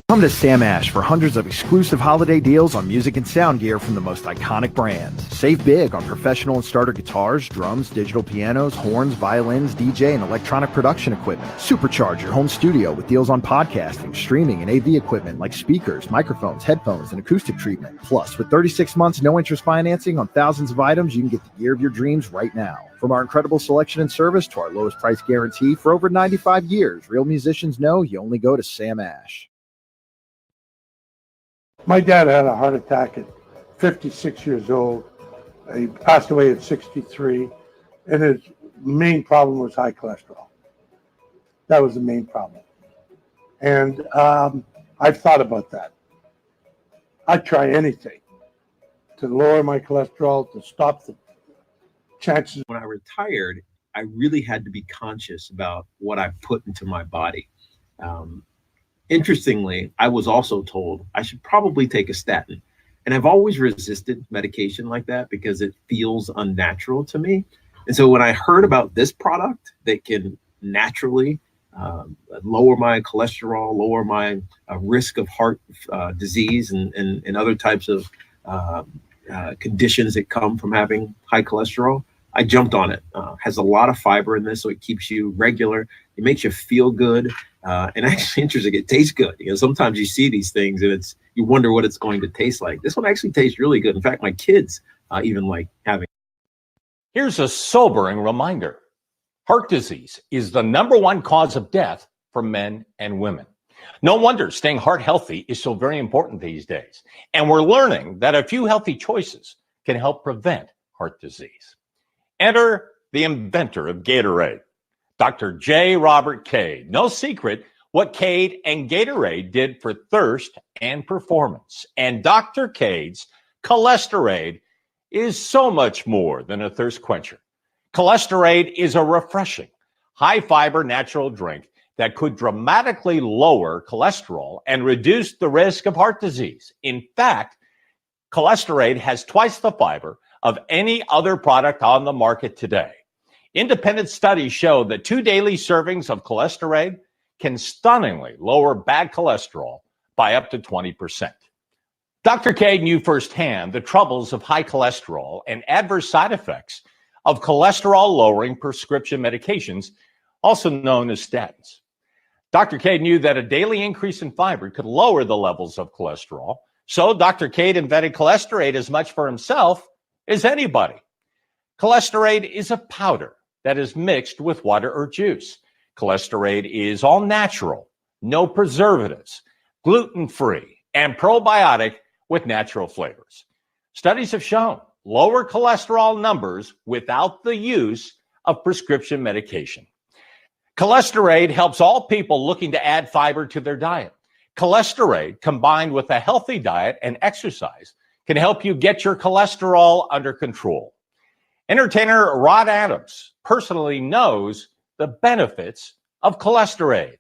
Come to Sam Ash for hundreds of exclusive holiday deals on music and sound gear from the most iconic brands. Save big on professional and starter guitars, drums, digital pianos, horns, violins, DJ, and electronic production equipment. Supercharge your home studio with deals on podcasting, streaming, and AV equipment like speakers, microphones, headphones, and acoustic treatment. Plus, with 36 months no-interest financing on thousands of items, you can get the gear of your dreams right now. From our incredible selection and service to our lowest price guarantee for over 95 years, real musicians know you only go to Sam Ash. My dad had a heart attack at 56 years old. He passed away at 63, and his main problem was high cholesterol. That was the main problem. And I've thought about that. I'd try anything to lower my cholesterol, to stop the chances. When I retired, I really had to be conscious about what I put into my body. Interestingly, I was also told I should probably take a statin. And I've always resisted medication like that because it feels unnatural to me. And so when I heard about this product that can naturally lower my cholesterol, lower my risk of heart disease and other types of conditions that come from having high cholesterol, I jumped on it. Has a lot of fiber in this, so it keeps you regular. It makes you feel good. And actually, interesting, it tastes good. You know, sometimes you see these things and you wonder what it's going to taste like. This one actually tastes really good. In fact, my kids even like having. Here's a sobering reminder. Heart disease is the #1 cause of death for men and women. No wonder staying heart healthy is so very important these days. And we're learning that a few healthy choices can help prevent heart disease. Enter the inventor of Gatorade, Dr. J. Robert Cade. No secret, what Cade and Gatorade did for thirst and performance. And Dr. Cade's Cholesterade is so much more than a thirst quencher. Cholesterade is a refreshing, high-fiber natural drink that could dramatically lower cholesterol and reduce the risk of heart disease. In fact, Cholesterade has twice the fiber of any other product on the market today. Independent studies show that 2 daily servings of Cholesterade can stunningly lower bad cholesterol by up to 20%. Dr. Cade knew firsthand the troubles of high cholesterol and adverse side effects of cholesterol-lowering prescription medications, also known as statins. Dr. Cade knew that a daily increase in fiber could lower the levels of cholesterol, so Dr. Cade invented Cholesterade as much for himself as anybody. Cholesterade is a powder that is mixed with water or juice. Cholesterade is all natural, no preservatives, gluten-free, and probiotic with natural flavors. Studies have shown lower cholesterol numbers without the use of prescription medication. Cholesterade helps all people looking to add fiber to their diet. Cholesterade, combined with a healthy diet and exercise, can help you get your cholesterol under control. Entertainer Rod Adams personally knows the benefits of Cholesterade.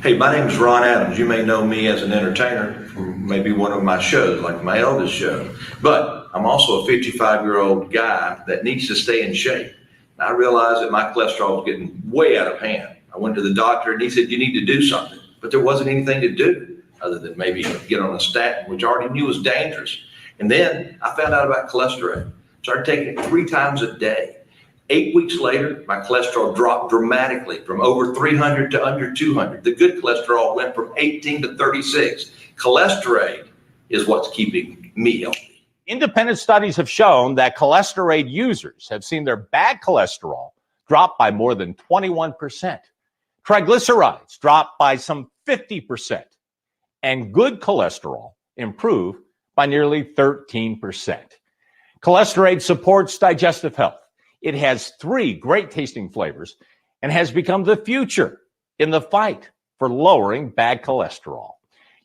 Hey, my name is Ron Adams. You may know me as an entertainer from maybe one of my shows, like my eldest show. But I'm also a 55-year-old guy that needs to stay in shape. I realized that my cholesterol was getting way out of hand. I went to the doctor and he said, you need to do something. But there wasn't anything to do other than maybe get on a statin, which I already knew was dangerous. And then I found out about Cholesterade. Started taking it 3 times a day. 8 weeks later, my cholesterol dropped dramatically from over 300 to under 200. The good cholesterol went from 18 to 36. Cholesterade is what's keeping me healthy. Independent studies have shown that Cholesterade users have seen their bad cholesterol drop by more than 21%. Triglycerides drop by some 50%. And good cholesterol improve by nearly 13%. Cholesterade supports digestive health. It has 3 great tasting flavors and has become the future in the fight for lowering bad cholesterol.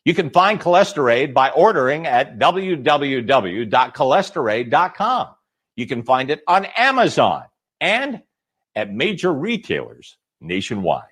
You can find Cholesterade by ordering at www.cholesterade.com. You can find it on Amazon and at major retailers nationwide.